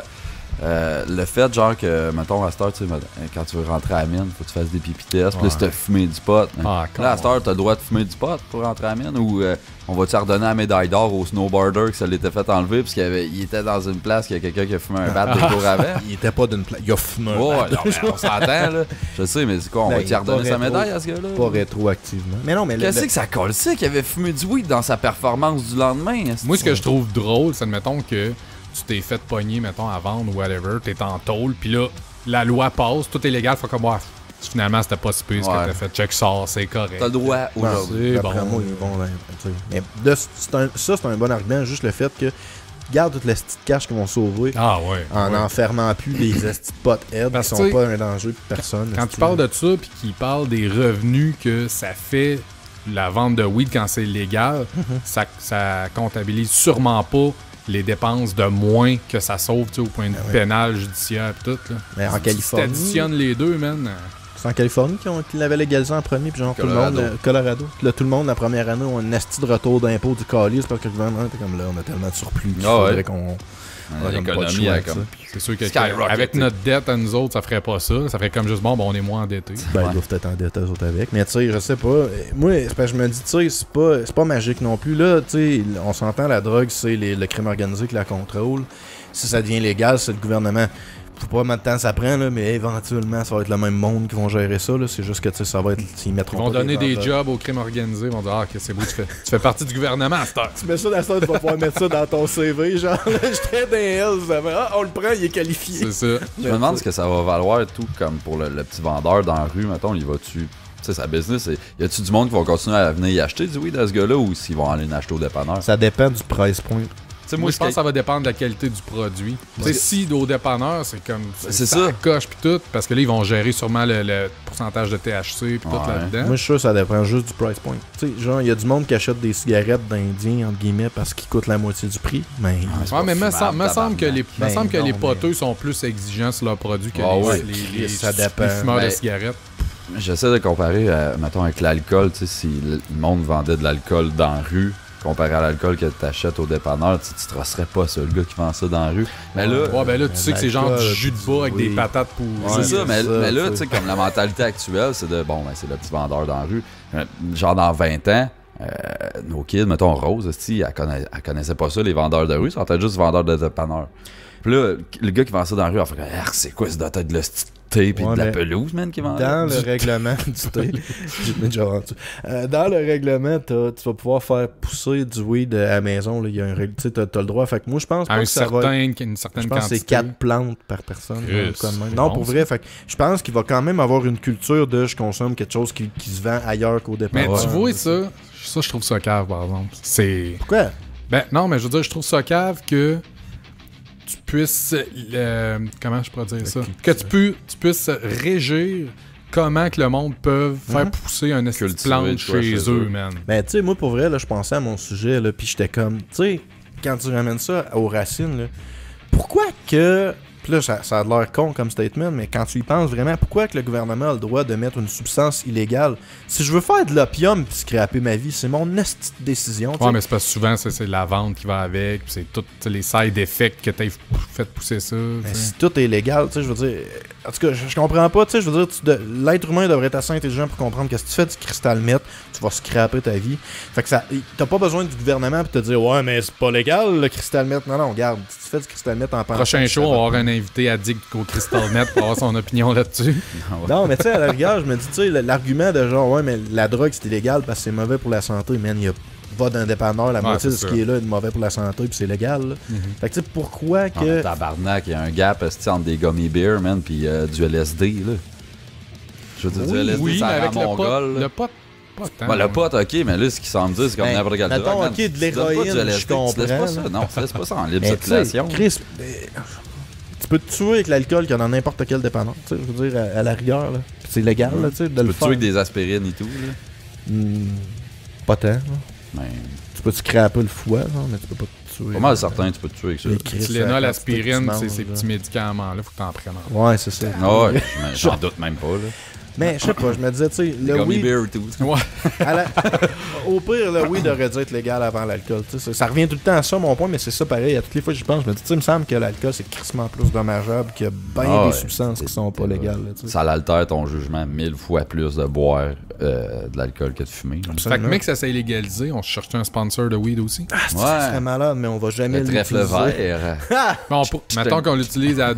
[SPEAKER 3] le fait, genre, que, mettons, à cette heure, tu sais, quand tu veux rentrer à la mine, faut que tu fasses des pipi tests, puis là, si t'as fumé du pot.
[SPEAKER 2] Ah,
[SPEAKER 3] Là, à cette heure, t'as le droit de fumer du pot pour rentrer à la mine, ou on va-tu redonner la médaille d'or au snowboarder que ça l'était fait enlever, parce qu'il était dans une place qu'il y a quelqu'un qui a fumé un bat 2 jours avant?
[SPEAKER 1] Il était pas d'une place. Il a fumé. un
[SPEAKER 3] Ouais,
[SPEAKER 1] bat.
[SPEAKER 3] non, mais on s'entend, là. Je sais, mais c'est quoi, on
[SPEAKER 1] Ben,
[SPEAKER 3] va-tu
[SPEAKER 1] il est
[SPEAKER 3] redonner
[SPEAKER 1] pas
[SPEAKER 3] sa
[SPEAKER 1] rétro.
[SPEAKER 3] médaille à ce gars-là?
[SPEAKER 1] Pas rétroactivement. Mais non, mais
[SPEAKER 3] Qu'est-ce que ça colle, c'est qu'il avait fumé du weed dans sa performance du lendemain?
[SPEAKER 2] Moi, ce que je trouve drôle, c'est, admettons, que tu t'es fait pogner, mettons, à vendre ou whatever, t'es en tôle, puis là, la loi passe, tout est légal, faut comme, finalement, c'était pas si pire ce
[SPEAKER 3] Ouais.
[SPEAKER 2] que t'as fait. Check ça, c'est correct.
[SPEAKER 3] T'as le droit
[SPEAKER 1] Ouais,
[SPEAKER 3] aujourd'hui.
[SPEAKER 2] C'est
[SPEAKER 1] d'après
[SPEAKER 2] bon.
[SPEAKER 1] moi, ils vont tu sais. Mais c'est un bon argument, juste le fait que garde toutes les petites caches qui vont sauver
[SPEAKER 2] Ah ouais.
[SPEAKER 1] en
[SPEAKER 2] ouais.
[SPEAKER 1] n'enfermant plus les estis de potheads
[SPEAKER 2] Parce
[SPEAKER 1] qui
[SPEAKER 2] que,
[SPEAKER 1] sont
[SPEAKER 2] tu sais,
[SPEAKER 1] pas un danger pour personne.
[SPEAKER 2] Quand tu parles de ça, puis qu'il parle des revenus que ça fait la vente de weed quand c'est légal, ça comptabilise sûrement pas les dépenses de moins que ça sauve, tu sais, au point de vue pénal, judiciaire et tout. Là.
[SPEAKER 1] Mais en
[SPEAKER 2] Si
[SPEAKER 1] Californie,
[SPEAKER 2] t'additionnes les deux, man.
[SPEAKER 1] c'est en Californie qui l'avaient légalisé en premier, puis genre
[SPEAKER 3] Colorado.
[SPEAKER 1] tout le monde, Colorado. Puis là, tout le monde, la première année, ont un asti de retour d'impôt du calice parce que le gouvernement était comme là, on a tellement de surplus qu'il
[SPEAKER 3] Ah ouais.
[SPEAKER 1] faudrait qu'on. comme pas de
[SPEAKER 3] L'économie,
[SPEAKER 1] choix
[SPEAKER 3] a
[SPEAKER 1] avec
[SPEAKER 3] comme.
[SPEAKER 2] C'est sûr que
[SPEAKER 3] Skyrocket,
[SPEAKER 2] avec notre dette à nous autres, ça ferait pas ça. Ça ferait comme juste, bon, on est moins endettés.
[SPEAKER 1] Ben,
[SPEAKER 3] Ouais.
[SPEAKER 1] ils doivent être en dette eux autres avec. Mais tu sais, je sais pas. Moi, c'est parce que je me dis, tu sais, c'est pas magique non plus. Là, tu sais, on s'entend, la drogue, c'est le crime organisé qui la contrôle. Si ça devient légal, c'est le gouvernement. Faut pas combien de temps ça prend, là, mais éventuellement, ça va être le même monde qui vont gérer ça. Là. C'est juste que, tu sais, ça va être. Ils mettront
[SPEAKER 2] Ils vont
[SPEAKER 1] pas
[SPEAKER 2] donner des
[SPEAKER 1] vendeurs.
[SPEAKER 2] jobs au crime organisé. Ils vont dire, ah, ok, c'est beau, tu fais partie du gouvernement à cette heure.
[SPEAKER 1] Tu mets ça dans ça, tu vas pouvoir mettre ça dans ton CV. Genre, là, j'étais dans les Hells. Ah, on le prend, il est qualifié.
[SPEAKER 2] C'est ça.
[SPEAKER 3] Je me demande ce que ça va valoir, tout comme pour le petit vendeur dans la rue, mettons, il va-tu. Tu sais, sa business, y a-tu du monde qui va continuer à venir y acheter du weed à ce gars-là ou s'ils vont aller l'acheter au dépanneur?
[SPEAKER 1] Ça dépend du price point.
[SPEAKER 2] Tu sais, moi, je pense que ça va dépendre de la qualité du produit. Tu sais, si au dépanneur, c'est comme.
[SPEAKER 3] C'est ça.
[SPEAKER 2] Coche pis tout, parce que là, ils vont gérer sûrement le pourcentage de THC pis tout
[SPEAKER 3] Ouais.
[SPEAKER 2] là-dedans.
[SPEAKER 1] Moi, je suis sûr que ça dépend juste du price point. Tu sais, genre, il y a du monde qui achète des cigarettes d'Indiens, entre guillemets, parce qu'ils coûtent la moitié du prix. Mais.
[SPEAKER 2] Ouais, mais me semble que les,
[SPEAKER 1] Ben
[SPEAKER 2] me semble que
[SPEAKER 1] non,
[SPEAKER 2] les
[SPEAKER 1] mais-
[SPEAKER 2] poteux sont plus exigeants sur leurs produits que
[SPEAKER 3] Ah ouais.
[SPEAKER 2] les
[SPEAKER 1] Ça dépend.
[SPEAKER 2] fumeurs de
[SPEAKER 3] Ben,
[SPEAKER 2] cigarettes.
[SPEAKER 3] J'essaie de comparer, mettons, avec l'alcool, tu sais, si le monde vendait de l'alcool dans la rue, comparé à l'alcool que t'achètes au dépanneur, tu trosserais pas ça, le gars qui vend ça dans la rue. Mais là,
[SPEAKER 2] Ouais, ben là, tu sais que c'est genre du
[SPEAKER 1] l'alcool,
[SPEAKER 2] jus de bas avec
[SPEAKER 1] oui.
[SPEAKER 2] des patates pourries.
[SPEAKER 3] c'est ça, mais là,
[SPEAKER 1] ça.
[SPEAKER 3] tu sais, comme la mentalité actuelle, c'est de, bon, ben, c'est le petit vendeur dans la rue. Genre, dans 20 ans, nos kids, mettons Rose, elle connaissait pas ça, les vendeurs de rue, ça était juste vendeurs de dépanneurs. Puis là, le gars qui vend ça dans la rue, il fait c'est quoi, ça doit être de la thé pis de la pelouse, man, qui vend
[SPEAKER 1] dans le règlement du thé. Dans le règlement, tu vas pouvoir faire pousser du weed à la maison. Il y a un règlement, tu as le droit. Fait que moi, je pense
[SPEAKER 2] à
[SPEAKER 1] que ça va être,
[SPEAKER 2] une certaine
[SPEAKER 1] je pense
[SPEAKER 2] quantité.
[SPEAKER 1] que c'est 4 plantes par personne.
[SPEAKER 2] Yes,
[SPEAKER 1] Non,
[SPEAKER 2] bon,
[SPEAKER 1] pour vrai. Fait que je pense qu'il va quand même avoir une culture de je consomme quelque chose qui se vend ailleurs qu'au départ.
[SPEAKER 2] Mais tu vois, ça, je trouve ça cave, par exemple. C'est...
[SPEAKER 1] Pourquoi?
[SPEAKER 2] Ben, non, mais je veux dire, je trouve ça cave que tu puisses... comment je pourrais dire ça? Que tu puisses régir comment que le monde peut faire pousser un esti de plante chez eux, man.
[SPEAKER 1] Ben, tu sais, moi, pour vrai, là, je pensais à mon sujet, là, puis j'étais comme, tu sais, quand tu ramènes ça aux racines, là, pourquoi que... Puis là, ça a l'air con comme statement, mais quand tu y penses vraiment, pourquoi que le gouvernement a le droit de mettre une substance illégale? Si je veux faire de l'opium puis scraper ma vie, c'est mon esti de décision.
[SPEAKER 2] Ouais, mais c'est parce que souvent, c'est la vente qui va avec, puis c'est tous les side effects que t'as fait pousser ça.
[SPEAKER 1] Mais si tout est légal, tu sais, je veux dire... En tout cas, je comprends pas, tu sais, je veux dire, l'être humain devrait être assez intelligent pour comprendre que si tu fais du cristal meth, tu vas scraper ta vie. Fait que ça... T'as pas besoin du gouvernement pour te dire « Ouais, mais c'est pas légal, le cristal meth. » Non, regarde, si tu fais du cristal meth en pensant...
[SPEAKER 2] Prochain show, on va avoir un invité addict au crystal meth pour avoir son opinion là-dessus.
[SPEAKER 1] Non, mais tu sais, à la rigueur, je me dis, tu sais, l'argument de genre « Ouais, mais la drogue, c'est illégal parce que c'est mauvais pour la santé. » Man, il y a... Va d'un dépanneur, la moitié de ce qui est là est mauvais pour la santé, puis c'est légal. Là. Fait que tu sais, pourquoi que...
[SPEAKER 3] Tabarnak, il y a un gap entre des gummy bears, man, puis du LSD, là. Je veux dire, du LSD,
[SPEAKER 2] oui,
[SPEAKER 3] ça
[SPEAKER 2] mais
[SPEAKER 3] rend
[SPEAKER 2] avec
[SPEAKER 3] mongol.
[SPEAKER 2] le pot, pas tant.
[SPEAKER 3] Ouais, le pot, ok, mais là, ce qui semble dire, c'est comme n'importe quel
[SPEAKER 1] mettons,
[SPEAKER 3] drogue.
[SPEAKER 1] ok, de l'héroïne, je comprends.
[SPEAKER 3] Tu laisses pas ça, non, tu laisses pas ça en libre
[SPEAKER 1] Mais
[SPEAKER 3] circulation.
[SPEAKER 1] Chris, tu peux te tuer avec l'alcool qu'il y a dans n'importe quel dépanneur, tu sais, je veux dire, à la rigueur, là. C'est légal, là, tu sais, de
[SPEAKER 3] Tu
[SPEAKER 1] le
[SPEAKER 3] peux te tuer
[SPEAKER 1] faire.
[SPEAKER 3] avec des aspirines et tout, là.
[SPEAKER 1] Pas tant, là.
[SPEAKER 3] Mais
[SPEAKER 1] Tu peux te scraper le foie, genre, mais tu peux pas te tuer.
[SPEAKER 3] pas mal certain, tu peux te tuer avec ça.
[SPEAKER 1] Les Chris,
[SPEAKER 2] Tylenol,
[SPEAKER 1] la
[SPEAKER 2] l'aspirine,
[SPEAKER 1] quantité
[SPEAKER 2] c'est
[SPEAKER 1] que
[SPEAKER 2] ces
[SPEAKER 1] tu
[SPEAKER 2] petits
[SPEAKER 1] manges,
[SPEAKER 2] médicaments-là, faut que t'en prennes.
[SPEAKER 1] là. Ouais, c'est ça.
[SPEAKER 3] Ah ouais, j'en doute même pas, là.
[SPEAKER 1] Mais je sais pas, je me disais, tu sais,
[SPEAKER 3] Des
[SPEAKER 1] le
[SPEAKER 3] gummy
[SPEAKER 1] weed,
[SPEAKER 3] bears et tout.
[SPEAKER 2] Ouais.
[SPEAKER 1] au pire, le weed aurait dû être légal avant l'alcool. Tu sais, ça revient tout le temps à ça, mon point, mais c'est ça pareil. À toutes les fois que j'y pense, je me dis, tu sais, il me semble que l'alcool, c'est crissement plus dommageable qu'il y a bien des substances qui sont pas légales. Là, tu sais.
[SPEAKER 3] Ça l'altère ton jugement 1000 fois plus de boire de l'alcool que de fumer.
[SPEAKER 2] Fait que, mec, ça s'est légalisé, on se cherchait un sponsor de weed aussi.
[SPEAKER 1] Ça serait malade, mais on va jamais
[SPEAKER 3] Le trèfle
[SPEAKER 1] l'utiliser.
[SPEAKER 3] vert.
[SPEAKER 2] Mettons qu'on l'utilise à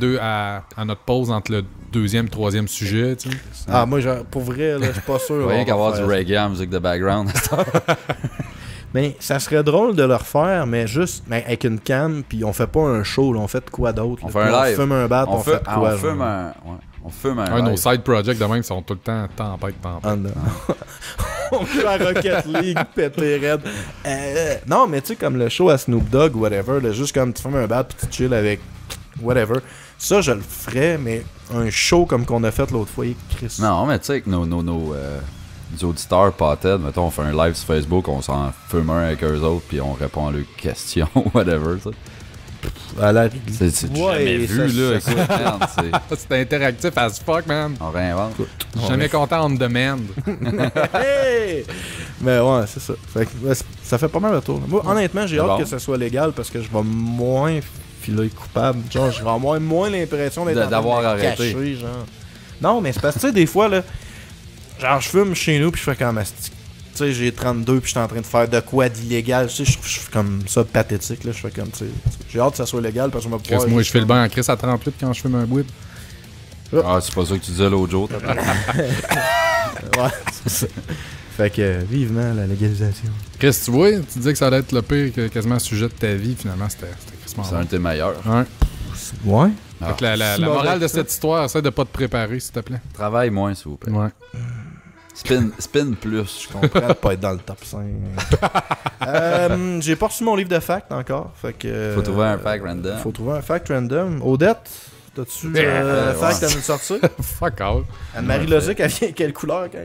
[SPEAKER 2] notre pause entre le deuxième et troisième sujet, tu sais.
[SPEAKER 1] Ah, moi, genre, pour vrai, là, je suis pas sûr.
[SPEAKER 3] Rien
[SPEAKER 1] on va
[SPEAKER 3] qu'avoir du
[SPEAKER 1] faire
[SPEAKER 3] reggae en musique de background.
[SPEAKER 1] Mais ça serait drôle de le refaire, mais juste avec une canne, puis on fait pas un show, là, on fait de quoi d'autre.
[SPEAKER 3] On
[SPEAKER 1] là.
[SPEAKER 3] fait un
[SPEAKER 1] Puis
[SPEAKER 3] live.
[SPEAKER 1] On fume un bat, on fait de quoi.
[SPEAKER 3] on fume
[SPEAKER 1] genre.
[SPEAKER 3] un... Ouais. On fume un
[SPEAKER 2] Un nos
[SPEAKER 3] live.
[SPEAKER 2] side projects de même sont tout le temps tempête.
[SPEAKER 1] Ah, non. On fait la Rocket League, pété raide. Non, mais tu sais, comme le show à Snoop Dogg, whatever, là, juste comme tu fumes un bat puis tu chill avec whatever. Ça, je le ferais, mais un show comme qu'on a fait l'autre fois, Chris.
[SPEAKER 3] Non, mais tu sais, avec nos auditeurs potheads, mettons, on fait un live sur Facebook, on s'en fume un avec eux autres, puis on répond à leurs questions, whatever, tu sais.
[SPEAKER 1] À la...
[SPEAKER 3] C'est jamais vu, là.
[SPEAKER 1] ça-
[SPEAKER 3] Écoute, merde, c'est...
[SPEAKER 2] C'était interactif as fuck, man.
[SPEAKER 3] On réinvente.
[SPEAKER 2] Jamais content on demand.
[SPEAKER 1] Hey! Mais ouais, c'est ça. Fait que, ouais, ça fait pas mal le tour. Moi, honnêtement, j'ai
[SPEAKER 3] C'est
[SPEAKER 1] hâte
[SPEAKER 3] bon.
[SPEAKER 1] que ça soit légal parce que je vais moins filer coupable. Genre, je vais avoir moins l'impression d'être en train
[SPEAKER 3] D'avoir
[SPEAKER 1] de me
[SPEAKER 3] arrêté.
[SPEAKER 1] cacher, genre. Non, mais c'est parce que, tu sais, des fois, là, genre, je fume chez nous puis je fais comme asti. Tu sais, j'ai 32 puis je suis en train de faire de quoi d'illégal. Tu sais, je suis comme ça pathétique, là. Je fais comme, tu sais, j'ai hâte que ça soit légal parce qu'on va pouvoir...
[SPEAKER 2] Chris, moi, je fais le bain en Chris à 38 quand je fume un whip.
[SPEAKER 3] Ah, c'est pas ça que tu disais l'autre jour, t'as
[SPEAKER 1] Ouais, c'est ça. Fait que, vivement, la légalisation.
[SPEAKER 2] Chris, tu vois, tu disais que ça allait être le pire que quasiment le sujet de ta vie. Finalement, c'était Chris
[SPEAKER 3] C'est un de tes meilleurs.
[SPEAKER 2] Ouais.
[SPEAKER 1] Ouais?
[SPEAKER 2] Fait que la
[SPEAKER 1] Si mauvais
[SPEAKER 2] morale de
[SPEAKER 1] que ça.
[SPEAKER 2] cette histoire, essaie de pas te préparer, s'il te plaît.
[SPEAKER 3] Travaille moins, s'il vous plaît.
[SPEAKER 2] Ouais.
[SPEAKER 3] Spin plus.
[SPEAKER 1] Je comprends de pas être dans le top 5. J'ai pas reçu mon livre de fact encore. Fait que,
[SPEAKER 3] Faut trouver un fact random.
[SPEAKER 1] Faut trouver un fact random. Odette, t'as-tu fact à nous sortir?
[SPEAKER 2] Fuck all.
[SPEAKER 1] Anne-Marie Lozic, elle vient quelle couleur quand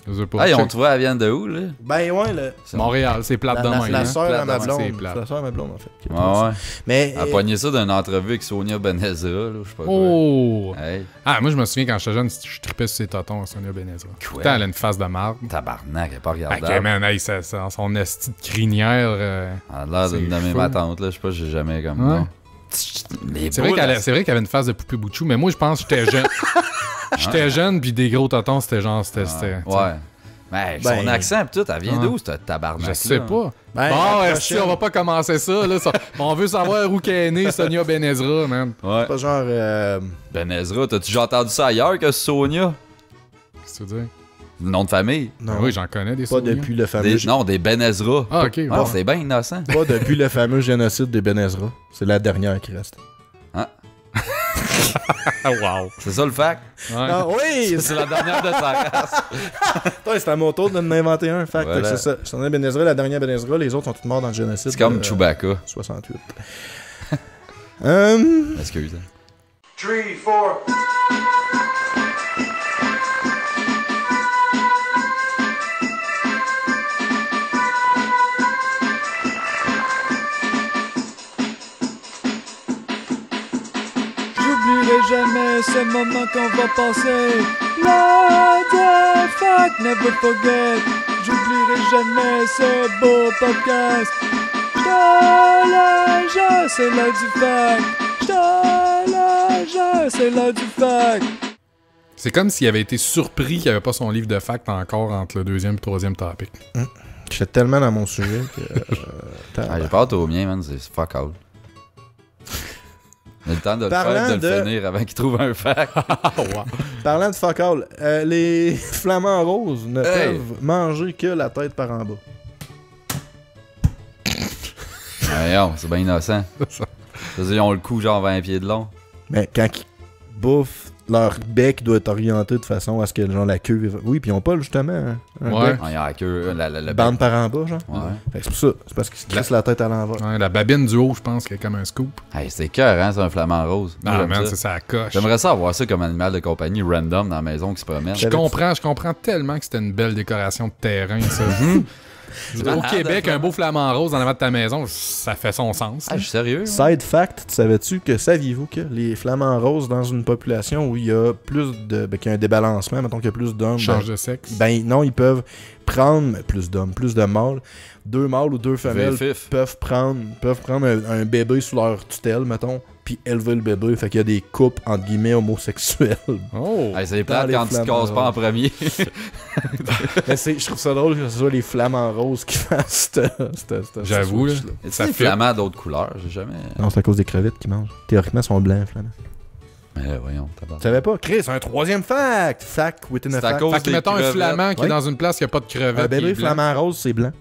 [SPEAKER 2] Je sais pas.
[SPEAKER 3] Hey, on
[SPEAKER 2] Check.
[SPEAKER 3] trouvait elle vient de où, là?
[SPEAKER 1] Ben ouais, le...
[SPEAKER 2] Montréal, c'est plate de même.
[SPEAKER 1] la
[SPEAKER 2] hein.
[SPEAKER 1] sœur à ma
[SPEAKER 3] plate de
[SPEAKER 1] blonde.
[SPEAKER 2] même, c'est plate.
[SPEAKER 1] La sœur à ma blonde, en fait. qui a
[SPEAKER 3] Ouais,
[SPEAKER 1] trouvé
[SPEAKER 3] ouais.
[SPEAKER 1] ça. Mais...
[SPEAKER 3] Elle a pogné ça d'une entrevue avec Sonia Benezra, là, je sais pas quoi.
[SPEAKER 2] Oh!
[SPEAKER 3] Hey,
[SPEAKER 2] Ah, moi, je me souviens quand j'étais jeune, je tripais sur ses totons à Sonia Benezra.
[SPEAKER 3] Quoi?
[SPEAKER 2] Putain, elle a une face de marde.
[SPEAKER 3] tabarnak, elle est pas
[SPEAKER 2] Ok,
[SPEAKER 3] regardable.
[SPEAKER 2] man, hey, son esti de crinière.
[SPEAKER 3] Elle a l'air d'une de
[SPEAKER 2] c'est
[SPEAKER 3] mes
[SPEAKER 2] fou.
[SPEAKER 3] ma tante, là, je sais pas, j'ai jamais comme...
[SPEAKER 2] Ouais.
[SPEAKER 3] Non. Les
[SPEAKER 2] C'est vrai
[SPEAKER 3] boules,
[SPEAKER 2] qu'elle avait une face de poupée boutchou, mais moi, je pense que j'étais jeune. J'étais jeune, puis des gros totons, c'était genre. C'était,
[SPEAKER 3] Ouais. Ben, son accent pis tout, elle vient d'où, cette tabarnak-là?
[SPEAKER 2] Je sais pas.
[SPEAKER 1] Ben,
[SPEAKER 2] Bon,
[SPEAKER 1] la
[SPEAKER 2] est-ce on va pas commencer ça, là? On veut savoir où qu'est née Sonia Benezra, man.
[SPEAKER 3] Ouais.
[SPEAKER 1] Pas genre...
[SPEAKER 3] Ben Ezra, t'as-tu déjà entendu ça ailleurs que Sonia?
[SPEAKER 2] Qu'est-ce que tu veux dire?
[SPEAKER 3] Le nom de famille?
[SPEAKER 1] non,
[SPEAKER 2] Oui, j'en connais des
[SPEAKER 1] pas
[SPEAKER 2] Sonia.
[SPEAKER 1] depuis le fameux...
[SPEAKER 3] Non, des Ben Ezra.
[SPEAKER 2] Ah, ok.
[SPEAKER 3] Ah,
[SPEAKER 2] ouais.
[SPEAKER 3] c'est bien innocent.
[SPEAKER 1] Pas depuis le fameux génocide des Ben Ezra. C'est la dernière qui reste.
[SPEAKER 2] Ah, wow.
[SPEAKER 3] C'est ça le fact?
[SPEAKER 2] Ouais.
[SPEAKER 1] Ah oui!
[SPEAKER 3] C'est la dernière de sa race.
[SPEAKER 1] C'est à mon tour de m'inventer un. Fait que
[SPEAKER 3] Voilà.
[SPEAKER 1] c'est ça. Sonia Ben Ezra, la dernière Ben Ezra, les autres sont toutes morts dans le génocide.
[SPEAKER 3] C'est comme Chewbacca.
[SPEAKER 1] 68.
[SPEAKER 3] Excuse.
[SPEAKER 4] 3, 4.
[SPEAKER 6] J'oublierai jamais ce moment qu'on va passer. Motherfuck, never forget. J'oublierai jamais ce beau podcast. J'te c'est l'heure du fact. J'te c'est l'heure du fact.
[SPEAKER 2] C'est comme s'il avait été surpris qu'il n'y avait pas son livre de fact encore entre le deuxième et le troisième topic.
[SPEAKER 1] J'étais tellement dans mon sujet que...
[SPEAKER 3] Ah, j'ai peur au mien, man. C'est fuck all. On a le temps de le
[SPEAKER 1] Parlant
[SPEAKER 3] faire, de le
[SPEAKER 1] de-
[SPEAKER 3] finir avant qu'il trouve un fact.
[SPEAKER 1] Parlant de fuck all, les flamants roses ne
[SPEAKER 3] Hey.
[SPEAKER 1] peuvent manger que la tête par en bas.
[SPEAKER 3] Voyons, c'est bien innocent. C'est-à-dire, ils ont le cou genre 20 pieds de long.
[SPEAKER 1] Mais quand ils bouffent, leur bec doit être orienté de façon à ce que genre, la queue... Oui, puis ils ont pas justement un
[SPEAKER 2] Ouais.
[SPEAKER 1] bec
[SPEAKER 3] Ah, il y a la queue, le
[SPEAKER 1] bande par en bas, genre.
[SPEAKER 3] Ouais.
[SPEAKER 1] Fait que c'est pour ça. C'est parce qu'ils se crissent la tête à l'envers.
[SPEAKER 2] Ouais, la babine du haut, je pense, qui est comme un scoop.
[SPEAKER 3] Hey, c'est cœur, hein, c'est un flamant rose. Moi,
[SPEAKER 2] Ah,
[SPEAKER 3] j'aime
[SPEAKER 2] man,
[SPEAKER 3] ça.
[SPEAKER 2] c'est ça, la coche.
[SPEAKER 3] J'aimerais ça avoir ça comme animal de compagnie random dans la maison qui se promène.
[SPEAKER 2] Je comprends tellement que c'était une belle décoration de terrain, ça. Je veux dire, au
[SPEAKER 3] malade,
[SPEAKER 2] Québec,
[SPEAKER 3] hein,
[SPEAKER 2] un beau flamant rose en avant de ta maison, ça fait son sens.
[SPEAKER 3] Ah, je suis sérieux? hein?
[SPEAKER 1] Side fact, savais-tu que saviez-vous que les flamants roses dans une population où il y a plus de... Ben, qu'il y a un débalancement, mettons qu'il y a plus d'hommes...
[SPEAKER 2] Change de sexe.
[SPEAKER 1] Ben non, ils peuvent prendre plus d'hommes, plus de mâles. 2 mâles ou 2 femelles
[SPEAKER 3] Vif.
[SPEAKER 1] peuvent prendre un bébé sous leur tutelle, mettons, puis élever le bébé. Fait qu'il y a des couples, entre guillemets, homosexuels.
[SPEAKER 2] Oh!
[SPEAKER 3] Hey, c'est
[SPEAKER 1] Dans
[SPEAKER 3] plate
[SPEAKER 1] les
[SPEAKER 3] quand tu te
[SPEAKER 1] flamants
[SPEAKER 3] casses pas en
[SPEAKER 1] roses.
[SPEAKER 3] premier.
[SPEAKER 1] Mais je trouve ça drôle que ce soit les flamants roses qui fassent cette
[SPEAKER 2] J'avoue, là.
[SPEAKER 1] switch-là.
[SPEAKER 3] C'est
[SPEAKER 2] Ça
[SPEAKER 3] des
[SPEAKER 2] fait-
[SPEAKER 3] flamands d'autres couleurs, j'ai jamais.
[SPEAKER 1] Non, c'est à cause des crevettes qu'ils mangent. Théoriquement, ils sont blancs, flamants.
[SPEAKER 3] Mais là, voyons,
[SPEAKER 1] Tu
[SPEAKER 3] tabarnak.
[SPEAKER 1] savais pas? Chris, un troisième fact! Fact within a
[SPEAKER 3] C'est à
[SPEAKER 1] fact.
[SPEAKER 3] cause
[SPEAKER 2] Fait que
[SPEAKER 3] des
[SPEAKER 2] mettons un
[SPEAKER 3] crevettes.
[SPEAKER 2] flamand qui
[SPEAKER 1] Ouais.
[SPEAKER 2] est dans une place qui a pas de crevettes.
[SPEAKER 1] Un
[SPEAKER 2] puis il
[SPEAKER 1] bébé
[SPEAKER 2] est blanc.
[SPEAKER 1] flamant rose, c'est blanc.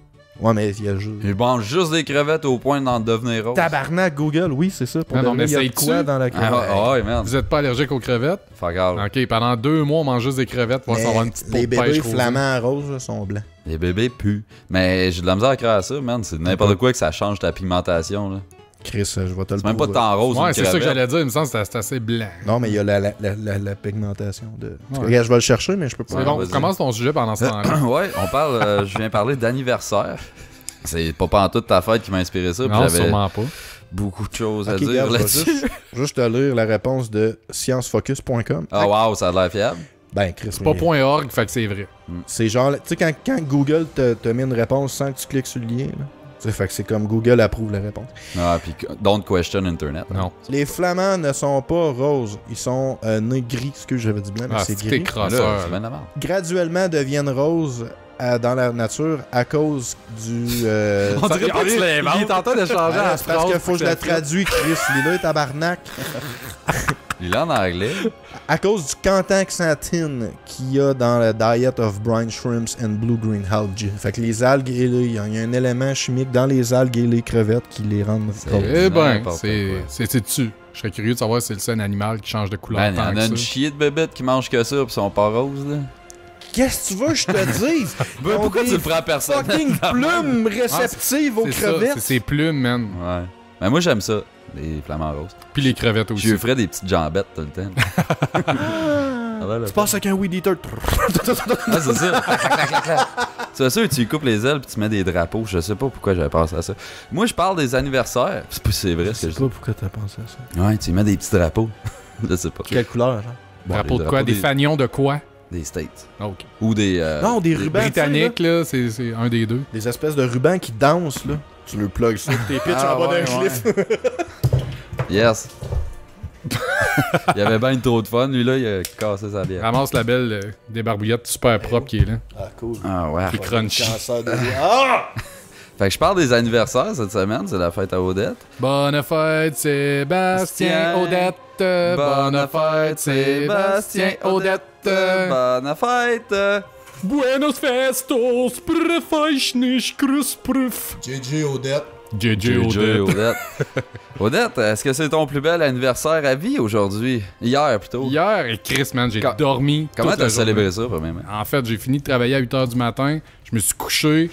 [SPEAKER 1] Ouais, mais il y a juste...
[SPEAKER 3] Ils mangent juste des crevettes au point d'en devenir rose.
[SPEAKER 1] Tabarnak, Google, oui, c'est ça. Pour
[SPEAKER 2] Ah,
[SPEAKER 1] de
[SPEAKER 2] on
[SPEAKER 1] vrai, il y a de
[SPEAKER 2] essaye-tu?
[SPEAKER 1] quoi dans la
[SPEAKER 3] Ah,
[SPEAKER 1] crevette?
[SPEAKER 3] ouais, merde.
[SPEAKER 2] Vous êtes pas allergique aux crevettes?
[SPEAKER 3] Fuck all.
[SPEAKER 2] Ok, pendant 2 mois, on mange juste des crevettes pour
[SPEAKER 1] Mais
[SPEAKER 2] avoir une petite peau
[SPEAKER 1] les
[SPEAKER 2] de pêche
[SPEAKER 1] bébés
[SPEAKER 2] rosée.
[SPEAKER 1] flamands roses là, sont blancs.
[SPEAKER 3] Les bébés puent. Mais j'ai de la misère à croire à ça, man. C'est n'importe quoi que ça change ta pigmentation, là.
[SPEAKER 1] Chris, je vais te le
[SPEAKER 3] C'est même pas
[SPEAKER 1] prouver.
[SPEAKER 3] tant rose.
[SPEAKER 2] Ouais,
[SPEAKER 3] une
[SPEAKER 2] c'est ça que
[SPEAKER 3] crevette.
[SPEAKER 2] j'allais dire. Il me semble que c'est assez blanc.
[SPEAKER 1] Non, mais il y a la pigmentation de...
[SPEAKER 2] Ouais.
[SPEAKER 1] Regarde, je vais le chercher, mais je peux pas.
[SPEAKER 2] C'est bon,
[SPEAKER 3] vas-y.
[SPEAKER 2] commence ton sujet pendant ce temps-là.
[SPEAKER 3] Ouais, on parle. Je viens parler d'anniversaire. C'est pas pantoute ta fête qui m'a inspiré ça. puis
[SPEAKER 2] Non,
[SPEAKER 3] j'avais
[SPEAKER 2] sûrement pas.
[SPEAKER 3] beaucoup de choses à
[SPEAKER 1] Ok,
[SPEAKER 3] dire
[SPEAKER 1] regarde, je vais
[SPEAKER 3] là-dessus.
[SPEAKER 1] juste te lire la réponse de sciencefocus.com.
[SPEAKER 3] Ah, wow, ça a l'air fiable.
[SPEAKER 1] Ben, Chris,
[SPEAKER 2] C'est pas
[SPEAKER 1] mais
[SPEAKER 2] .org, fait que c'est vrai.
[SPEAKER 1] c'est genre... Tu sais, quand Google te met une réponse sans que tu cliques sur le lien, là, tu sais, fait que c'est comme Google approuve la réponse.
[SPEAKER 3] Ah, puis don't question Internet.
[SPEAKER 2] Non.
[SPEAKER 1] Les flamands ne sont pas roses, ils sont nés gris. Ce que j'avais dit blanc, mais
[SPEAKER 2] Ah,
[SPEAKER 1] c'est
[SPEAKER 2] c'est que t'es
[SPEAKER 1] gris.
[SPEAKER 3] Là,
[SPEAKER 2] crosseur.
[SPEAKER 3] c'est bien la merde.
[SPEAKER 1] Graduellement deviennent roses dans la nature à cause du...
[SPEAKER 2] On dirait pas que tu l'inventes. Il est en train de changer
[SPEAKER 1] Ah,
[SPEAKER 2] la
[SPEAKER 1] c'est parce
[SPEAKER 2] phrase
[SPEAKER 1] qu'il faut que je la traduis, Chris. Lila est tabarnak.
[SPEAKER 3] Il est en anglais.
[SPEAKER 1] À cause du cantaxanthine qu'il y a dans la diet of brine shrimps and blue green algae. Fait que les algues et il y a un élément chimique dans les algues et les crevettes qui les rendent roses.
[SPEAKER 2] Eh ben,
[SPEAKER 3] N'importe
[SPEAKER 2] c'est dessus. Je serais curieux de savoir si c'est le seul animal qui change de couleur
[SPEAKER 3] Man, il y
[SPEAKER 2] tant
[SPEAKER 3] en
[SPEAKER 2] que
[SPEAKER 3] a une
[SPEAKER 2] ça.
[SPEAKER 3] chier de bébêtes qui mangent que ça pis sont pas roses, là.
[SPEAKER 1] Qu'est-ce que tu veux que je te dise? Ils ont
[SPEAKER 3] Pourquoi
[SPEAKER 1] des
[SPEAKER 3] tu le prends personnel?
[SPEAKER 1] fucking plumes réceptives aux
[SPEAKER 2] C'est ça,
[SPEAKER 1] crevettes.
[SPEAKER 2] c'est ses plumes, man.
[SPEAKER 3] Ouais. Mais moi, j'aime ça, les flamants roses.
[SPEAKER 2] Puis les crevettes
[SPEAKER 3] Je
[SPEAKER 2] aussi.
[SPEAKER 3] lui ferais des petites jambettes tout le temps. Ah, là, là.
[SPEAKER 1] Tu passes avec un weed eater.
[SPEAKER 3] Ah, c'est ça. C'est sûr, tu lui coupes les ailes puis tu mets des drapeaux. Je sais pas pourquoi j'avais pensé à ça. Moi, je parle des anniversaires. C'est vrai
[SPEAKER 1] Je
[SPEAKER 3] ce
[SPEAKER 1] sais
[SPEAKER 3] que je
[SPEAKER 1] pas
[SPEAKER 3] dis.
[SPEAKER 1] pourquoi t'as pensé à ça.
[SPEAKER 3] Ouais, tu lui mets des petits drapeaux. Je sais pas.
[SPEAKER 1] Quelle couleur, genre?
[SPEAKER 3] Bon,
[SPEAKER 2] Drapeau
[SPEAKER 3] les
[SPEAKER 2] de quoi?
[SPEAKER 3] drapeaux
[SPEAKER 2] Des fanions de quoi?
[SPEAKER 3] Des States.
[SPEAKER 2] Ok.
[SPEAKER 3] Ou des...
[SPEAKER 1] Non, des rubans.
[SPEAKER 2] Britannique, là, c'est un des deux.
[SPEAKER 1] Des espèces de rubans qui dansent, là. Tu le plugs ça, tes pitches
[SPEAKER 3] Ah,
[SPEAKER 1] en bas
[SPEAKER 3] ouais,
[SPEAKER 1] d'un
[SPEAKER 3] ouais.
[SPEAKER 1] cliff.
[SPEAKER 3] Yes. Il avait bien trop de fun. Lui, là, il a cassé sa bière.
[SPEAKER 2] Ramasse la belle des barbouillettes super propre qui est là.
[SPEAKER 1] Ah, cool.
[SPEAKER 3] Ah ouais.
[SPEAKER 2] Puis crunchy.
[SPEAKER 1] Cancer de... Ah!
[SPEAKER 3] Fait que je parle des anniversaires cette semaine. C'est la fête à Odette.
[SPEAKER 2] Bonne fête, Sébastien Odette. Bonne fête, Sébastien Odette.
[SPEAKER 3] Bonne fête.
[SPEAKER 2] Buenos festos, prefeischnisch, grüßprüf.
[SPEAKER 1] JJ Odette.
[SPEAKER 2] JJ Odette.
[SPEAKER 3] Odette. Odette, est-ce que c'est ton plus bel anniversaire à vie aujourd'hui? Hier, plutôt.
[SPEAKER 2] Hier, et Chris, man, j'ai
[SPEAKER 3] Com-
[SPEAKER 2] dormi.
[SPEAKER 3] Comment
[SPEAKER 2] toute la
[SPEAKER 3] t'as
[SPEAKER 2] journée.
[SPEAKER 3] célébré ça, premièrement?
[SPEAKER 2] En fait, j'ai fini de travailler à 8h du matin. Je me suis couché.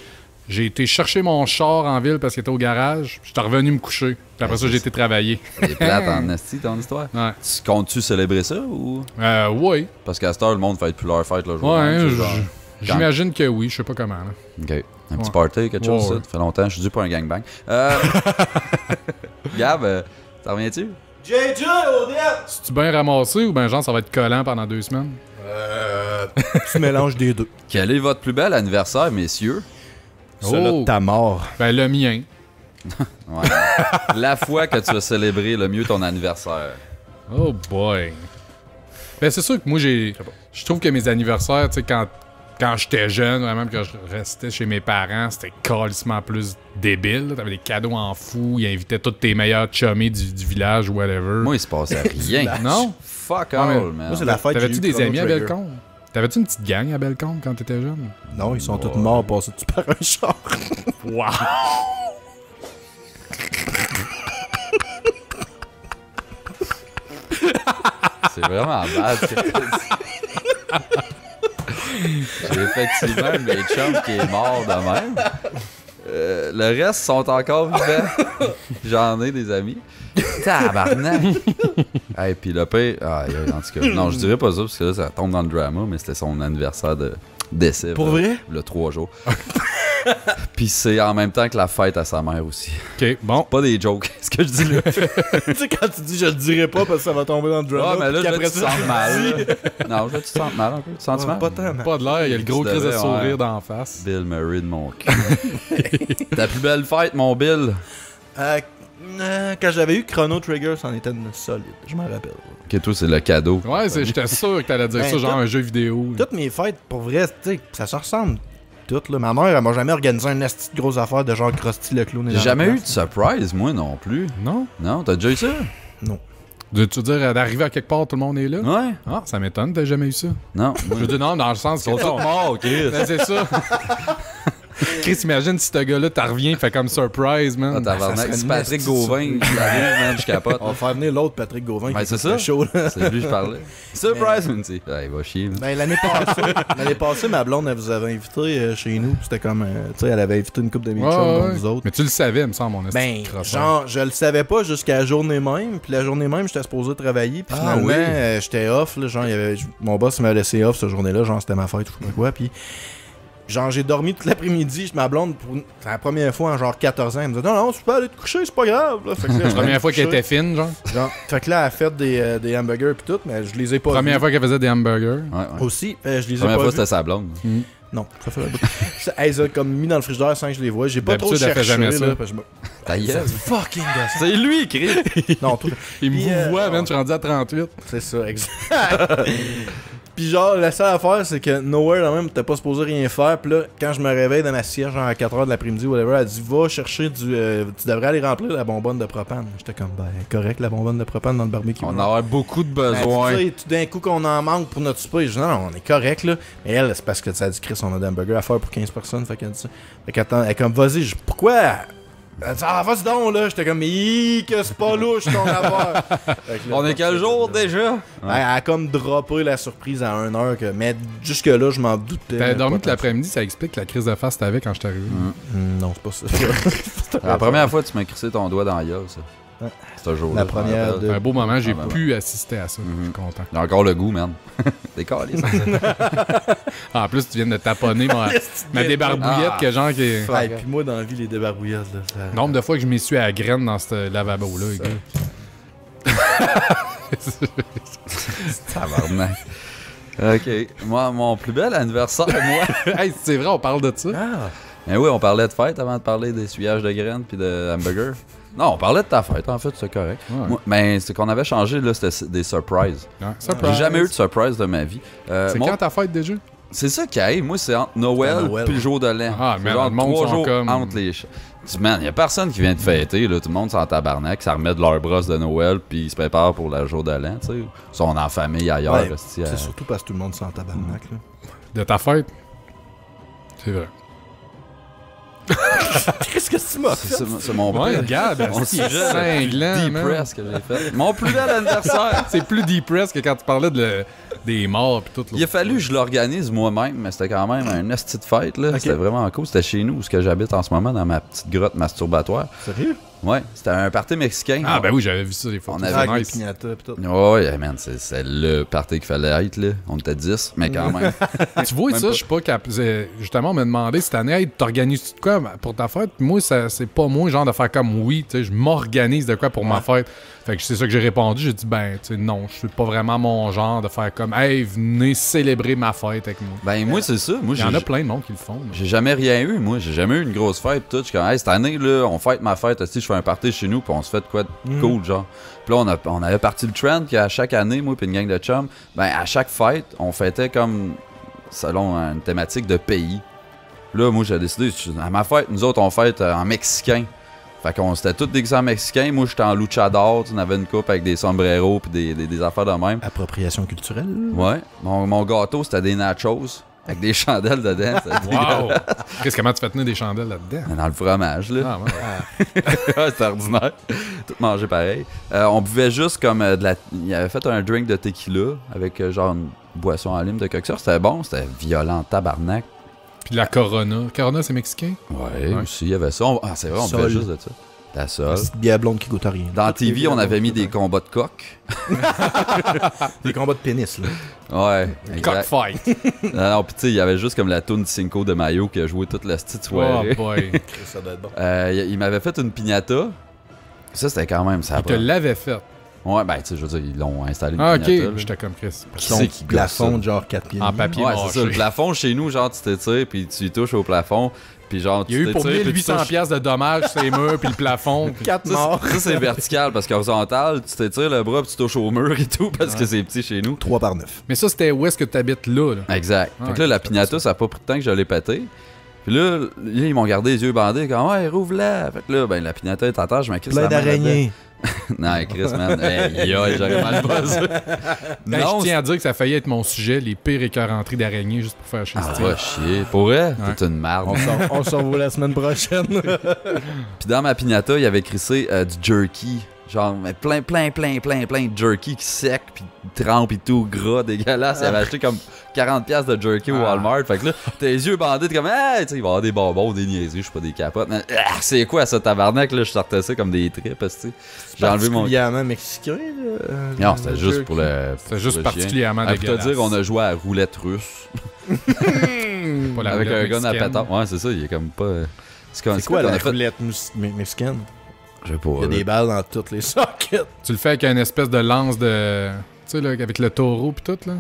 [SPEAKER 2] J'ai été chercher mon char en ville parce qu'il était au garage. Je suis revenu me coucher. Puis après ça, j'ai été travailler.
[SPEAKER 3] C'est plate en esti, ton histoire.
[SPEAKER 2] Ouais.
[SPEAKER 3] Tu comptes-tu célébrer ça ou?
[SPEAKER 2] Ouais.
[SPEAKER 3] Parce qu'à cette heure, le monde fête plus leur fête le jour.
[SPEAKER 2] Ouais,
[SPEAKER 3] même, c'est genre-
[SPEAKER 2] j'imagine que oui. Je sais pas comment, là.
[SPEAKER 3] Ok. Un petit
[SPEAKER 2] Ouais.
[SPEAKER 3] party, quelque chose,
[SPEAKER 2] Ouais,
[SPEAKER 3] ça. Ça fait longtemps, je suis dû pour un gangbang. Gab, t'en reviens-tu?
[SPEAKER 1] JJ Odette!
[SPEAKER 2] C'est-tu bien ramassé ou ben genre ça va être collant pendant 2 semaines?
[SPEAKER 1] Tu mélanges des deux.
[SPEAKER 3] Quel est votre plus bel anniversaire, messieurs?
[SPEAKER 1] Celui de ta mort.
[SPEAKER 2] Ben le mien.
[SPEAKER 3] Ouais. La fois que tu as célébré le mieux ton anniversaire.
[SPEAKER 2] Oh boy. Ben c'est sûr que moi je trouve que mes anniversaires, tu sais, quand j'étais jeune, vraiment que je restais chez mes parents, c'était calissement plus débile. Là. T'avais des cadeaux en fou, ils invitaient tous tes meilleurs chummies du village ou whatever.
[SPEAKER 3] Moi, il se passait rien.
[SPEAKER 2] Non?
[SPEAKER 3] Fuck
[SPEAKER 2] Ah, mais-
[SPEAKER 3] all, man.
[SPEAKER 1] Moi, c'est la fête.
[SPEAKER 2] T'avais-tu
[SPEAKER 1] j'ai eu
[SPEAKER 2] des
[SPEAKER 1] Chrono
[SPEAKER 2] amis à
[SPEAKER 1] Trigger.
[SPEAKER 2] Bellecombe? T'avais-tu une petite gang à Bellecombe quand t'étais jeune?
[SPEAKER 1] Non, ils sont tous morts passés dessus par un char.
[SPEAKER 2] Wow!
[SPEAKER 3] C'est vraiment bad. ce que t'as dit. J'ai effectivement un de mes chums qui est mort de même. Le reste sont encore vivants. J'en ai des amis. Tabarnak! Hey, puis le pire... Ah, en tout cas, non, je dirais pas ça, parce que là, ça tombe dans le drama, mais c'était son anniversaire de décès.
[SPEAKER 1] Pour
[SPEAKER 3] là,
[SPEAKER 1] vrai?
[SPEAKER 3] Le 3 jours. Puis c'est en même temps que la fête à sa mère aussi.
[SPEAKER 2] Ok, bon.
[SPEAKER 3] Pas des jokes, ce que je dis là.
[SPEAKER 1] Tu sais, quand tu dis je le dirai pas parce que ça va tomber dans le drama.
[SPEAKER 3] Ouais, mais là,
[SPEAKER 1] puis
[SPEAKER 3] je
[SPEAKER 1] qu'après
[SPEAKER 3] tu te
[SPEAKER 1] ça,
[SPEAKER 3] sens mal. là. Non, là, tu te sens mal un peu. Tu te sens mal?
[SPEAKER 1] Pas tant, man.
[SPEAKER 2] Pas de l'air, il y a le gros
[SPEAKER 3] Tu
[SPEAKER 2] crise de
[SPEAKER 3] devais,
[SPEAKER 2] sourire
[SPEAKER 3] ouais.
[SPEAKER 2] d'en face.
[SPEAKER 3] Bill Murray de mon cul. Ta plus belle fête, mon Bill?
[SPEAKER 1] Quand j'avais eu Chrono Trigger, c'en était une solide. Je m'en rappelle.
[SPEAKER 3] Ok, toi, c'est le cadeau.
[SPEAKER 2] Ouais, j'étais sûr que t'allais dire
[SPEAKER 1] Ben,
[SPEAKER 2] ça, genre
[SPEAKER 1] tout-
[SPEAKER 2] un jeu vidéo. là.
[SPEAKER 1] Toutes mes fêtes, pour vrai, tu sais, ça se ressemble toutes. Là. Ma mère, elle m'a jamais organisé une asti de grosse affaire de genre Krusty le clown.
[SPEAKER 3] J'ai jamais eu de surprise, moi non plus.
[SPEAKER 2] Non?
[SPEAKER 3] Non, t'as déjà eu ça?
[SPEAKER 1] Non.
[SPEAKER 2] Tu veux dire d'arriver à quelque part, tout le monde est là?
[SPEAKER 3] Ouais?
[SPEAKER 2] Ah, ça m'étonne, t'as jamais eu ça.
[SPEAKER 3] Non.
[SPEAKER 2] Je veux dire, non, dans le sens que.
[SPEAKER 3] Ils sont tous morts, Chris.
[SPEAKER 2] Ben, c'est ça. Chris, imagine si ce gars-là, t'en reviens, il fait comme surprise,
[SPEAKER 3] Ah,
[SPEAKER 2] man.
[SPEAKER 3] tabarnak.
[SPEAKER 1] serait
[SPEAKER 3] C'est
[SPEAKER 1] une
[SPEAKER 3] Patrick
[SPEAKER 1] esti
[SPEAKER 3] Gauvin qui arrive, man, je capote.
[SPEAKER 1] On va faire venir l'autre Patrick Gauvin
[SPEAKER 3] Ben,
[SPEAKER 1] qui
[SPEAKER 3] c'est
[SPEAKER 1] est
[SPEAKER 3] ça.
[SPEAKER 1] chaud. Là.
[SPEAKER 3] C'est lui que je parlais. Surprise, man, tu sais. Ah, il va chier, man.
[SPEAKER 1] Ben, l'année passée, ma blonde, elle vous avait invité chez nous. C'était comme, tu sais, elle avait invité une couple de mes
[SPEAKER 2] Ouais,
[SPEAKER 1] chums, dont
[SPEAKER 2] ouais.
[SPEAKER 1] vous autres.
[SPEAKER 2] Mais tu le savais, il me semble, mon esti
[SPEAKER 1] Ben,
[SPEAKER 2] de crosseur.
[SPEAKER 1] genre, je le savais pas jusqu'à la journée même. Puis la journée même, j'étais supposé travailler. Puis
[SPEAKER 3] Ah,
[SPEAKER 1] finalement,
[SPEAKER 3] oui.
[SPEAKER 1] j'étais off. Là, genre, mon boss m'a laissé off cette journée-là. Genre, c'était ma fête ou je sais pas quoi. Puis, genre, j'ai dormi toute l'après-midi. Ma blonde, c'est la première fois en genre 14 ans, elle me dit non, tu peux aller te coucher, c'est pas grave. Là. Fait que là, je
[SPEAKER 2] La première fois qu'elle
[SPEAKER 1] couché.
[SPEAKER 2] était fine, genre.
[SPEAKER 1] Genre, fait que là, elle a fait des hamburgers puis tout, mais je les ai pas
[SPEAKER 2] Première
[SPEAKER 1] vus.
[SPEAKER 2] fois qu'elle faisait des hamburgers.
[SPEAKER 3] Ouais, ouais.
[SPEAKER 1] Aussi, je les ai
[SPEAKER 3] Première
[SPEAKER 1] pas
[SPEAKER 3] fois,
[SPEAKER 1] vus.
[SPEAKER 3] c'était sa blonde.
[SPEAKER 1] Non, ça fait la bouche. Elle les a comme mis dans le frigidaire sans que je les vois. J'ai pas trop
[SPEAKER 2] D'habitude, elle
[SPEAKER 1] cherché.
[SPEAKER 2] fait jamais ça.
[SPEAKER 1] Là, parce que je me-
[SPEAKER 3] Ta gueule.
[SPEAKER 1] fucking gosse.
[SPEAKER 3] C'est lui, Chris.
[SPEAKER 1] Non, toi.
[SPEAKER 2] Il
[SPEAKER 1] Puis,
[SPEAKER 2] me voit, man, je suis rendu à 38.
[SPEAKER 1] C'est ça, exact. Puis genre, la seule affaire, c'est que Nowhere, là même, t'es pas supposé rien faire. Puis là, quand je me réveille dans ma siège, genre à 4h de l'après-midi, whatever, elle dit, va chercher du... tu devrais aller remplir la bonbonne de propane. J'étais comme, ben, correct, la bonbonne de propane dans le barbecue.
[SPEAKER 3] On a beaucoup de
[SPEAKER 1] Ben,
[SPEAKER 3] besoins.
[SPEAKER 1] tu sais, tout d'un coup qu'on en manque pour notre souper, je dis non, on est correct là. Mais elle, c'est parce que ça dit Chris, on a des hamburgers à faire pour 15 personnes, fait qu'elle dit ça. Fait qu'elle est comme, vas-y, pourquoi? Elle dit, ah, vas-y donc là. J'étais comme, que c'est pas louche ton affaire. Fait que là,
[SPEAKER 3] On est quel jour déjà?
[SPEAKER 1] Elle a comme droppé la surprise à 1h, mais jusque-là, je m'en doutais.
[SPEAKER 2] T'avais dormi
[SPEAKER 1] pas
[SPEAKER 2] toute
[SPEAKER 1] tant.
[SPEAKER 2] l'après-midi, ça explique la crise de face que t'avais quand je suis arrivé.
[SPEAKER 1] Non, c'est pas ça.
[SPEAKER 3] La première fois, tu m'as crissé ton doigt dans la gueule, ça.
[SPEAKER 1] Ouais.
[SPEAKER 3] C'est un jour-là.
[SPEAKER 1] La première de-
[SPEAKER 2] Un beau moment, j'ai
[SPEAKER 3] Ah, ben,
[SPEAKER 2] pu assister à ça. Je suis content.
[SPEAKER 3] J'ai encore le goût, man. T'es calé, ça.
[SPEAKER 2] En plus, tu viens de taponner ma débarbouillette
[SPEAKER 3] Ah.
[SPEAKER 2] que genre qui est...
[SPEAKER 1] Hey, puis moi, dans la vie, les débarbouillettes, là. Ça...
[SPEAKER 2] Nombre de fois que je m'y suis à la graine dans ce lavabo-là, les gars.
[SPEAKER 3] Tabarnak. Ok. Moi, mon plus bel anniversaire, moi.
[SPEAKER 2] Hey, c'est vrai, on parle de ça?
[SPEAKER 1] Ah!
[SPEAKER 3] Ben oui, on parlait de fête avant de parler d'essuyage de graines puis de hamburger. Non, on parlait de ta fête, en fait, c'est correct.
[SPEAKER 2] Ouais.
[SPEAKER 3] Moi, mais c'est qu'on avait changé, là, c'était des surprises.
[SPEAKER 2] Ouais,
[SPEAKER 3] J'ai
[SPEAKER 2] surprise.
[SPEAKER 3] jamais eu de surprise de ma vie.
[SPEAKER 2] C'est
[SPEAKER 3] Mon-
[SPEAKER 2] quand ta fête déjà?
[SPEAKER 3] C'est ça qui arrive. Moi, c'est entre Noël
[SPEAKER 1] Noël.
[SPEAKER 3] puis le jour de l'an.
[SPEAKER 2] Ah,
[SPEAKER 3] C'est
[SPEAKER 2] man,
[SPEAKER 3] genre
[SPEAKER 2] le monde
[SPEAKER 3] 3
[SPEAKER 2] sont
[SPEAKER 3] jours
[SPEAKER 2] comme-
[SPEAKER 3] entre les... Tu man, y a personne qui vient te fêter, là. Tout le monde s'en tabarnak, ça remet de leur brosse de Noël puis ils se préparent pour le jour de l'an, tu sais. Ils sont en famille ailleurs,
[SPEAKER 1] Ouais,
[SPEAKER 3] hostie,
[SPEAKER 1] c'est surtout parce que tout le monde s'en tabarnak. là.
[SPEAKER 2] De ta fête? C'est vrai.
[SPEAKER 1] Qu'est-ce que tu m'as fait?
[SPEAKER 3] c'est mon
[SPEAKER 2] Ouais,
[SPEAKER 3] pire-
[SPEAKER 2] regarde,
[SPEAKER 3] mon
[SPEAKER 2] c'est
[SPEAKER 3] sujet
[SPEAKER 2] cinglant, man.
[SPEAKER 3] depress que j'ai fait. Mon plus bel anniversaire.
[SPEAKER 2] C'est plus depress que quand tu parlais des morts pis tout.
[SPEAKER 3] Il a fallu que je l'organise moi-même, mais c'était quand même un esti de fête, là. C'était vraiment cool. C'était chez nous, où ce que j'habite en ce moment, dans ma petite grotte masturbatoire.
[SPEAKER 1] Sérieux?
[SPEAKER 3] Ouais, c'était un party mexicain.
[SPEAKER 2] Ah, ben oui, j'avais vu ça des fois.
[SPEAKER 3] On
[SPEAKER 2] C'est
[SPEAKER 3] avait-
[SPEAKER 1] Avec les
[SPEAKER 2] nice.
[SPEAKER 1] piñatas pis tout.
[SPEAKER 3] Ouais, man, c'est le party qu'il fallait être, là. On était 10, mais quand même.
[SPEAKER 2] Tu vois,
[SPEAKER 3] Même
[SPEAKER 2] ça,
[SPEAKER 3] pas.
[SPEAKER 2] je suis pas capable. Justement, on m'a demandé cette année, hey, t'organises-tu de quoi pour ta fête? Moi, c'est pas moi, genre, de faire comme oui, tu sais, je m'organise de quoi pour ma fête. Fait que c'est ça que j'ai répondu. J'ai dit, ben, tu sais, non, je suis pas vraiment mon genre de faire comme, hey, venez célébrer ma fête avec moi.
[SPEAKER 3] Ben, moi, c'est ça. Moi,
[SPEAKER 2] Il y en a plein de monde qui le font. mais-
[SPEAKER 3] j'ai jamais rien eu, moi. J'ai jamais eu une grosse fête, tout. Je suis comme, hey, cette année, là, on fête ma fête. Si je fais un party chez nous, puis on se fait de quoi de cool, genre. Puis là, on avait parti le trend qu'à chaque année, moi, puis une gang de chums, ben, à chaque fête, on fêtait comme selon une thématique de pays. Là, moi, j'ai décidé, à ma fête, nous autres, on fête en mexicain. Fait qu'on s'était tous déguisés en mexicain. Moi, j'étais en luchador. On avait une coupe avec des sombreros puis des affaires de même.
[SPEAKER 1] Appropriation culturelle.
[SPEAKER 3] Ouais. Mon gâteau, c'était des nachos avec des chandelles dedans. C'était
[SPEAKER 2] Wow! Qu'est-ce comment tu fais tenir des chandelles là-dedans?
[SPEAKER 3] dans le fromage, là.
[SPEAKER 2] Ah, ouais.
[SPEAKER 3] Ouais, c'était ordinaire. Tout manger pareil. On buvait juste comme de la... Il avait fait un drink de tequila avec genre une boisson en lime de quelque sorte. C'était bon. C'était violent, tabarnak.
[SPEAKER 2] Puis la Corona. Corona, c'est mexicain?
[SPEAKER 3] Ouais,
[SPEAKER 2] Ouais.
[SPEAKER 3] aussi, il y avait ça. C'est vrai, on
[SPEAKER 1] Sol.
[SPEAKER 3] buvait juste de ça. La sol.
[SPEAKER 1] Petite bière blonde qui goûte à rien.
[SPEAKER 3] Dans la TV, on avait mis des combats de coq.
[SPEAKER 1] Des combats de pénis, là.
[SPEAKER 3] Ouais, exact.
[SPEAKER 2] Cockfight.
[SPEAKER 3] Non, pis tu sais, il y avait juste comme la toune Cinco de Mayo qui a joué toute la petite
[SPEAKER 2] Oh
[SPEAKER 3] soirée.
[SPEAKER 2] boy.
[SPEAKER 1] Ça doit être bon.
[SPEAKER 3] Il m'avait fait une piñata. Ça, c'était quand même ça.
[SPEAKER 2] Il te l'avait fait.
[SPEAKER 3] Ouais, ben, tu sais, je veux dire, ils l'ont installé une
[SPEAKER 2] Ah, ok.
[SPEAKER 3] piñata. Là.
[SPEAKER 2] J'étais comme Chris.
[SPEAKER 3] Qui
[SPEAKER 1] Son
[SPEAKER 3] c'est qui gosse
[SPEAKER 1] plafond
[SPEAKER 3] ça?
[SPEAKER 1] de genre 4 pieds.
[SPEAKER 2] En
[SPEAKER 1] et demi.
[SPEAKER 2] papier
[SPEAKER 3] Ouais,
[SPEAKER 2] mâché.
[SPEAKER 3] c'est ça. Le plafond chez nous, genre, tu t'étires, puis tu y touches au plafond. Puis genre,
[SPEAKER 2] Il y a eu pour
[SPEAKER 3] t'étires, puis tu
[SPEAKER 2] 1800
[SPEAKER 3] touches-
[SPEAKER 2] piastres de dommages sur les murs puis le plafond. puis-
[SPEAKER 1] 4
[SPEAKER 3] Ça,
[SPEAKER 1] morts.
[SPEAKER 3] ça, c'est vertical, parce qu'horizontal, tu t'étires le bras, puis tu touches au mur et tout, parce que c'est petit chez nous.
[SPEAKER 1] 3 par 9.
[SPEAKER 2] Mais ça, c'était où est-ce que tu habites là?
[SPEAKER 3] Exact.
[SPEAKER 2] Ouais,
[SPEAKER 3] fait que là, la
[SPEAKER 2] c'est
[SPEAKER 3] piñata, ça a pas pris de temps que je l'ai pété. Puis là, ils m'ont gardé les yeux bandés, comme, ouais, rouvre-la. Fait que là, ben, la piñata est en terre, je me crisse
[SPEAKER 1] Plein
[SPEAKER 3] la main
[SPEAKER 1] d'araignées.
[SPEAKER 3] là-dedans. Non, Chris, man. Hey, j'aurais mal buzzé.
[SPEAKER 2] Ben, je tiens à dire que ça a failli être mon sujet, les pires écœurenteries d'araignées, juste pour faire chier.
[SPEAKER 3] Ah, va chier. Pour vrai,
[SPEAKER 2] Ouais.
[SPEAKER 3] t'es une merde.
[SPEAKER 1] On s'en va la semaine prochaine.
[SPEAKER 3] Puis dans ma piñata, il y avait crissé du jerky. Genre, mais plein de jerky qui sec, puis trempe et tout, gras, dégueulasse. Il avait acheté comme 40$ de jerky au Walmart. Fait que là, t'as les yeux bandés, t'es comme, hey, tu sais, il va y avoir des bonbons, des niaiseries, je suis pas des capotes. Mais, c'est quoi ça, tabarnak? Là, je sortais ça comme des tripes, tu sais. J'ai enlevé mon.
[SPEAKER 1] Particulièrement mexicain.
[SPEAKER 3] Non, c'était juste pour le.
[SPEAKER 2] C'était juste
[SPEAKER 3] le chien.
[SPEAKER 2] particulièrement
[SPEAKER 3] Pour te
[SPEAKER 2] dégueulasse.
[SPEAKER 3] dire, on a joué à la roulette russe.
[SPEAKER 2] Pas la
[SPEAKER 3] avec un
[SPEAKER 2] roulette
[SPEAKER 3] gun à
[SPEAKER 2] mexicaine.
[SPEAKER 3] pétard. Ouais, c'est ça, il est comme pas.
[SPEAKER 1] C'est quoi
[SPEAKER 3] qu'on
[SPEAKER 1] la
[SPEAKER 3] a fait?
[SPEAKER 1] roulette mexicaine?
[SPEAKER 3] Je sais pas.
[SPEAKER 1] Il y a des balles dans toutes les sockets.
[SPEAKER 2] Tu le fais avec une espèce de lance de... Tu sais, là, avec le taureau pis tout, là.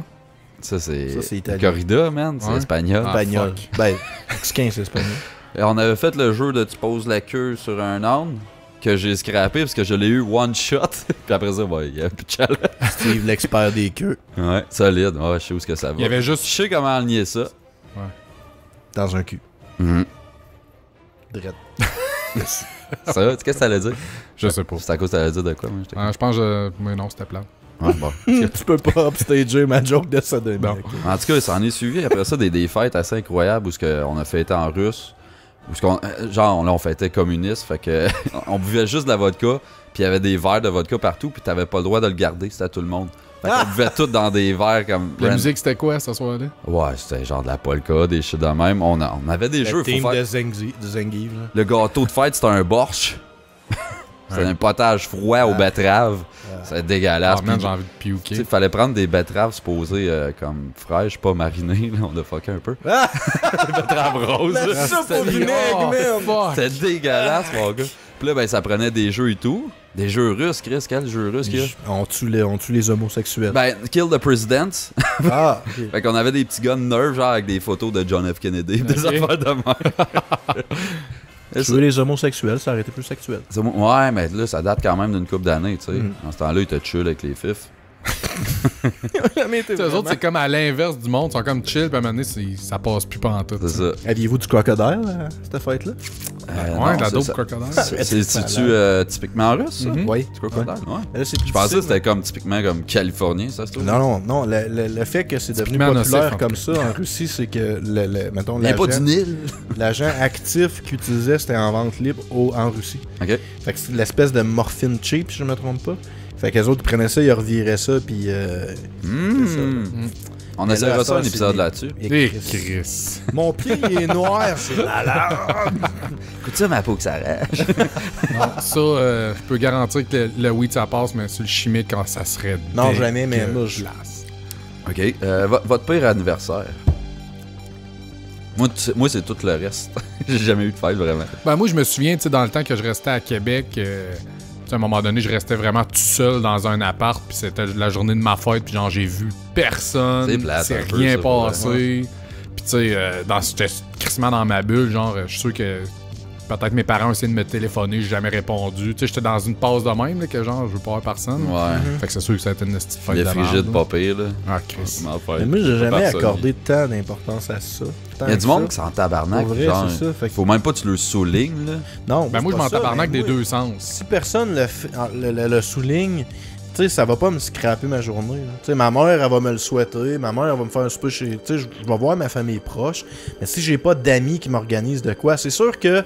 [SPEAKER 3] Ça, c'est
[SPEAKER 1] italien.
[SPEAKER 3] corrida, man. C'est
[SPEAKER 2] Ouais.
[SPEAKER 3] espagnol.
[SPEAKER 2] Ah,
[SPEAKER 1] Espagnol.
[SPEAKER 2] fuck.
[SPEAKER 1] Ben, mexicain, c'est espagnol.
[SPEAKER 3] Et on avait fait le jeu de tu poses la queue sur un âne que j'ai scrappé parce que je l'ai eu one shot. Puis après ça, il y a plus de challenge.
[SPEAKER 1] Steve, l'expert des queues,
[SPEAKER 3] Ouais, solide. Ouais, je sais où ce que ça va.
[SPEAKER 2] Il y avait
[SPEAKER 3] Je
[SPEAKER 2] juste...
[SPEAKER 3] sais comment aligner ça.
[SPEAKER 1] dans un cul.
[SPEAKER 3] Mhm.
[SPEAKER 1] Drette.
[SPEAKER 3] Ça va, qu'est-ce que ça allait dire?
[SPEAKER 2] Je sais pas.
[SPEAKER 3] C'est à cause que ça allait dire de quoi, moi? j'étais
[SPEAKER 2] Je pense que... Mais non, c'était plat.
[SPEAKER 3] Ouais, bon.
[SPEAKER 1] Tu peux pas upstager ma joke de sodomie.
[SPEAKER 2] Bon.
[SPEAKER 1] ok.
[SPEAKER 3] En tout cas, ça en est suivi après ça des fêtes assez incroyables où on a fêté en russe. Où genre, là, on fêtait communiste. Fait que on buvait juste de la vodka. Puis il y avait des verres de vodka partout. Puis t'avais pas le droit de le garder. C'était à tout le monde. Fait qu'on buvait tout dans des verres comme.
[SPEAKER 2] La musique, c'était quoi, ce soir-là?
[SPEAKER 3] Ouais, c'était genre de la polka, des shit de même. On avait des jeux.
[SPEAKER 1] Le
[SPEAKER 3] Faut
[SPEAKER 1] team
[SPEAKER 3] faire...
[SPEAKER 1] de Zengiv, là.
[SPEAKER 3] Le gâteau de fête, c'était un borsch. C'était un potage froid aux betteraves. C'était dégueulasse.
[SPEAKER 2] Ah, man,
[SPEAKER 3] Puis,
[SPEAKER 2] j'ai envie de
[SPEAKER 3] tu sais,
[SPEAKER 2] piouquer.
[SPEAKER 3] il fallait prendre des betteraves supposées comme fraîches, pas marinées. Là, on a fucké un peu. Des betteraves roses.
[SPEAKER 1] La soupe au vinaigre, man!
[SPEAKER 2] fuck!
[SPEAKER 3] C'était dégueulasse, mon gars. Puis là, ben, ça prenait des jeux et tout. Des jeux russes, Chris. Quel jeu russe qu'il y a?
[SPEAKER 1] On tue les homosexuels.
[SPEAKER 3] Ben, Kill the President.
[SPEAKER 1] Ah, ok.
[SPEAKER 3] Fait qu'on avait des petits guns nerfs, genre avec des photos de John F. Kennedy. Des
[SPEAKER 2] Ok.
[SPEAKER 3] affaires de même.
[SPEAKER 1] Tuer les homosexuels, ça aurait été plus sexuel.
[SPEAKER 3] Ouais, mais là, ça date quand même d'une couple d'années, tu sais. En ce temps-là, ils étaient chill avec les fifs.
[SPEAKER 2] Eux autres, c'est comme à l'inverse du monde. Ils sont comme chill, puis à un moment donné, ça passe plus pantoute.
[SPEAKER 3] C'est ça.
[SPEAKER 1] Aviez-vous du crocodile à cette fête-là?
[SPEAKER 2] Ouais, de la dope crocodile.
[SPEAKER 3] C'est-tu typiquement russe, ça?
[SPEAKER 1] Oui.
[SPEAKER 3] Du crocodile, ouais.
[SPEAKER 1] Là, c'est
[SPEAKER 3] Je pensais que
[SPEAKER 1] difficile,
[SPEAKER 3] c'était comme typiquement comme californien, ça, c'est tout.
[SPEAKER 1] Non. Le fait que c'est devenu
[SPEAKER 2] Typiquement
[SPEAKER 1] populaire
[SPEAKER 2] nocif, en
[SPEAKER 1] comme ça en Russie, c'est que, mettons,
[SPEAKER 3] Il n'y a pas du Nil.
[SPEAKER 1] l'agent actif qu'ils utilisaient, c'était en vente libre en Russie.
[SPEAKER 3] OK.
[SPEAKER 1] Fait que c'est l'espèce de morphine cheap, si je me trompe pas. Fait qu'eux autres, ils prenaient ça, ils reviraient ça, puis...
[SPEAKER 3] On
[SPEAKER 1] Mais
[SPEAKER 3] essaiera
[SPEAKER 1] là,
[SPEAKER 3] ça un
[SPEAKER 1] c'est
[SPEAKER 3] épisode
[SPEAKER 1] des-
[SPEAKER 3] là-dessus.
[SPEAKER 2] Et Chris.
[SPEAKER 1] Mon pied, il est noir, c'est malade!
[SPEAKER 3] Écoute ça, ma peau que ça arrache.
[SPEAKER 2] Non, ça, je peux garantir que le weed, ça passe, mais sur le chimique, quand ça serait
[SPEAKER 1] Non, jamais, mais moi, je...
[SPEAKER 2] dégueulasse.
[SPEAKER 3] OK. Votre pire anniversaire? Moi, c'est tout le reste. J'ai jamais eu de fête, vraiment.
[SPEAKER 2] Ben, moi, je me souviens, tu sais, dans le temps que je restais à Québec, tu sais, à un moment donné, je restais vraiment tout seul dans un appart, puis c'était la journée de ma fête, puis genre, j'ai vu personne,
[SPEAKER 3] C'est plate,
[SPEAKER 2] c'est
[SPEAKER 3] un peu,
[SPEAKER 2] rien
[SPEAKER 3] ça, pour
[SPEAKER 2] passé. Puis tu sais, j'étais crissement dans ma bulle, genre, je suis sûr que peut-être mes parents ont essayé de me téléphoner, j'ai jamais répondu. Tu sais, j'étais dans une pause de même, là, que genre, je veux pas voir personne.
[SPEAKER 3] Ouais.
[SPEAKER 2] Fait que c'est sûr que ça a été une petite fête
[SPEAKER 3] Il y
[SPEAKER 2] de
[SPEAKER 3] a frigide
[SPEAKER 2] merde,
[SPEAKER 3] pas pire, là.
[SPEAKER 2] Ah, Chris.
[SPEAKER 3] M'en faire.
[SPEAKER 1] Mais moi, j'ai jamais
[SPEAKER 3] Personne.
[SPEAKER 1] accordé tant d'importance à ça.
[SPEAKER 3] Il y a du monde qui s'en tabarnak.
[SPEAKER 1] Pour vrai,
[SPEAKER 3] Genre,
[SPEAKER 1] c'est ça, fait que-
[SPEAKER 3] faut même pas que tu le soulignes, là.
[SPEAKER 1] Non,
[SPEAKER 2] Ben, moi, je
[SPEAKER 1] c'est
[SPEAKER 2] m'en
[SPEAKER 1] pas ça,
[SPEAKER 2] tabarnak
[SPEAKER 1] mais
[SPEAKER 2] des
[SPEAKER 1] moi,
[SPEAKER 2] deux sens.
[SPEAKER 1] Si personne le souligne, tu sais, ça va pas me scraper ma journée. là. Tu sais, ma mère, elle va me le souhaiter. Ma mère, elle va me faire un souper chez... Tu sais, je vais voir ma famille proche. Mais si j'ai pas d'amis qui m'organisent de quoi, c'est sûr que...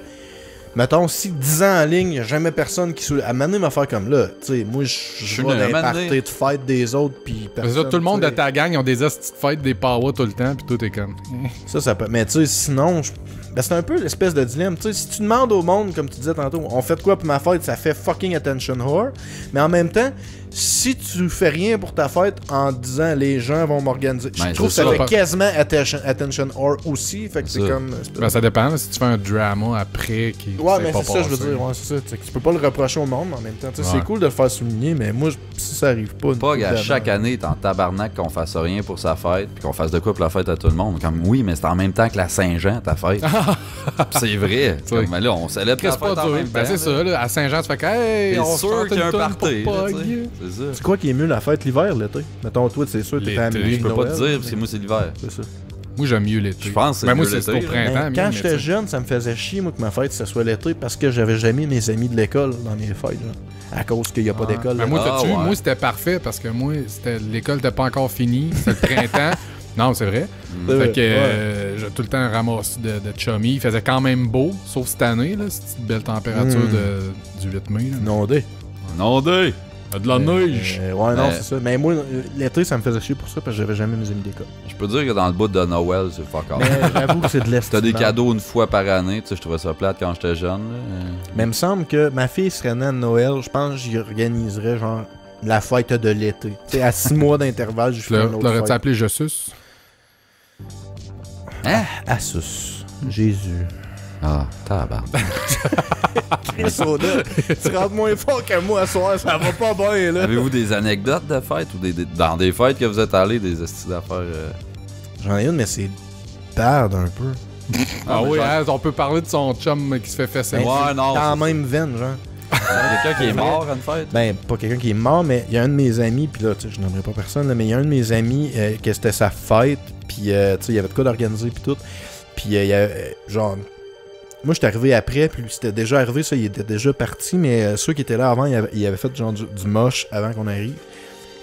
[SPEAKER 1] Mettons, si 10 ans en ligne, y a jamais personne qui souligne... À un moment donné, m'affaire comme là. Tu sais, moi, je
[SPEAKER 3] une
[SPEAKER 1] vais dans les
[SPEAKER 3] matinée.
[SPEAKER 1] parties de fête des autres, puis
[SPEAKER 2] C'est
[SPEAKER 1] personne...
[SPEAKER 2] ça, tout le monde
[SPEAKER 1] tu
[SPEAKER 2] de
[SPEAKER 1] sais.
[SPEAKER 2] ta gang, ils ont des petites fêtes, des power tout le temps, puis tout est comme.
[SPEAKER 1] Ça peut... Mais tu sais, sinon... Ben, c'est un peu l'espèce de dilemme. Tu sais, si tu demandes au monde, comme tu disais tantôt, on fait de quoi pour ma fête, ça fait fucking attention whore. Mais en même temps, si tu fais rien pour ta fête en disant les gens vont m'organiser,
[SPEAKER 3] Ben,
[SPEAKER 1] je trouve que
[SPEAKER 3] c'est
[SPEAKER 1] ça
[SPEAKER 3] ça.
[SPEAKER 1] fait quasiment attention whore aussi. Fait que c'est
[SPEAKER 3] Ça.
[SPEAKER 1] comme.
[SPEAKER 2] Ben, ça dépend, là, si tu fais un drama après qui.
[SPEAKER 1] Ouais,
[SPEAKER 2] s'est
[SPEAKER 1] mais
[SPEAKER 2] pas
[SPEAKER 1] c'est ça, je veux
[SPEAKER 2] passé.
[SPEAKER 1] dire. Ouais, c'est ça. Tu sais, tu peux pas le reprocher au monde, mais en même temps, tu sais,
[SPEAKER 2] Ouais.
[SPEAKER 1] c'est cool de le faire souligner, mais moi, si ça arrive pas. une
[SPEAKER 3] Pas
[SPEAKER 1] couple
[SPEAKER 3] à
[SPEAKER 1] d'avant-
[SPEAKER 3] chaque année, t'es en tabarnak qu'on fasse rien pour sa fête, puis qu'on fasse de quoi pour la fête à tout le monde. Comme oui, mais c'est en même temps que la Saint-Jean, ta fête. Puis c'est vrai.
[SPEAKER 2] Tu sais.
[SPEAKER 3] Comme, mais là, on célèbre ta
[SPEAKER 2] Qu'est-ce
[SPEAKER 3] fête
[SPEAKER 2] pas
[SPEAKER 3] en
[SPEAKER 2] dur?
[SPEAKER 3] même
[SPEAKER 2] Ben,
[SPEAKER 3] temps,
[SPEAKER 2] c'est
[SPEAKER 3] là.
[SPEAKER 2] ça, là. À Saint-Jean, tu fais que, hey,
[SPEAKER 3] C'est
[SPEAKER 2] on se
[SPEAKER 3] sûr
[SPEAKER 2] chante
[SPEAKER 3] qu'il y a
[SPEAKER 2] une
[SPEAKER 3] un
[SPEAKER 2] toune
[SPEAKER 3] party.
[SPEAKER 2] pour
[SPEAKER 3] là,
[SPEAKER 2] Pog.
[SPEAKER 3] tu sais. C'est ça.
[SPEAKER 1] C'est quoi qui est mieux la fête, l'hiver, l'été? Mettons, toi, c'est sûr, t'es
[SPEAKER 2] L'été,
[SPEAKER 1] à
[SPEAKER 2] je
[SPEAKER 3] Je peux pas te dire, parce que moi, c'est l'hiver.
[SPEAKER 1] C'est ça.
[SPEAKER 2] Moi, j'aime mieux l'été.
[SPEAKER 3] Je pense que c'est
[SPEAKER 2] Ben, moi,
[SPEAKER 3] mieux
[SPEAKER 2] c'est
[SPEAKER 3] l'été,
[SPEAKER 2] au
[SPEAKER 3] là.
[SPEAKER 2] printemps.
[SPEAKER 1] Mais
[SPEAKER 2] mieux,
[SPEAKER 1] quand
[SPEAKER 2] mais
[SPEAKER 1] j'étais
[SPEAKER 2] tu sais.
[SPEAKER 1] jeune, ça me faisait chier, moi, que ma fête, ce soit l'été, parce que j'avais jamais mes amis de l'école dans mes fêtes, là. À cause qu'il n'y a pas d'école.
[SPEAKER 2] Ben,
[SPEAKER 1] là.
[SPEAKER 2] moi,
[SPEAKER 3] Ah,
[SPEAKER 2] t'as-tu?
[SPEAKER 3] ouais.
[SPEAKER 2] Moi, c'était parfait parce que moi, l'école n'était pas encore finie. C'était le printemps. Non, c'est vrai. Fait que
[SPEAKER 1] Ouais.
[SPEAKER 2] j'ai tout le temps ramassé de chummy. Il faisait quand même beau, sauf cette année, là. Cette belle température du 8 mai. Là.
[SPEAKER 1] Non, dé.
[SPEAKER 3] Non, deux.
[SPEAKER 2] De la neige.
[SPEAKER 1] Ouais, non,
[SPEAKER 3] Mais-
[SPEAKER 1] c'est ça. Mais moi, l'été, ça me faisait chier pour ça, parce que j'avais jamais mes amis d'école.
[SPEAKER 3] Je peux dire que dans le bout de Noël, c'est fuck off.
[SPEAKER 1] Mais j'avoue que c'est de l'est.
[SPEAKER 3] T'as des cadeaux une fois par année, tu sais, je trouvais ça plate quand j'étais jeune. Là.
[SPEAKER 1] Mais il me semble que ma fille serait née à Noël, je pense que j'y organiserais, genre, la fête de l'été. Tu sais, à 6 mois d'intervalle, je ferais une autre
[SPEAKER 2] L'aurais-tu
[SPEAKER 1] fête.
[SPEAKER 2] appelé Je suce?
[SPEAKER 1] Asus. Jésus.
[SPEAKER 3] Ah, tabarnak.
[SPEAKER 1] Chris Soda, tu rentres moins fort que moi ce soir, ça va pas bien, là.
[SPEAKER 3] Avez-vous des anecdotes de fêtes ou dans des fêtes que vous êtes allés, des estis d'affaires?
[SPEAKER 1] J'en ai une, mais c'est bad un peu.
[SPEAKER 2] Ah
[SPEAKER 3] mais
[SPEAKER 2] oui,
[SPEAKER 3] genre-
[SPEAKER 2] hein, on peut parler de son chum qui se fait fesser.
[SPEAKER 3] Ouais, non.
[SPEAKER 1] Dans la
[SPEAKER 3] c'est
[SPEAKER 1] même veine, genre.
[SPEAKER 3] ça. Quelqu'un qui est mort à une fête?
[SPEAKER 1] Ben, pas quelqu'un qui est mort, mais il y a un de mes amis, puis là, tu sais, je n'aimerais pas personne, là, mais il y a un de mes amis que c'était sa fête, puis tu sais, il y avait de quoi d'organiser, puis tout. Puis il y a, genre, moi, j'étais arrivé après, puis lui, c'était déjà arrivé, ça, il était déjà parti, mais ceux qui étaient là avant, il avait fait genre du moche avant qu'on arrive.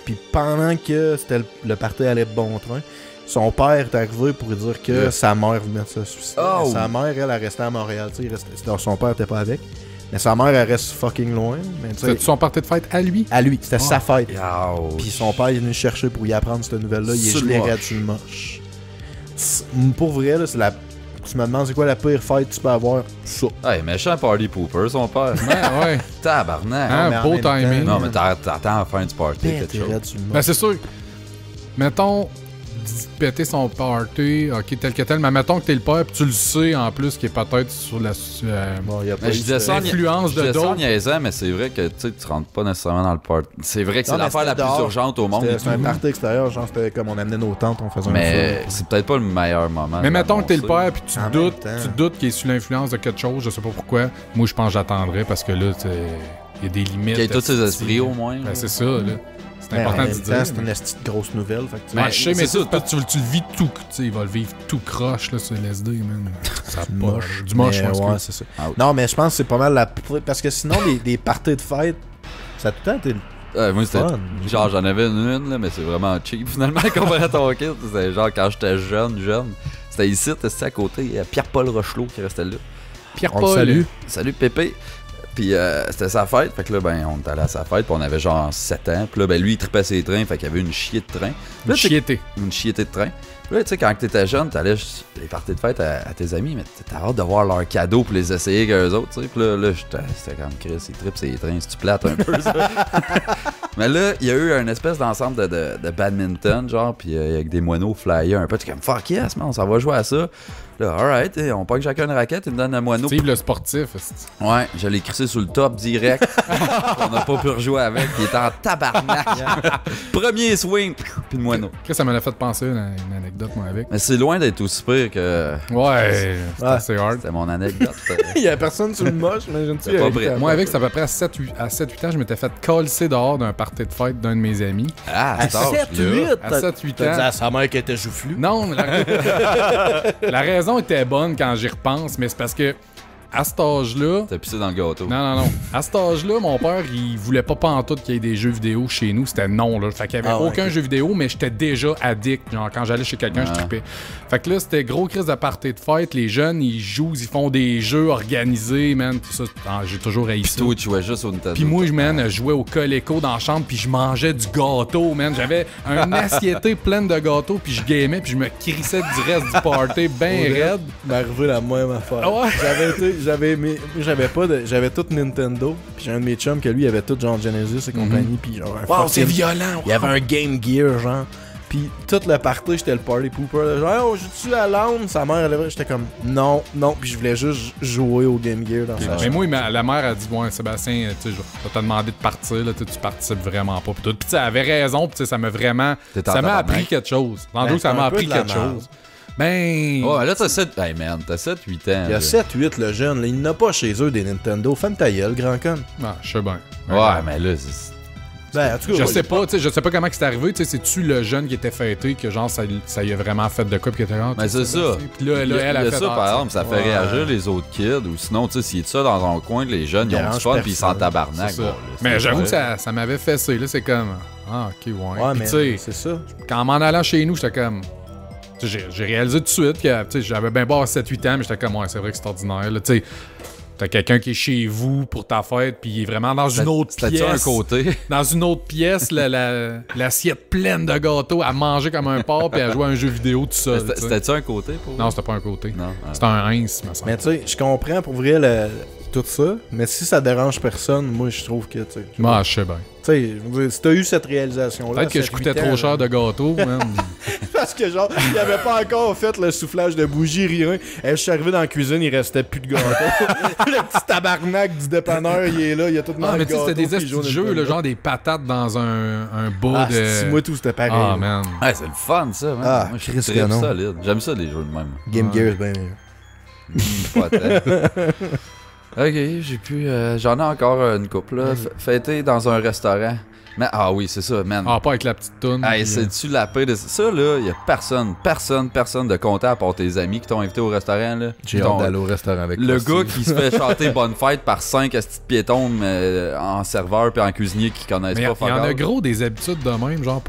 [SPEAKER 1] Puis pendant que c'était le party allait bon train, son père est arrivé pour lui dire que
[SPEAKER 3] Yeah.
[SPEAKER 1] sa mère venait de se suicider.
[SPEAKER 3] Oh.
[SPEAKER 1] Sa mère, elle restait à Montréal, tu sais, son père était pas avec. Mais sa mère, elle reste fucking loin. Mais tu sais,
[SPEAKER 2] C'était-tu son party de fête à lui?
[SPEAKER 1] à lui, c'était sa fête.
[SPEAKER 3] Yow.
[SPEAKER 1] Puis son père est venu chercher pour y apprendre cette nouvelle-là. Il est
[SPEAKER 3] Sur le
[SPEAKER 1] gelé
[SPEAKER 3] moche.
[SPEAKER 1] raide sur le moche. Pour vrai, là, c'est la. Tu me demandes c'est quoi la pire fête que tu peux avoir? Ça.
[SPEAKER 3] Hey, méchant party pooper, son père.
[SPEAKER 2] Ouais, ouais.
[SPEAKER 3] Tabarnak.
[SPEAKER 2] Hein,
[SPEAKER 1] mais en
[SPEAKER 2] beau
[SPEAKER 1] même temps-
[SPEAKER 2] timing.
[SPEAKER 3] Non, mais t'attends à la fin du party, quelque
[SPEAKER 1] Pété
[SPEAKER 3] chose.
[SPEAKER 1] raide sur le
[SPEAKER 2] Ben,
[SPEAKER 1] moche.
[SPEAKER 2] c'est sûr. Mettons, péter son party, ok, tel que tel, mais mettons que t'es le père, puis tu le sais en plus qu'il est peut-être sur la
[SPEAKER 1] Bon, y a pas
[SPEAKER 3] Mais je disais ça en
[SPEAKER 2] l'influence de
[SPEAKER 3] je disais ça en
[SPEAKER 2] d'autres.
[SPEAKER 3] niaisant, mais c'est vrai que tu rentres pas nécessairement dans le party. C'est vrai que c'est
[SPEAKER 1] Non, mais
[SPEAKER 3] l'affaire la
[SPEAKER 1] c'était
[SPEAKER 3] plus
[SPEAKER 1] dehors.
[SPEAKER 3] urgente au monde. et
[SPEAKER 1] C'était un
[SPEAKER 3] tout.
[SPEAKER 1] party extérieur, genre c'était comme on amenait nos tantes, on faisait un
[SPEAKER 3] Mais
[SPEAKER 1] feu.
[SPEAKER 3] c'est peut-être pas le meilleur moment.
[SPEAKER 2] Mais
[SPEAKER 3] de
[SPEAKER 2] mettons que t'es le
[SPEAKER 3] l'annoncer.
[SPEAKER 2] père, puis tu
[SPEAKER 1] En même
[SPEAKER 2] doutes,
[SPEAKER 1] temps.
[SPEAKER 2] tu doutes qu'il est sous l'influence de quelque chose, je sais pas pourquoi. Moi, je pense que j'attendrais parce que là, il y a des limites.
[SPEAKER 3] Qu'il y ait tous ses
[SPEAKER 2] esti.
[SPEAKER 3] esprits au moins.
[SPEAKER 2] Ben, c'est ça, là. C'est
[SPEAKER 1] Mais en
[SPEAKER 2] important de
[SPEAKER 1] même
[SPEAKER 2] dire.
[SPEAKER 1] temps, c'est une petite grosse nouvelle. Fait que tu
[SPEAKER 2] Ouais,
[SPEAKER 3] Mais
[SPEAKER 2] je sais, mais
[SPEAKER 3] c'est
[SPEAKER 2] ça,
[SPEAKER 3] ça,
[SPEAKER 2] tu le vis tout. Tu sais, il va le vivre tout croche, là, sur LSD, man. Ça a
[SPEAKER 1] du
[SPEAKER 2] pas-
[SPEAKER 1] moche.
[SPEAKER 2] Du moche,
[SPEAKER 1] Mais
[SPEAKER 2] je pense
[SPEAKER 1] ouais,
[SPEAKER 2] que-
[SPEAKER 1] c'est ça.
[SPEAKER 3] Out.
[SPEAKER 1] Non, mais je pense que c'est pas mal la. Parce que sinon, des parties de fête, ça a tout le temps été
[SPEAKER 3] Moi, c'était.
[SPEAKER 1] fun.
[SPEAKER 3] Genre, j'en avais une, là, mais c'est vraiment cheap finalement comparé à ton kit. C'était genre quand j'étais jeune. C'était ici, c'était à côté. Il y a Pierre-Paul Rochelot qui restait là.
[SPEAKER 1] On
[SPEAKER 2] Pierre-Paul.
[SPEAKER 1] le salue.
[SPEAKER 3] Salut Pépé. Puis c'était sa fête. Fait que là, ben, on est allé à sa fête. Puis on avait genre 7 ans. Puis là, ben, lui, il tripait ses trains. Fait qu'il y avait une chier de train. Puis là, tu sais,
[SPEAKER 2] Chiété.
[SPEAKER 3] une chiété de train. Puis là, tu sais, quand t'étais jeune, t'allais juste les parties de fête à tes amis, mais t'as hâte de voir leurs cadeaux pour les essayer qu'eux autres, tu sais. Puis là c'était comme Chris, ils trippent ses trains, c'est-tu plate un peu, ça? Mais là, il y a eu un espèce d'ensemble de badminton, genre, puis avec des moineaux flyers un peu. Tu es comme, fuck yes, man, on s'en va jouer à ça. Là, alright, on pogne chacun une raquette, ils me donnent un moineau.
[SPEAKER 2] Steve le sportif. esti.
[SPEAKER 3] Ouais, je l'ai crissé sur le top direct. On n'a pas pu rejouer avec, il était en tabarnak. Premier swing, puis le moineau.
[SPEAKER 2] Chris, ça m'a fait penser à une anecdote, moi, avec.
[SPEAKER 3] Mais c'est loin d'être aussi pire que.
[SPEAKER 2] Ouais, c'est
[SPEAKER 1] Ouais.
[SPEAKER 2] assez hard.
[SPEAKER 3] C'était mon anecdote.
[SPEAKER 1] Il y a personne sur le moche, mais je ne
[SPEAKER 3] C'est
[SPEAKER 1] sais
[SPEAKER 3] pas vrai.
[SPEAKER 2] Moi, avec, c'est à peu près à 7-8 ans, je m'étais fait coller dehors d'un party de fête d'un de mes amis.
[SPEAKER 3] Ah,
[SPEAKER 1] À
[SPEAKER 3] cet âge-là.
[SPEAKER 1] 7-8,
[SPEAKER 2] À 7-8
[SPEAKER 1] t'as dit
[SPEAKER 2] ans.
[SPEAKER 1] à sa mère qu'elle était joufflue.
[SPEAKER 2] Non, mais la raison était bonne quand j'y repense, mais c'est parce que à cet âge-là.
[SPEAKER 3] T'as pissé dans le gâteau.
[SPEAKER 2] Non. À cet âge-là, mon père, il voulait pas pantoute qu'il y ait des jeux vidéo chez nous. C'était non, là. Fait qu'il y avait
[SPEAKER 1] Ah ouais,
[SPEAKER 2] aucun
[SPEAKER 1] ok.
[SPEAKER 2] jeu vidéo, mais j'étais déjà addict. Genre, quand j'allais chez quelqu'un, je trippais. Fait que là, c'était gros crise de party de fête. Les jeunes, ils jouent, ils font des jeux organisés, man. Tout ça, j'ai toujours haï
[SPEAKER 3] Pis
[SPEAKER 2] ça.
[SPEAKER 3] toi, tu jouais juste au Nintendo.
[SPEAKER 2] Puis moi, je jouais au Coleco dans la chambre, puis je mangeais du gâteau, man. J'avais un assiette pleine de gâteaux, puis je gamais, puis je me crissais du reste du party ben raide.
[SPEAKER 1] m'est arrivé la même affaire.
[SPEAKER 2] Ah ouais?
[SPEAKER 1] J'avais tout Nintendo, puis j'ai un de mes chums que lui, il avait tout genre Genesis et compagnie, puis genre un
[SPEAKER 2] Wow, c'est
[SPEAKER 1] fucking-
[SPEAKER 2] violent!
[SPEAKER 1] Il y avait un Game Gear, genre. Puis toute le party, j'étais le party pooper. là, Genre, oh, joue-tu à l'âne? Sa mère, elle avait. J'étais comme, non. Puis je voulais juste jouer au Game Gear dans sa
[SPEAKER 2] Mais moi, la mère a dit, ouais, Sébastien, tu sais, je vais te demander de partir, là, tu participes vraiment pas. Puis tout. Puis tu sais, elle avait raison, puis tu sais, ça m'a vraiment.
[SPEAKER 3] T'es en
[SPEAKER 2] Ça m'a
[SPEAKER 3] tabarnak.
[SPEAKER 2] appris quelque chose. Dans
[SPEAKER 1] Ben,
[SPEAKER 2] l'eau, ça
[SPEAKER 1] c'est
[SPEAKER 2] m'a
[SPEAKER 1] un peu
[SPEAKER 2] appris
[SPEAKER 1] de la
[SPEAKER 2] quelque
[SPEAKER 1] merde.
[SPEAKER 2] chose. Ben.
[SPEAKER 3] Ouais, là, t'as 7. Hey man, t'as 7-8 ans.
[SPEAKER 1] Il y a
[SPEAKER 3] là.
[SPEAKER 1] 7-8, le jeune. Là, il n'a pas chez eux des Nintendo. Ferme ta gueule, grand con.
[SPEAKER 2] Ah, je sais bien.
[SPEAKER 3] Ouais, mais là, c'est.
[SPEAKER 1] Ben, en tout cas,
[SPEAKER 2] Je sais pas, tu sais, je sais pas comment c'est arrivé, tu sais, c'est-tu le jeune qui était fêté que genre ça y a vraiment fait de quoi puis qui était là.
[SPEAKER 3] Mais c'est ça.
[SPEAKER 2] Puis là,
[SPEAKER 3] Il y a,
[SPEAKER 2] elle a
[SPEAKER 3] il y a
[SPEAKER 2] fait
[SPEAKER 3] ça,
[SPEAKER 2] ah,
[SPEAKER 3] par
[SPEAKER 2] tu sais.
[SPEAKER 3] exemple, ça fait
[SPEAKER 1] Ouais.
[SPEAKER 3] réagir les autres kids. Ou sinon, tu sais, s'il est ça dans un coin, les jeunes, ils ont du
[SPEAKER 1] Dérange
[SPEAKER 3] fun puis ils s'en
[SPEAKER 1] personne.
[SPEAKER 3] tabarnak.
[SPEAKER 2] C'est ça.
[SPEAKER 3] Bon, là,
[SPEAKER 2] Mais
[SPEAKER 3] c'est
[SPEAKER 2] j'avoue
[SPEAKER 3] vrai.
[SPEAKER 2] que ça m'avait fessé, là, c'est comme ah, OK, ouais.
[SPEAKER 1] Ouais,
[SPEAKER 2] Puis
[SPEAKER 1] mais
[SPEAKER 2] tu sais,
[SPEAKER 1] c'est ça.
[SPEAKER 2] quand m'en allant chez nous, j'étais comme tu sais, j'ai réalisé tout de suite que tu sais, j'avais bien beau à 7-8 ans, mais j'étais comme ouais, c'est vrai que c'est ordinaire là, tu sais. T'as quelqu'un qui est chez vous pour ta fête, puis il est vraiment dans une autre
[SPEAKER 3] C'était-tu
[SPEAKER 2] pièce.
[SPEAKER 3] un côté?
[SPEAKER 2] Dans une autre pièce, l'assiette pleine de gâteaux, à manger comme un porc, puis à jouer à un jeu vidéo tout seul. tu sais.
[SPEAKER 3] C'était-tu un côté pour
[SPEAKER 2] Non, c'était pas un côté.
[SPEAKER 3] Non.
[SPEAKER 2] C'était un Heinz, me semble.
[SPEAKER 1] Mais tu sais, je comprends pour vrai tout ça, mais si ça dérange personne, moi, je trouve que, tu sais.
[SPEAKER 2] Moi, je sais bien.
[SPEAKER 1] Tu sais, je veux dire, si t'as eu cette réalisation-là.
[SPEAKER 2] Peut-être que je coûtais trop cher de gâteaux, man.
[SPEAKER 1] Parce que, genre, il avait pas encore fait le soufflage de bougie, rien. Et je suis arrivé dans la cuisine, il restait plus de gâteau. Le petit tabarnak du dépanneur, il est là, il y a tout le
[SPEAKER 2] Ah,
[SPEAKER 1] monde.
[SPEAKER 2] mais tu sais, c'était des estis de jeux, là, genre des patates dans un bas
[SPEAKER 1] Ah,
[SPEAKER 2] de.
[SPEAKER 1] si moi, tout, c'était pareil.
[SPEAKER 2] Ah,
[SPEAKER 1] là.
[SPEAKER 2] man.
[SPEAKER 3] Ouais, c'est le fun, ça, man.
[SPEAKER 1] Ah,
[SPEAKER 3] Moi, je
[SPEAKER 1] Christ
[SPEAKER 3] suis
[SPEAKER 1] que
[SPEAKER 3] très
[SPEAKER 1] non.
[SPEAKER 3] solide. J'aime ça, les jeux de même.
[SPEAKER 1] Game Gear, c'est bien mieux.
[SPEAKER 3] Pas tant. Ok, j'ai pu. J'en ai encore une couple, là. Fêter dans un restaurant. Mais, ah oui, c'est ça, man.
[SPEAKER 2] Ah, pas avec la petite toune.
[SPEAKER 3] Hey,
[SPEAKER 2] puis,
[SPEAKER 3] c'est-tu la paix de ça, là? Y a personne de content à part tes amis qui t'ont invité au restaurant, là.
[SPEAKER 1] J'ai
[SPEAKER 3] Qui t'ont-
[SPEAKER 1] hâte d'aller au restaurant avec
[SPEAKER 3] Le
[SPEAKER 1] toi,
[SPEAKER 3] gars
[SPEAKER 1] Steve.
[SPEAKER 3] qui se fait chanter Bonne Fête par 5 petites piétons en serveur puis en cuisinier qui connaissent
[SPEAKER 2] mais il y
[SPEAKER 3] pas
[SPEAKER 2] en a
[SPEAKER 3] fuck all.
[SPEAKER 2] gros des habitudes de même, genre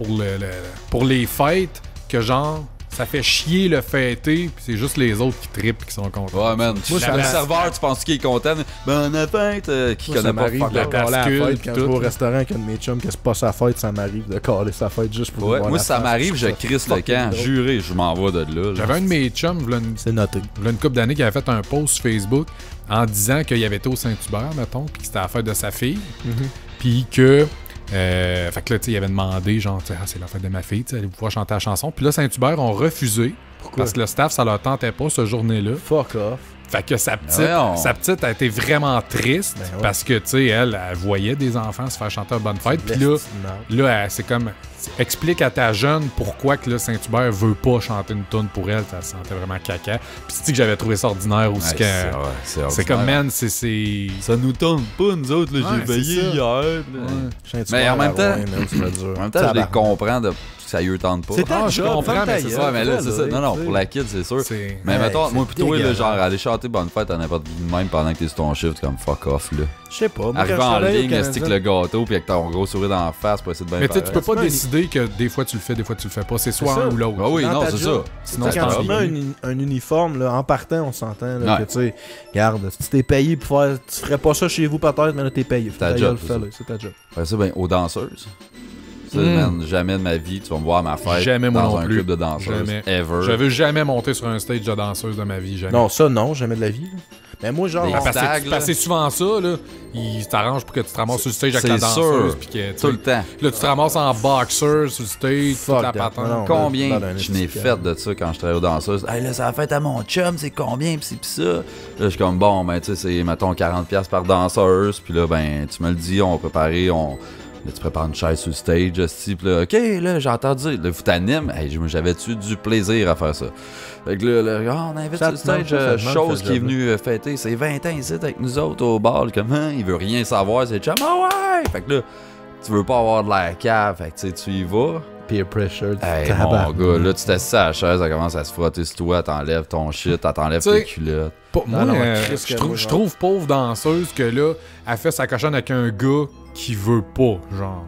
[SPEAKER 2] pour les fêtes, que genre, ça fait chier le fêter, puis c'est juste les autres qui trippent qui sont contents.
[SPEAKER 3] Ouais, man.
[SPEAKER 1] Moi, ça
[SPEAKER 3] le
[SPEAKER 1] m'a-
[SPEAKER 3] serveur, tu penses qu'il est content? Bonne fête! Qui
[SPEAKER 1] Moi, ça
[SPEAKER 3] connaît pas
[SPEAKER 1] m'arrive
[SPEAKER 3] fuck
[SPEAKER 1] de
[SPEAKER 3] all.
[SPEAKER 1] caler la
[SPEAKER 2] bascule,
[SPEAKER 1] fête
[SPEAKER 2] puis
[SPEAKER 1] quand je vais
[SPEAKER 2] tout.
[SPEAKER 1] au restaurant avec un de mes chums que c'est pas sa fête, ça m'arrive de caler sa fête juste pour
[SPEAKER 3] Ouais,
[SPEAKER 1] voir
[SPEAKER 3] moi,
[SPEAKER 1] la
[SPEAKER 3] si ça
[SPEAKER 1] face.
[SPEAKER 3] m'arrive, je
[SPEAKER 1] trouve ça
[SPEAKER 3] crisse le
[SPEAKER 1] fucking
[SPEAKER 3] camp.
[SPEAKER 1] drôle.
[SPEAKER 3] Juré, je m'en vais de là.
[SPEAKER 2] J'avais un de mes chums,
[SPEAKER 1] C'est noté.
[SPEAKER 2] v'là une couple d'années, qui avait fait un post sur Facebook en disant qu'il avait été au Saint-Hubert, mettons, puis que c'était la fête de sa fille, puis que Fait que là, tu sais, il avait demandé, genre, c'est la fête de ma fille, tu sais, allez pouvoir chanter la chanson. Puis là, Saint-Hubert ont refusé.
[SPEAKER 1] Pourquoi?
[SPEAKER 2] Parce que le staff, ça leur tentait pas ce journée-là.
[SPEAKER 1] Fuck off.
[SPEAKER 2] Fait que sa petite a été vraiment triste parce que, tu sais, elle voyait des enfants se faire chanter une bonne fête. Puis là, c'est comme... Explique à ta jeune pourquoi que là, Saint-Hubert veut pas chanter une toune pour elle. Ça sentait vraiment caca. Puis c'est que j'avais trouvé ça ordinaire aussi. C'est comme, man, c'est...
[SPEAKER 3] Ça nous tombe pas, nous autres. Là, j'ai veillé hier. Mais en même temps, je les comprends de... ça lui tente pas.
[SPEAKER 2] Je comprends, mais c'est ça.
[SPEAKER 3] Mais là, c'est ça. Non, pour la kid, c'est sûr. Mais mettons, moi, plutôt, genre, aller chanter bonne fête à n'importe qui de même pendant que t'es sur ton shift, comme fuck off, là.
[SPEAKER 1] Je sais pas.
[SPEAKER 3] Arriver en ligne, stick le gâteau, puis avec ton gros sourire dans la face pour essayer de bien
[SPEAKER 2] mais
[SPEAKER 3] faire.
[SPEAKER 2] tu peux pas décider que des fois tu le fais, des fois tu le fais pas. C'est soit un ou l'autre.
[SPEAKER 3] Ah oui, non, c'est ça.
[SPEAKER 1] Sinon, quand tu mets un uniforme, là, en partant, on s'entend, là, que tu sais, regarde, si t'es payé pour faire. Tu ferais pas ça chez vous peut-être, mais là, t'es payé.
[SPEAKER 3] C'est ta job.
[SPEAKER 1] C'est ta job.
[SPEAKER 3] Ouais, ça, ben, aux danseuses. Ça, man, jamais de ma vie, tu vas me voir à ma fête
[SPEAKER 2] jamais moi
[SPEAKER 3] dans
[SPEAKER 2] non
[SPEAKER 3] un
[SPEAKER 2] plus.
[SPEAKER 3] club de danseuses.
[SPEAKER 2] Jamais.
[SPEAKER 3] Ever.
[SPEAKER 2] Je veux jamais monter sur un stage de danseuse de ma vie. Jamais.
[SPEAKER 1] Non, ça, non, jamais de la vie. Mais moi, genre.
[SPEAKER 2] Parce que c'est souvent ça, là. Ils t'arrangent pour que tu te ramasses sur le stage avec la danseuse. Puis que,
[SPEAKER 3] tout le temps.
[SPEAKER 2] Là, tu te ramasses en boxer sur le stage, toute la patente.
[SPEAKER 3] Combien je n'ai fait de ça quand je travaillais aux danseuses? Hey, là, ça a fait à mon chum, c'est combien? Pis ça. Là, je suis comme, bon, ben, tu sais, c'est, mettons, 40$ par danseuse. Puis là, ben, tu me le dis, on va préparer, là, tu prépares une chaise sur le stage, aussi, pis là, OK, là, j'ai entendu, là, vous t'anime. Hey, j'avais-tu du plaisir à faire ça? Fait que là, on invite sur le stage, chose qui est venue fêter ses 20 ans ici avec nous autres au bal, comment? Il veut rien savoir, c'est chum, ouais! Fait que là, tu veux pas avoir de l'air cave, fait que tu y vas.
[SPEAKER 1] Peer pressure,
[SPEAKER 3] hey, mon gars, là, tu t'assieds à la chaise, elle commence à se frotter sur toi, t'enlèves ton shit, t'enlèves tes culottes.
[SPEAKER 2] Moi, je trouve pauvre danseuse que là, elle fait sa cochonne avec un gars qui veut pas, genre.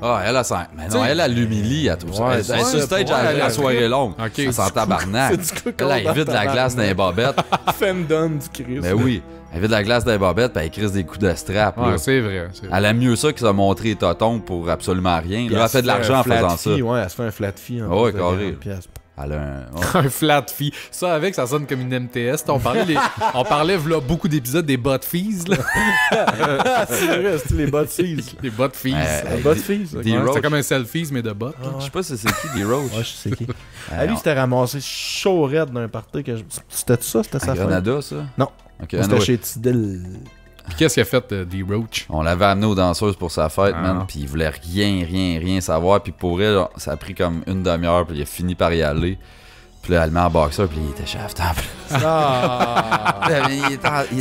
[SPEAKER 3] Ah, elle a ça. Mais non, elle l'humilie, elle trouve ça.
[SPEAKER 1] Ouais,
[SPEAKER 3] elle sur stage, la soirée longue.
[SPEAKER 2] Ok.
[SPEAKER 3] Elle s'en tabarnak. Elle évite la glace dans les bobettes.
[SPEAKER 1] Fendon du Christ.
[SPEAKER 3] Mais oui, elle évite la glace dans les bobettes, puis elle crisse des coups de strap.
[SPEAKER 2] Ouais, c'est vrai.
[SPEAKER 3] Elle a mieux ça que ça montrer tonton pour absolument rien. Là, elle fait de l'argent en faisant ça.
[SPEAKER 1] Ouais, elle se fait un flat fee.
[SPEAKER 3] Ouais, carré. Elle a
[SPEAKER 2] un flat fee. Ça, avec, ça sonne comme une MTS. On parlait là, beaucoup d'épisodes des bot fees. Là.
[SPEAKER 1] C'est vrai, c'était les bot fees.
[SPEAKER 2] Les bot fees.
[SPEAKER 1] Les bot fees.
[SPEAKER 2] C'est comme un selfies, mais de bot.
[SPEAKER 3] Je sais pas si c'est qui, des Roach.
[SPEAKER 1] Ouais, je sais qui. Lui, c'était ramassé chaud raide d'un party. C'était ça? C'était sa
[SPEAKER 3] Grenada, ça?
[SPEAKER 1] Non. C'était chez Tidal.
[SPEAKER 2] Puis qu'est-ce qu'il a fait, D-Roach?
[SPEAKER 3] On l'avait amené aux danseuses pour sa fête, man. Puis il voulait rien savoir. Puis pour elle, ça a pris comme une demi-heure. Puis il a fini par y aller. Puis là, elle met en boxeur. Puis il était chef en plus.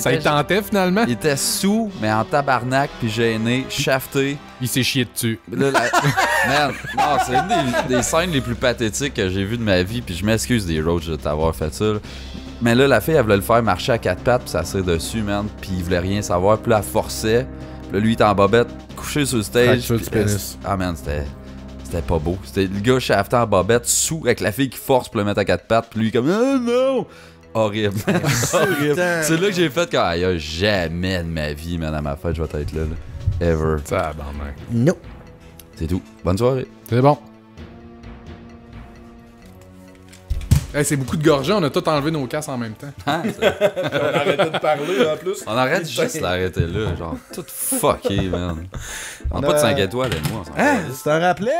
[SPEAKER 2] Ça y tentait finalement?
[SPEAKER 3] Il était sous, mais en tabarnak. Puis gêné, shafté.
[SPEAKER 2] Il s'est chié dessus.
[SPEAKER 3] Là, man, non, c'est une des scènes les plus pathétiques que j'ai vues de ma vie. Puis je m'excuse des Roach de t'avoir fait ça. Là. Mais là, la fille, elle voulait le faire marcher à quatre pattes, puis ça s'est dessus, man. Puis il voulait rien savoir, puis là, elle forçait. Puis là, lui, il était en bobette, couché sur le stage. Ah, man, c'était pas beau. C'était le gars shafté en bobette, sous, avec la fille qui force pour le mettre à quatre pattes, puis lui, comme, oh non! Horrible. Horrible. C'est là que j'ai fait, que jamais de ma vie, man, à ma fête, je vais être là. Ever.
[SPEAKER 2] Tabarnak.
[SPEAKER 1] Non.
[SPEAKER 3] C'est tout. Bonne soirée.
[SPEAKER 2] C'est bon. Hey, c'est beaucoup de gorgées, on a tout enlevé nos casses en même temps.
[SPEAKER 3] Hein?
[SPEAKER 1] On a arrêté de parler en plus.
[SPEAKER 3] On arrête juste l'arrêter là, genre tout fucké, man. On a pas de 5 étoiles, moi.
[SPEAKER 1] Tu t'en rappelais?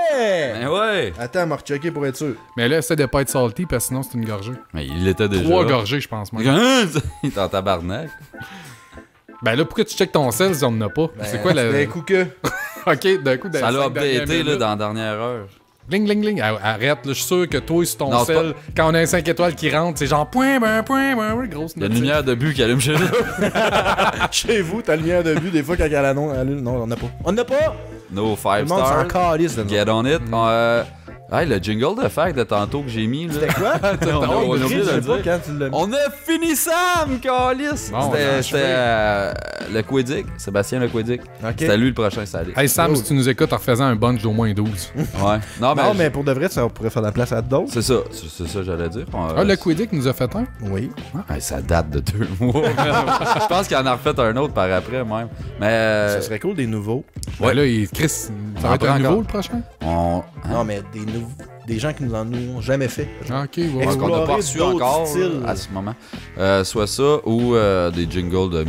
[SPEAKER 3] Ben ouais.
[SPEAKER 1] Attends, m'a rechecké pour être sûr.
[SPEAKER 2] Mais là, essaie de pas être salty, parce que sinon c'est une gorgée.
[SPEAKER 3] Mais il était déjà.
[SPEAKER 2] 3 gorgées, je pense, moi.
[SPEAKER 3] Il est en tabarnak.
[SPEAKER 2] Ben là, pourquoi tu checkes ton sel si on n'en a pas? C'est quoi le.
[SPEAKER 1] D'un coup que.
[SPEAKER 2] Ok, d'un coup,
[SPEAKER 3] ça l'a updaté là, dans la dernière heure.
[SPEAKER 2] Bling, bling, bling. Arrête, là, je suis sûr que toi, sur ton sel, quand on a un 5 étoiles qui rentre, c'est genre point, grosse note.
[SPEAKER 3] Il y a une lumière de but qui allume chez nous.
[SPEAKER 1] Chez vous, t'as lumière de but des fois quand elle allume. Non, on n'a pas. On n'a pas!
[SPEAKER 3] No 5 stars. Get on it. Hey, le jingle de fact de tantôt que j'ai mis, là.
[SPEAKER 1] C'était quoi?
[SPEAKER 3] on a oublié de le dire.
[SPEAKER 1] Quand tu l'as mis.
[SPEAKER 3] On a fini Sam, Calis!
[SPEAKER 2] Bon,
[SPEAKER 3] c'était le Quiddick, Sébastien le Quiddick.
[SPEAKER 1] Okay.
[SPEAKER 3] C'était lui le prochain, salut.
[SPEAKER 2] Hey Sam, si tu nous écoutes en refaisant un bunch d'au moins 12.
[SPEAKER 3] Ouais. Non,
[SPEAKER 1] mais pour de vrai, ça pourrait faire de la place à d'autres.
[SPEAKER 3] C'est ça, j'allais dire.
[SPEAKER 2] Le Quiddick nous a fait un?
[SPEAKER 1] Oui.
[SPEAKER 3] Hey, ça date de 2 mois. Je pense qu'il en a refait un autre par après, même. Mais.
[SPEAKER 1] Ça serait cool des nouveaux.
[SPEAKER 2] Ouais, là, Chris, ça va être un nouveau le prochain?
[SPEAKER 1] Non, mais des gens qui nous en ont jamais fait.
[SPEAKER 2] Ah, ok, ouais.
[SPEAKER 3] Qu'on n'a
[SPEAKER 1] Explorer
[SPEAKER 3] pas reçu
[SPEAKER 1] d'autres
[SPEAKER 3] encore
[SPEAKER 1] styles.
[SPEAKER 3] là, à ce moment. Soit ça ou des jingles de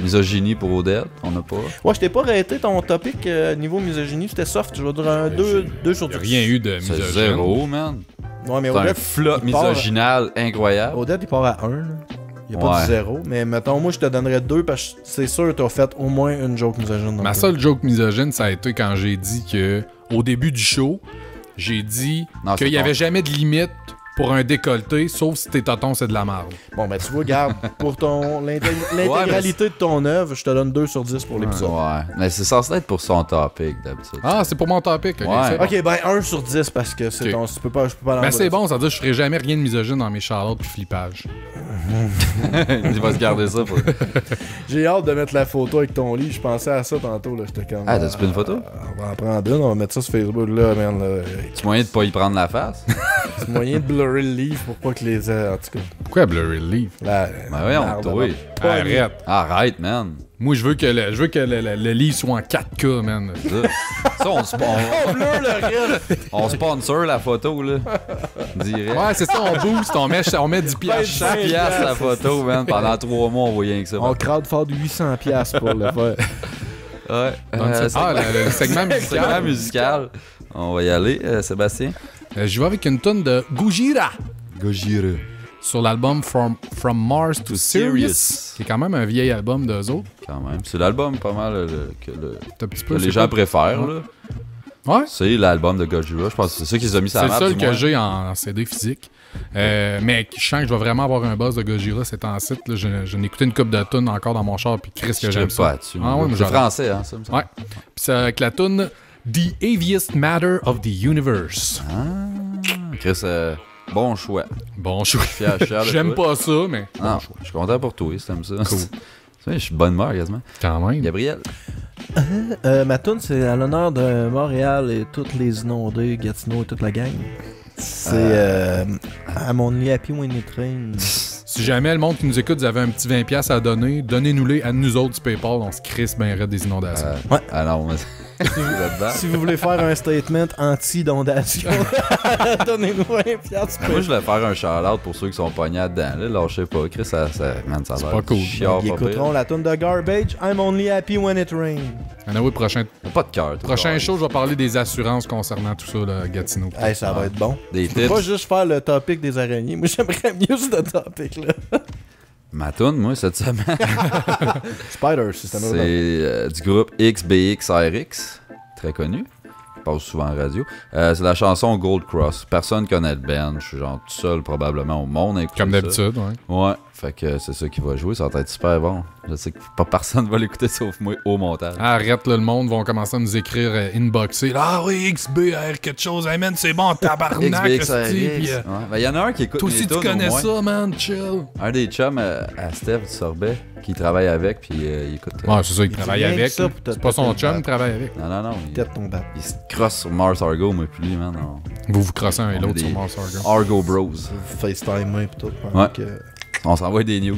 [SPEAKER 3] misogynie pour Odette. On n'a pas.
[SPEAKER 1] Ouais, je t'ai pas arrêté ton topic niveau misogynie, c'était soft. Je vais dire un 2 sur
[SPEAKER 2] Il n'y
[SPEAKER 1] 10.
[SPEAKER 2] a rien eu de
[SPEAKER 3] C'est
[SPEAKER 2] misogyne.
[SPEAKER 3] zéro, man.
[SPEAKER 1] Ouais, mais
[SPEAKER 3] C'est un
[SPEAKER 1] Odette,
[SPEAKER 3] flop
[SPEAKER 1] il part-
[SPEAKER 3] misoginal incroyable.
[SPEAKER 1] Odette, il part à 1. Il n'y a pas
[SPEAKER 3] Ouais.
[SPEAKER 1] de 0. Mais mettons, moi, je te donnerais 2 parce que c'est sûr que t'as fait au moins une joke misogyne. dans
[SPEAKER 2] Ma
[SPEAKER 1] le
[SPEAKER 2] seule joke misogyne, ça a été quand j'ai dit que, au début du show, j'ai dit
[SPEAKER 3] Non,
[SPEAKER 2] qu'il
[SPEAKER 3] c'est
[SPEAKER 2] n'y avait
[SPEAKER 3] bon.
[SPEAKER 2] jamais de limite pour un décolleté, sauf si tes totons, c'est de la merde.
[SPEAKER 1] Bon, ben tu vois, garde, pour l'intégralité de ton œuvre, je te donne 2 sur 10 pour l'épisode.
[SPEAKER 3] Ouais, mais c'est censé être pour son topic d'habitude.
[SPEAKER 2] Ah, c'est pour mon topic. Ok,
[SPEAKER 3] Ouais.
[SPEAKER 2] c'est bon.
[SPEAKER 1] Ok, ben 1 sur 10 parce que c'est
[SPEAKER 2] Ok.
[SPEAKER 1] ton. Je peux pas
[SPEAKER 2] Ben
[SPEAKER 1] l'envoyer.
[SPEAKER 2] c'est bon, ça veut dire que je ferai jamais rien de misogyne dans mes charlottes puis flippages.
[SPEAKER 3] Il va se garder ça pour.
[SPEAKER 1] J'ai hâte de mettre la photo avec ton lit. Je pensais à ça tantôt. Là. J'étais comme.
[SPEAKER 3] Ah, t'as-tu pris une photo?
[SPEAKER 1] On va en prendre une. On va mettre ça sur Facebook. Là, man. Là.
[SPEAKER 3] Tu moyen de pas y prendre la face?
[SPEAKER 1] C'est moyen de blurrer le livre pour pas que les. En tout cas.
[SPEAKER 2] Pourquoi blurry le livre?
[SPEAKER 1] Là,
[SPEAKER 3] Ben voyons,
[SPEAKER 1] merde,
[SPEAKER 3] toi.
[SPEAKER 1] Pas
[SPEAKER 2] Arrête.
[SPEAKER 3] Arrête, man.
[SPEAKER 2] Moi, je veux que le livre soit en 4K, man.
[SPEAKER 3] Ça,
[SPEAKER 1] On blur le reste.
[SPEAKER 3] on sponsor la photo, là. Direct.
[SPEAKER 2] Ouais, c'est ça, on boost, on met 10 piastres chaque.
[SPEAKER 3] 5 piastres la photo, man. Pendant 3 mois, on voyait rien que ça.
[SPEAKER 1] On crowdfund 800$ pour le faire.
[SPEAKER 3] Ouais.
[SPEAKER 2] Donc, ah, le segment
[SPEAKER 3] segment
[SPEAKER 2] musical.
[SPEAKER 3] musical. On va y aller, Sébastien.
[SPEAKER 2] Je vais avec une tonne de Gujira
[SPEAKER 3] Gojira.
[SPEAKER 2] sur l'album From Mars to Sirius,
[SPEAKER 3] Sirius.
[SPEAKER 2] qui est quand même un vieil album d'eux autres.
[SPEAKER 3] Quand même. C'est l'album pas mal que
[SPEAKER 2] C'est un petit
[SPEAKER 3] que
[SPEAKER 2] peu,
[SPEAKER 3] les
[SPEAKER 2] c'est
[SPEAKER 3] gens
[SPEAKER 2] quoi?
[SPEAKER 3] préfèrent,
[SPEAKER 2] Ouais.
[SPEAKER 3] là.
[SPEAKER 2] Ouais.
[SPEAKER 3] C'est l'album de Gojira. Je pense que c'est ça qu'ils ont mis sur
[SPEAKER 2] C'est
[SPEAKER 3] la
[SPEAKER 2] le
[SPEAKER 3] map.
[SPEAKER 2] seul
[SPEAKER 3] du
[SPEAKER 2] que
[SPEAKER 3] moins.
[SPEAKER 2] j'ai en CD physique. Mais je sens que je vais vraiment avoir un buzz de Gojira c'est en site. Là. Je n'ai écouté une coupe de tunes encore dans mon char, puis Chris, que
[SPEAKER 3] Je
[SPEAKER 2] j'aime
[SPEAKER 3] trippe pas
[SPEAKER 2] ça.
[SPEAKER 3] là-dessus.
[SPEAKER 2] Ah ouais, mais
[SPEAKER 3] C'est
[SPEAKER 2] j'adore.
[SPEAKER 3] français, hein, ça me semble.
[SPEAKER 2] Ouais. Puis c'est avec la tune The Heaviest Matter of the Universe.
[SPEAKER 3] Chris, bon choix.
[SPEAKER 2] Bon, je suis
[SPEAKER 3] Fier de
[SPEAKER 2] J'aime
[SPEAKER 3] toi.
[SPEAKER 2] pas ça, mais
[SPEAKER 3] Non, je suis content pour toi, si t'aimes ça.
[SPEAKER 2] Cool.
[SPEAKER 3] Tu sais, je suis de bonne humeur, quasiment.
[SPEAKER 2] quand même.
[SPEAKER 3] Gabriel.
[SPEAKER 1] Ma tune, c'est à l'honneur de Montréal et toutes les inondés, Gatineau et toute la gang. C'est à mon lit Happy When It Rain.
[SPEAKER 2] Si jamais le monde qui nous écoute, vous avez un petit 20$ à donner, donnez-nous-les à nous autres du PayPal. On se crisse bien raide des inondations.
[SPEAKER 1] Ouais.
[SPEAKER 3] Ah non, mais là-dedans.
[SPEAKER 1] Si vous voulez faire un statement anti-inondation, donnez-nous 20$.
[SPEAKER 3] Moi, je voulais faire un shout-out pour ceux qui sont pognés dedans. Là, lâchez pas. Chris, man, ça a l'air
[SPEAKER 2] pas cool.
[SPEAKER 3] chiant,
[SPEAKER 1] Ils
[SPEAKER 3] pas pire.
[SPEAKER 1] écouteront la tune de Garbage, I'm Only Happy When It Rain.
[SPEAKER 2] Anyway, prochain
[SPEAKER 3] Pas de cœur. toi,
[SPEAKER 2] prochain
[SPEAKER 3] ouais.
[SPEAKER 2] show, je vais parler des assurances concernant tout ça, là, Gatineau.
[SPEAKER 1] Hey, ça va être bon.
[SPEAKER 3] Des
[SPEAKER 1] Je peux pas
[SPEAKER 3] tips.
[SPEAKER 1] juste faire le topic des araignées. Moi, j'aimerais mieux ce topic-là.
[SPEAKER 3] Ma tune, moi, cette semaine,
[SPEAKER 1] Spider, c'est un
[SPEAKER 3] c'est
[SPEAKER 1] autre.
[SPEAKER 3] du groupe XBXRX. Très connu. Passe souvent en radio. C'est la chanson Gold Cross. Personne connaît le band. Je suis genre tout seul probablement au monde à écouter
[SPEAKER 2] Comme
[SPEAKER 3] ça.
[SPEAKER 2] d'habitude, ouais.
[SPEAKER 3] Ouais, fait que c'est ça qui va jouer. Ça va être super bon. Je sais que pas personne va l'écouter sauf moi au montage.
[SPEAKER 2] Arrête, là, le monde vont commencer à nous écrire inboxer. Ah oui, XBR, quelque chose. Hey man, c'est bon, tabarnak.
[SPEAKER 3] XBXRX.
[SPEAKER 2] esti, puis,
[SPEAKER 3] Ouais. Ben, y en a un qui écoute
[SPEAKER 2] toi
[SPEAKER 3] mes
[SPEAKER 2] aussi, tu
[SPEAKER 3] tunes,
[SPEAKER 2] connais
[SPEAKER 3] au moins.
[SPEAKER 2] ça, man, chill.
[SPEAKER 3] Un des chums à Steph du Sorbet qui travaille avec, puis il écoute.
[SPEAKER 2] Ouais, c'est ça, il
[SPEAKER 1] dit
[SPEAKER 2] travaille
[SPEAKER 1] rien que
[SPEAKER 2] avec.
[SPEAKER 1] ça
[SPEAKER 2] là.
[SPEAKER 1] pour te
[SPEAKER 2] C'est pas son
[SPEAKER 1] péter le
[SPEAKER 2] chum,
[SPEAKER 1] bat.
[SPEAKER 2] il travaille avec.
[SPEAKER 3] Non, non, non.
[SPEAKER 1] Peut-être ton bat.
[SPEAKER 3] Il se crosse sur Mars Argo, mais puis lui, man.
[SPEAKER 2] Vous vous crossez un et
[SPEAKER 3] On
[SPEAKER 2] l'autre
[SPEAKER 3] est
[SPEAKER 2] sur
[SPEAKER 3] des-
[SPEAKER 2] Mars Argo.
[SPEAKER 3] Argo Bros.
[SPEAKER 1] FaceTime et tout.
[SPEAKER 3] Ouais.
[SPEAKER 1] Que...
[SPEAKER 3] On s'envoie des news.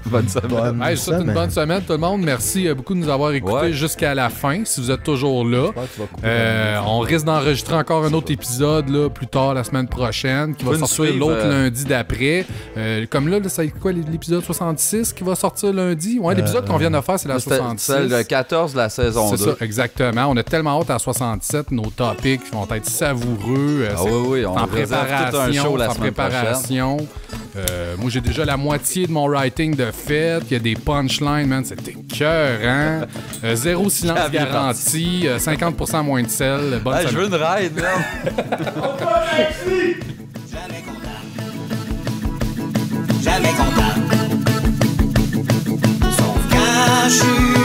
[SPEAKER 3] Bonne semaine.
[SPEAKER 2] Hey, je vous souhaite une bonne semaine, tout le monde. Merci beaucoup de nous avoir écoutés
[SPEAKER 3] Ouais.
[SPEAKER 2] jusqu'à la fin, si vous êtes toujours là.
[SPEAKER 1] J'espère que tu vas couper
[SPEAKER 2] On risque d'enregistrer encore un autre épisode là, plus tard la semaine prochaine qui va
[SPEAKER 3] Faut nous
[SPEAKER 2] sortir
[SPEAKER 3] suivre,
[SPEAKER 2] l'autre lundi d'après. Comme là, c'est quoi l'épisode 66 qui va sortir lundi? Ouais, l'épisode qu'on vient de faire, c'est la
[SPEAKER 3] C'était
[SPEAKER 2] 66.
[SPEAKER 3] celle de 14 de la saison
[SPEAKER 2] C'est
[SPEAKER 3] 2.
[SPEAKER 2] ça, exactement. On a tellement hâte à 67. Nos topics vont être savoureux.
[SPEAKER 3] Ah oui, oui, on
[SPEAKER 2] en
[SPEAKER 3] réserve tout un
[SPEAKER 2] préparation,
[SPEAKER 3] show la
[SPEAKER 2] en
[SPEAKER 3] semaine prochaine.
[SPEAKER 2] préparation. Moi, j'ai déjà la moitié de mon writing de fait. Il y a des punchlines, man. C'était cœur, hein? Zéro silence
[SPEAKER 3] Jamais
[SPEAKER 2] garanti. 50% moins de sel. Bonne
[SPEAKER 3] Hey, je
[SPEAKER 2] semaine.
[SPEAKER 3] veux une ride, man.
[SPEAKER 4] Jamais content. Jamais content. Sauf quand je suis